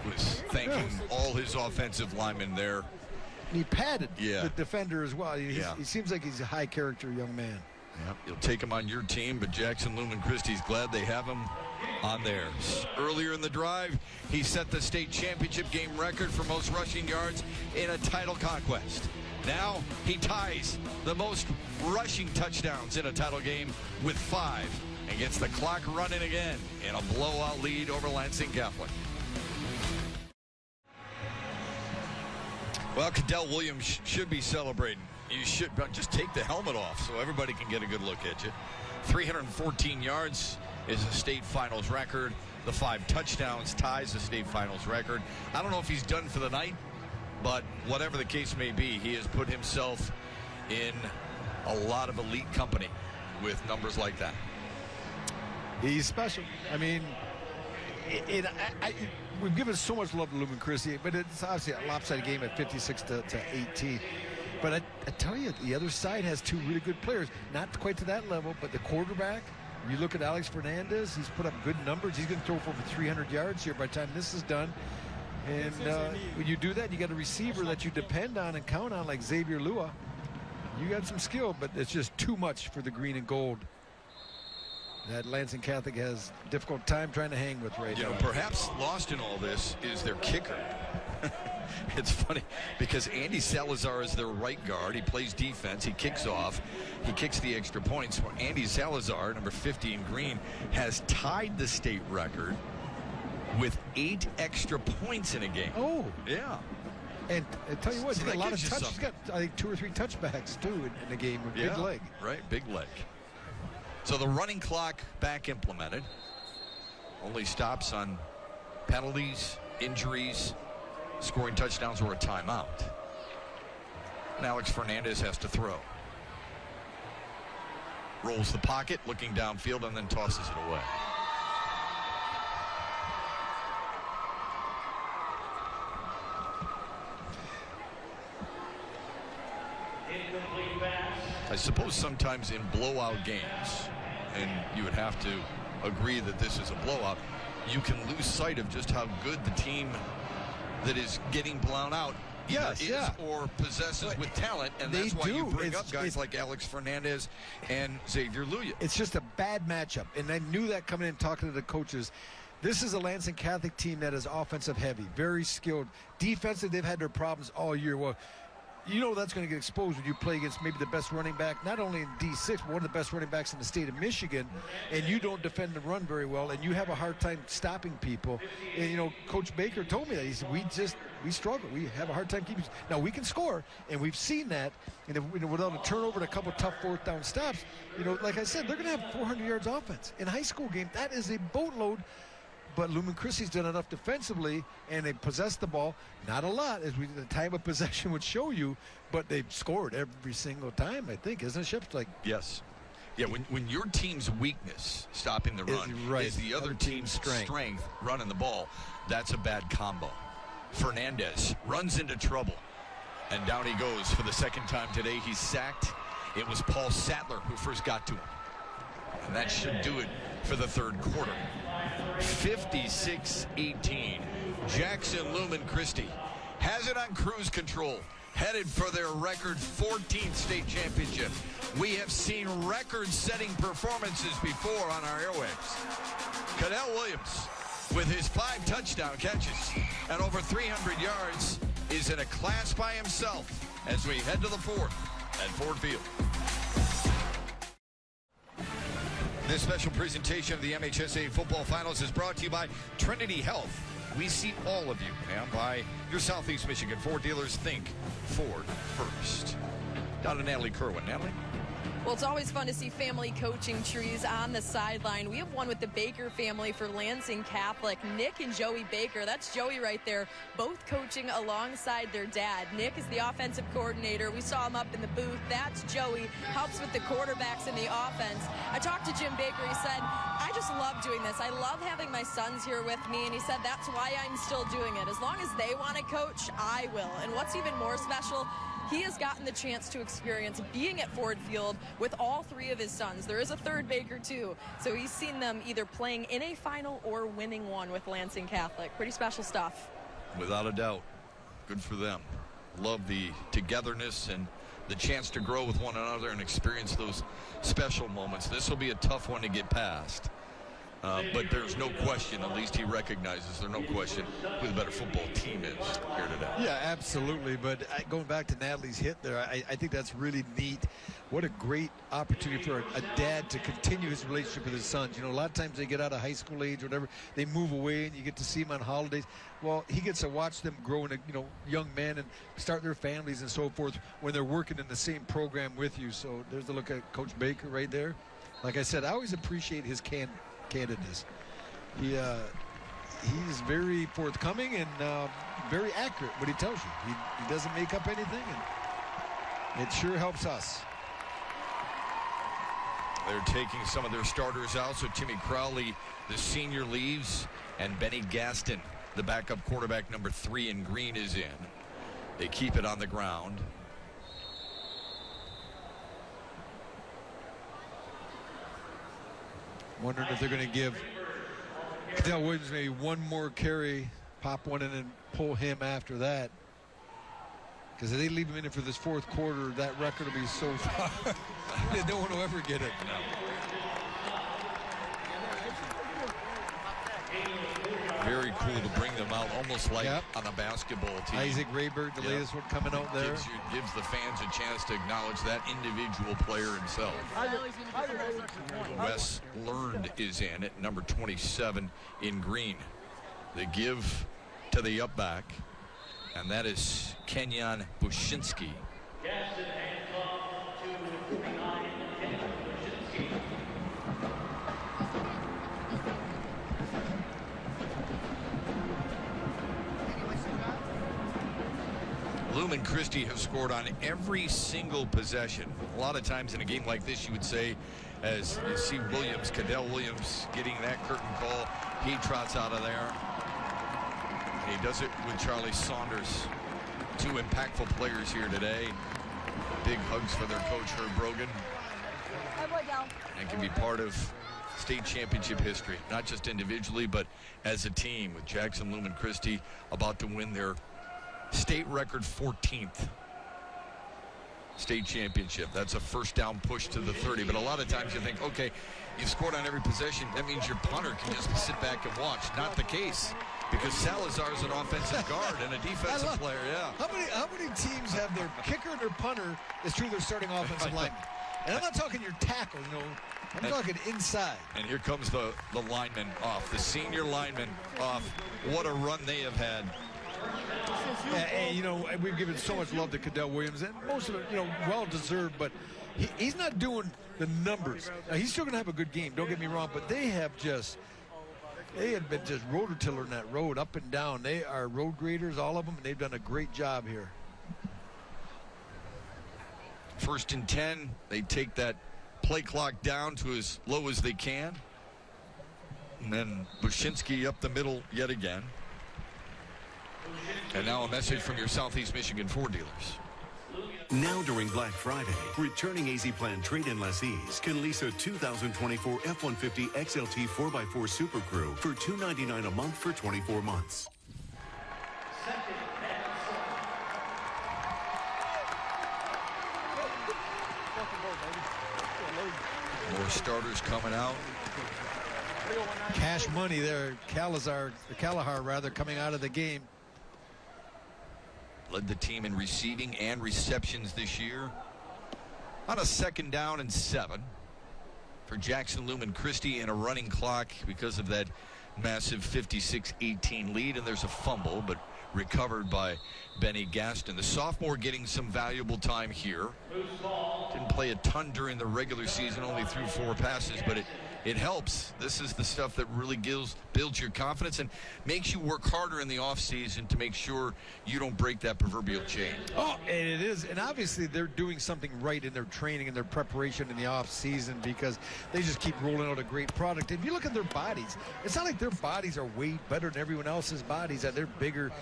was thanking all his offensive linemen there.
And he padded the defender as well. He seems like he's a high-character young man.
Yep, you'll take him on your team, but Jackson Lumen Christi's glad they have him on theirs. Earlier in the drive, he set the state championship game record for most rushing yards in a title conquest. Now he ties the most rushing touchdowns in a title game with 5 and gets the clock running again in a blowout lead over Lansing Catholic. Well, Kadale Williams should be celebrating. You should just take the helmet off so everybody can get a good look at you. 314 yards is a state finals record. The 5 touchdowns ties the state finals record. I don't know if he's done for the night, but whatever the case may be, he has put himself in a lot of elite company with numbers like that.
He's special. I mean, we've given so much love to Lumen Christi, but it's obviously a lopsided game at 56 to 18. But I tell you, the other side has 2 really good players. Not quite to that level, but the quarterback, you look at Alex Fernandez, he's put up good numbers. He's going to throw for over 300 yards here by the time this is done. And when you do that, you got a receiver that you depend on and count on like Xavier Lua. You got some skill, but it's just too much for the green and gold that Lansing Catholic has a difficult time trying to hang with right now.
Perhaps lost in all this is their kicker. It's funny because Andy Salazar is their right guard. He plays defense. He kicks off. He kicks the extra points. Well, Andy Salazar, number 50 in green, has tied the state record with 8 extra points in a game.
Oh.
Yeah.
And I tell you what, he's got a lot of touches. He's got, I think, 2 or 3 touchbacks, too, in the game. Big leg.
Right, big leg. So the running clock back implemented. Only stops on penalties, injuries, scoring touchdowns, or a timeout. And Alex Fernandez has to throw. Rolls the pocket, looking downfield, and then tosses it away. I suppose sometimes in blowout games, and you would have to agree that this is a blowout, you can lose sight of just how good the team that is getting blown out is or possesses with talent, and that's why you bring up guys like Alex Fernandez and Xavier Lua.
It's just a bad matchup, and I knew that coming in talking to the coaches. This is a Lansing Catholic team that is offensive heavy, very skilled. Defensive, they've had their problems all year. Well, you know that's going to get exposed when you play against maybe the best running back, not only in D6, but one of the best running backs in the state of Michigan, and you don't defend the run very well, and you have a hard time stopping people. And, you know, Coach Baker told me that. He said, we struggle. We have a hard time keeping. Now, we can score, and we've seen that. And if, without a turnover and a couple of tough 4th down stops, you know, like I said, they're going to have 400 yards offense. In a high school game, that is a boatload. But Lumen Christi's done enough defensively, and they possessed the ball. Not a lot, as the time of possession would show you, but they've scored every single time, I think, isn't it, Ships? Like,
yes. Yeah, when your team's weakness, stopping the run, is the other team's strength running the ball, that's a bad combo. Fernandez runs into trouble. And down he goes for the second time today. He's sacked. It was Paul Sattler who first got to him. And that should do it for the third quarter. 56-18. Jackson Lumen Christi has it on cruise control, headed for their record 14th state championship. We have seen record-setting performances before on our airwaves. Kadale Williams, with his 5 touchdown catches and over 300 yards, is in a class by himself as we head to the fourth at Ford Field. This special presentation of the MHSAA Football Finals is brought to you by Trinity Health. We see all of you, and by your Southeast Michigan Ford dealers. Think Ford first. Down to Natalie Kerwin. Natalie?
Well, it's always fun to see family coaching trees on the sideline. We have one with the Baker family for Lansing Catholic. Nick and Joey Baker, that's Joey right there, both coaching alongside their dad. Nick is the offensive coordinator. We saw him up in the booth. That's Joey, helps with the quarterbacks in the offense. I talked to Jim Baker. He said, I just love doing this. I love having my sons here with me, and he said that's why I'm still doing it. As long as they want to coach, I will. And what's even more special, he has gotten the chance to experience being at Ford Field with all 3 of his sons. There is a third Baker, too. So he's seen them either playing in a final or winning one with Lansing Catholic. Pretty special stuff.
Without a doubt. Good for them. Love the togetherness and the chance to grow with one another and experience those special moments. This will be a tough one to get past. But there's no question, at least he recognizes there's no question who the better football team is here today.
Yeah, absolutely. But going back to Natalie's hit there, I think that's really neat. What a great opportunity for a dad to continue his relationship with his sons. You know, a lot of times they get out of high school age or whatever, they move away and you get to see them on holidays. Well, he gets to watch them grow in a, young men and start their families and so forth when they're working in the same program with you. So there's a look at Coach Baker right there. Like I said, I always appreciate his candidness. He's very forthcoming and very accurate what he tells you. He doesn't make up anything, and it sure helps us.
They're taking some of their starters out, so Timmy Crowley, the senior, leaves, and Benny Gaston, the backup quarterback, number 3 in green, is in. They keep it on the ground.
Wondering if they're going to give Kadale Williams maybe one more carry, pop one in and pull him after that. Because if they leave him in it for this fourth quarter, that record will be so far. No one will ever get it.
No. Very cool to bring them out, almost like on a basketball team.
Isaac Rayberg, the latest one coming out there.
Gives the fans a chance to acknowledge that individual player himself. Wes Learned is in at number 27 in green. They give to the up back, and that is Kenyon Bushinsky. Lumen Christi have scored on every single possession. A lot of times in a game like this, you would say, as you see Williams, Kadale Williams getting that curtain call, he trots out of there. And he does it with Charlie Saunders. 2 impactful players here today. Big hugs for their coach, Herb Brogan. And can be part of state championship history, not just individually, but as a team, with Jackson Lumen Christi about to win their state record 14th state championship. That's a first down push to the 30. But a lot of times you think, okay, you've scored on every possession. That means your punter can just sit back and watch. Not the case, because Salazar is an offensive guard and a defensive player. Yeah.
How many teams have their kicker and their punter is through their starting offensive lineman? And I'm not talking your tackle, I'm talking inside.
And here comes the lineman off, the senior lineman off. What a run they have had.
And, we've given so much love to Kadale Williams, and most of it, well-deserved, but he's not doing the numbers. Now, he's still going to have a good game, don't get me wrong, but they have been just rotor-tillering that road up and down. They are road graders, all of them, and they've done a great job here.
1st and 10, they take that play clock down to as low as they can. And then Bushinsky up the middle yet again. And now a message from your Southeast Michigan Ford dealers.
Now during Black Friday, returning AZ Plan trade-in lessees can lease a 2024 F-150 XLT 4x4 Super Crew for $299 a month for 24 months.
More starters coming out.
Cash money there. Salazar rather, coming out of the game.
Led the team in receiving and receptions this year. On a 2nd down and 7 for Jackson Lumen Christi in a running clock because of that massive 56-18 lead, and there's a fumble, but recovered by Benny Gaston. The sophomore getting some valuable time here. Didn't play a ton during the regular season, only threw 4 passes, but it helps. This is the stuff that really builds your confidence and makes you work harder in the offseason to make sure you don't break that proverbial chain.
Oh, and it is. And obviously they're doing something right in their training and their preparation in the offseason because they just keep rolling out a great product. If you look at their bodies, it's not like their bodies are way better than everyone else's bodies, that they're bigger,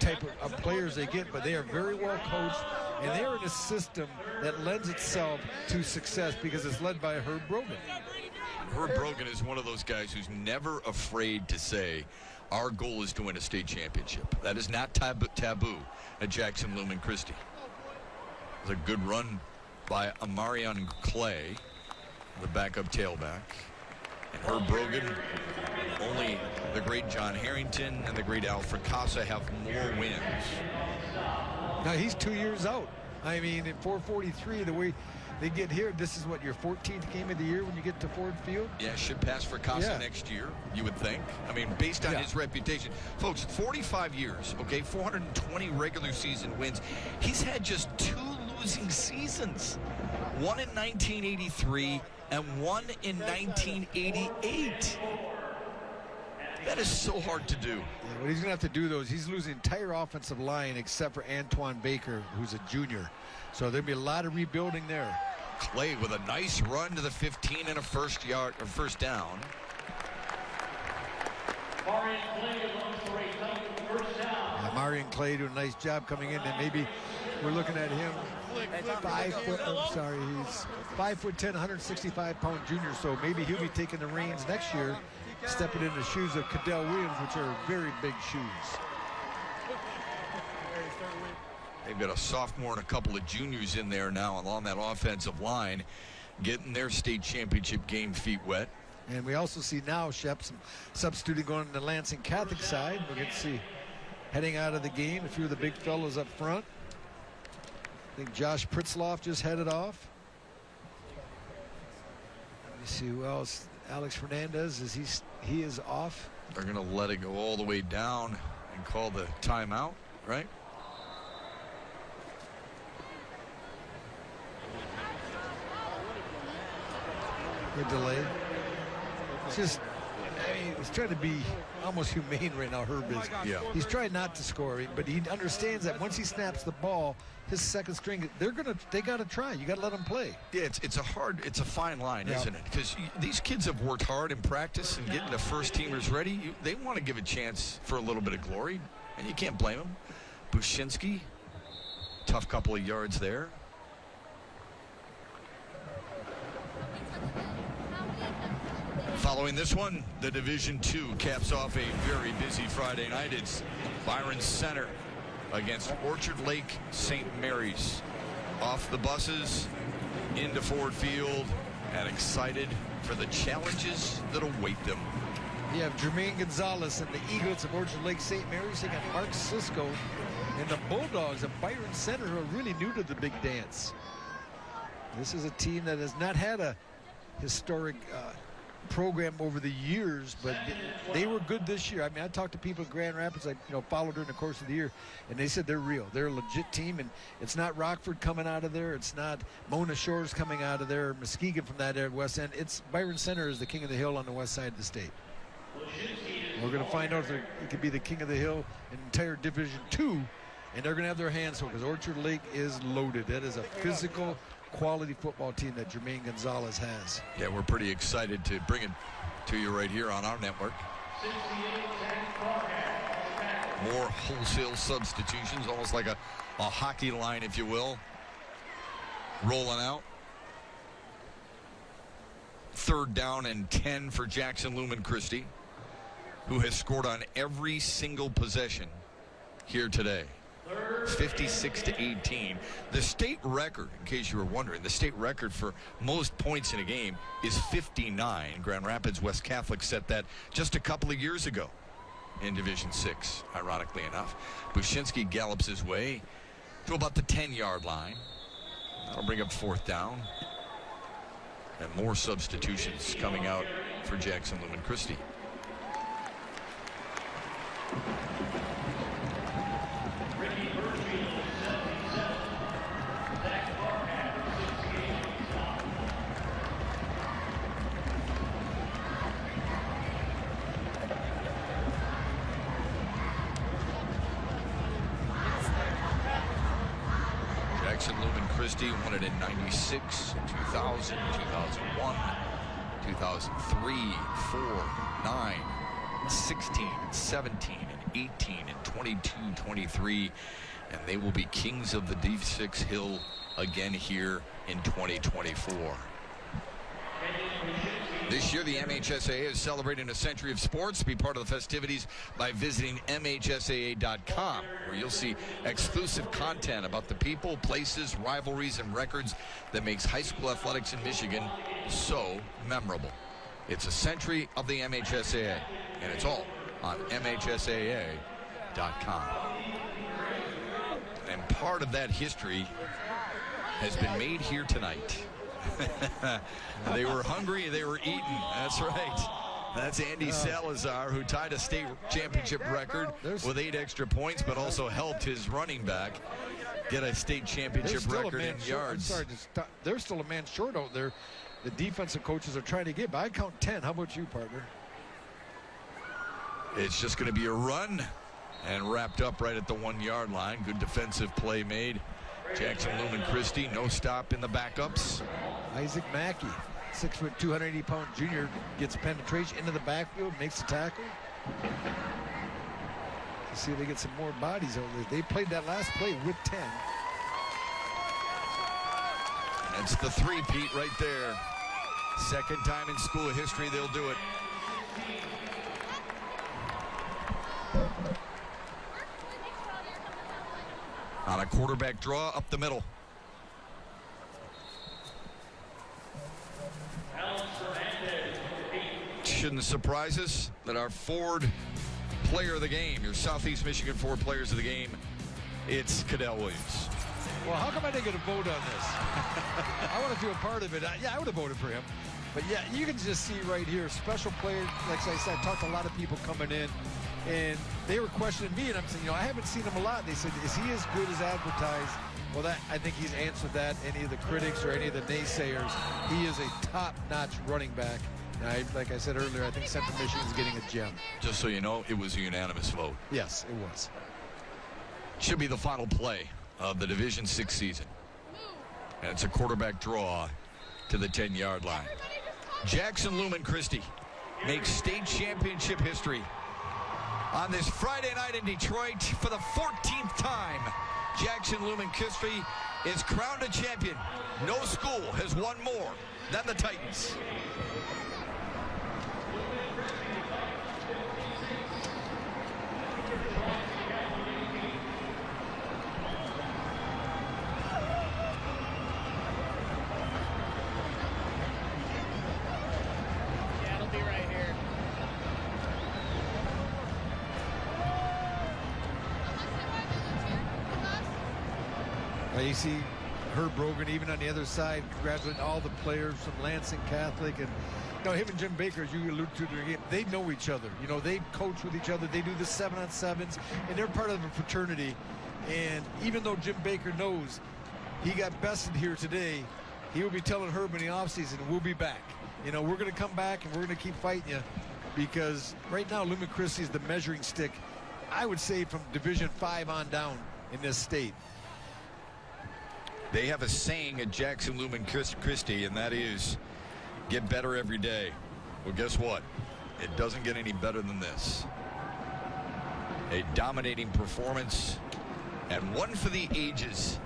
type of players they get, but they are very well coached, and they're in a system that lends itself to success because it's led by Herb Brogan.
Herb Brogan is one of those guys who's never afraid to say, our goal is to win a state championship. That is not taboo at Jackson Lumen Christi. It was a good run by Amarion Clay, the backup tailback. And Herb Brogan, only the great John Harrington and the great Alfred Casa have more wins.
Now he's 2 years out. I mean, at 443, the way they get here, this is what, your 14th game of the year when you get to Ford Field?
Yeah, should pass for Casa next year, you would think. I mean, based on his reputation. Folks, 45 years, okay, 420 regular season wins. He's had just 2 losing seasons. One in 1983 and one in 1988. That is so hard to do.
Yeah, what he's going to have to do, though, is he's losing the entire offensive line except for Antwon Baker, who's a junior. So there'll be a lot of rebuilding there.
Clay with a nice run to the 15 and a first down.
Marion Clay doing a nice job coming in, and maybe we're looking at him 5 foot. I'm sorry, he's 5'10", 165-pound junior. So maybe he'll be taking the reins next year, stepping in the shoes of Kadale Williams, which are very big shoes.
They've got a sophomore and a couple of juniors in there now along that offensive line, getting their state championship game feet wet.
And we also see now, Shep, some substituting going on the Lansing Catholic side. We're going to see heading out of the game a few of the big fellows up front. I think Josh Pritzloff just headed off. Let me see who else. Alex Fernandez, he is off.
They're going to let it go all the way down and call the timeout, right?
A delay. It's just, I mean, he's trying to be almost humane right now, Herb is.
Yeah.
He's trying not to score, but he understands that once he snaps the ball, his second string, they got to try. You got to let them play.
Yeah, it's a fine line, isn't it? Because these kids have worked hard in practice and getting the first teamers ready. They want to give a chance for a little bit of glory, and you can't blame them. Bushinsky, tough couple of yards there. Following this one, the Division II caps off a very busy Friday night. It's Byron Center against Orchard Lake St. Mary's. Off the buses, into Ford Field, and excited for the challenges that await them.
You have Jermaine Gonzalez and the Eaglets of Orchard Lake St. Mary's. They got Mark Cisco and the Bulldogs of Byron Center, who are really new to the big dance. This is a team that has not had a historic program over the years, but they were good this year. I mean, I talked to people in Grand Rapids I followed during the course of the year, and they said they're real. They're a legit team, and it's not Rockford coming out of there. It's not Mona Shores coming out of there, Muskegon from that area, West End. It's Byron Center is the king of the hill on the west side of the state. We're going to find out if it could be the king of the hill in entire Division II, and they're going to have their hands full because Orchard Lake is loaded. That is a physical, quality football team that Jermaine Gonzalez has.
Yeah, we're pretty excited to bring it to you right here on our network. More wholesale substitutions, almost like a hockey line, if you will. Rolling out. 3rd down and 10 for Jackson Lumen Christi, who has scored on every single possession here today. 56-18. The state record, in case you were wondering, the state record for most points in a game is 59. Grand Rapids West Catholic set that just a couple of years ago in Division 6, ironically enough. Bushinsky gallops his way to about the 10-yard line. That'll bring up 4th down. And more substitutions coming out for Jackson Lumen Christi. Lumen Christi won it in 96, 2000, 2001, 2003, 4, 9, 16, 17, and 18, and 22, 23. And they will be kings of the D6 Hill again here in 2024. This year, the MHSAA is celebrating a century of sports. Be part of the festivities by visiting MHSAA.com, where you'll see exclusive content about the people, places, rivalries, and records that makes high school athletics in Michigan so memorable. It's a century of the MHSAA, and it's all on MHSAA.com. And part of that history has been made here tonight. They were hungry, they were eating. That's right. That's Andy Salazar, who tied a state championship record with 8 extra points, but also helped his running back get a state championship record in yards.
I'm sorry, there's still a man short out there. The defensive coaches are trying to get, but I count 10. How about you, partner?
It's just going to be a run and wrapped up right at the 1-yard line. Good defensive play made. Jackson Lumen Christi, no stop in the backups.
Isaac Mackey, 6', 280-pound junior, gets penetration into the backfield, makes the tackle. Let's see if they get some more bodies over there. They played that last play with 10.
That's the 3-peat right there. Second time in school history they'll do it. On a quarterback draw up the middle. Shouldn't surprise us that our Ford player of the game, your Southeast Michigan Ford players of the game, it's Kadale Williams.
Well, how come I didn't get a vote on this? I want to feel part of it. Yeah, I would have voted for him. But yeah, you can just see right here, special player. Like I said, I talked to a lot of people coming in, and they were questioning me, and I'm saying, I haven't seen him a lot. They said, is he as good as advertised? Well, I think he's answered that. Any of the critics or any of the naysayers, he is a top-notch running back. And like I said earlier, I think Central Michigan's getting a gem.
Just so you know, it was a unanimous vote.
Yes, it was.
Should be the final play of the Division 6 season. And it's a quarterback draw to the 10-yard line. Jackson Lumen Christi makes state championship history on this Friday night in Detroit for the 14th time. Jackson Lumen Christi is crowned a champion. No school has won more than the Titans.
You see Herb Brogan even on the other side congratulating all the players from Lansing Catholic, and him and Jim Baker, as you alluded to their game, they know each other. They coach with each other. They do the 7-on-7s, and they're part of a fraternity. And even though Jim Baker knows he got bested here today, he will be telling Herb in the offseason, we'll be back. We're going to come back and we're going to keep fighting you, because right now Lumen Christi is the measuring stick, I would say, from Division 5 on down in this state.
They have a saying at Jackson Lumen Christi, and that is, get better every day. Well, guess what? It doesn't get any better than this. A dominating performance and one for the ages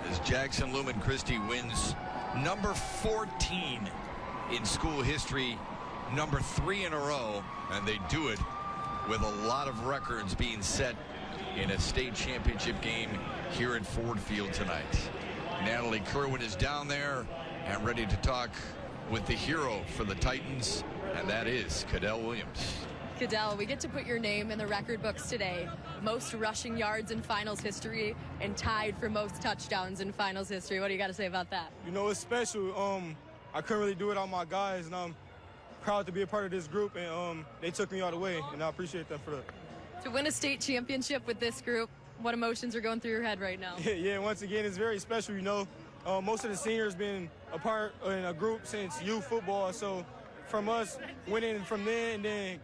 as Jackson Lumen Christi wins number 14 in school history, number 3 in a row, and they do it with a lot of records being set in a state championship game here at Ford Field tonight. Natalie Kerwin is down there and ready to talk with the hero for the Titans, and that is Kadale Williams.
Kadale, we get to put your name in the record books today. Most rushing yards in finals history and tied for most touchdowns in finals history. What do you got to say about that?
You know, it's special. I couldn't really do it on my guys, and I'm proud to be a part of this group, and they took me all the way, and I appreciate that for that.
To win a state championship with this group, what emotions are going through your head right now?
Yeah, once again, it's very special, you know. Most of the seniors been a part in a group since youth football, so from us winning from there and then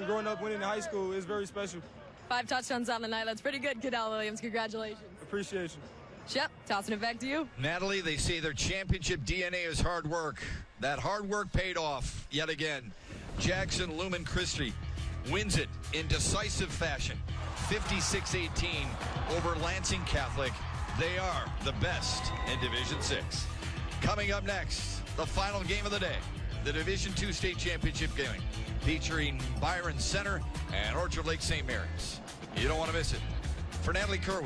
growing up winning in high school is very special.
5 touchdowns on the night. That's pretty good, Kadale Williams. Congratulations.
Appreciation.
Shep, tossing it back to you.
Natalie, they say their championship DNA is hard work. That hard work paid off yet again. Jackson Lumen Christi wins it in decisive fashion, 56-18 over Lansing Catholic. They are the best in Division 6. Coming up next, the final game of the day, the Division II State Championship game, featuring Byron Center and Orchard Lake St. Mary's. You don't want to miss it. For Natalie Kerwin,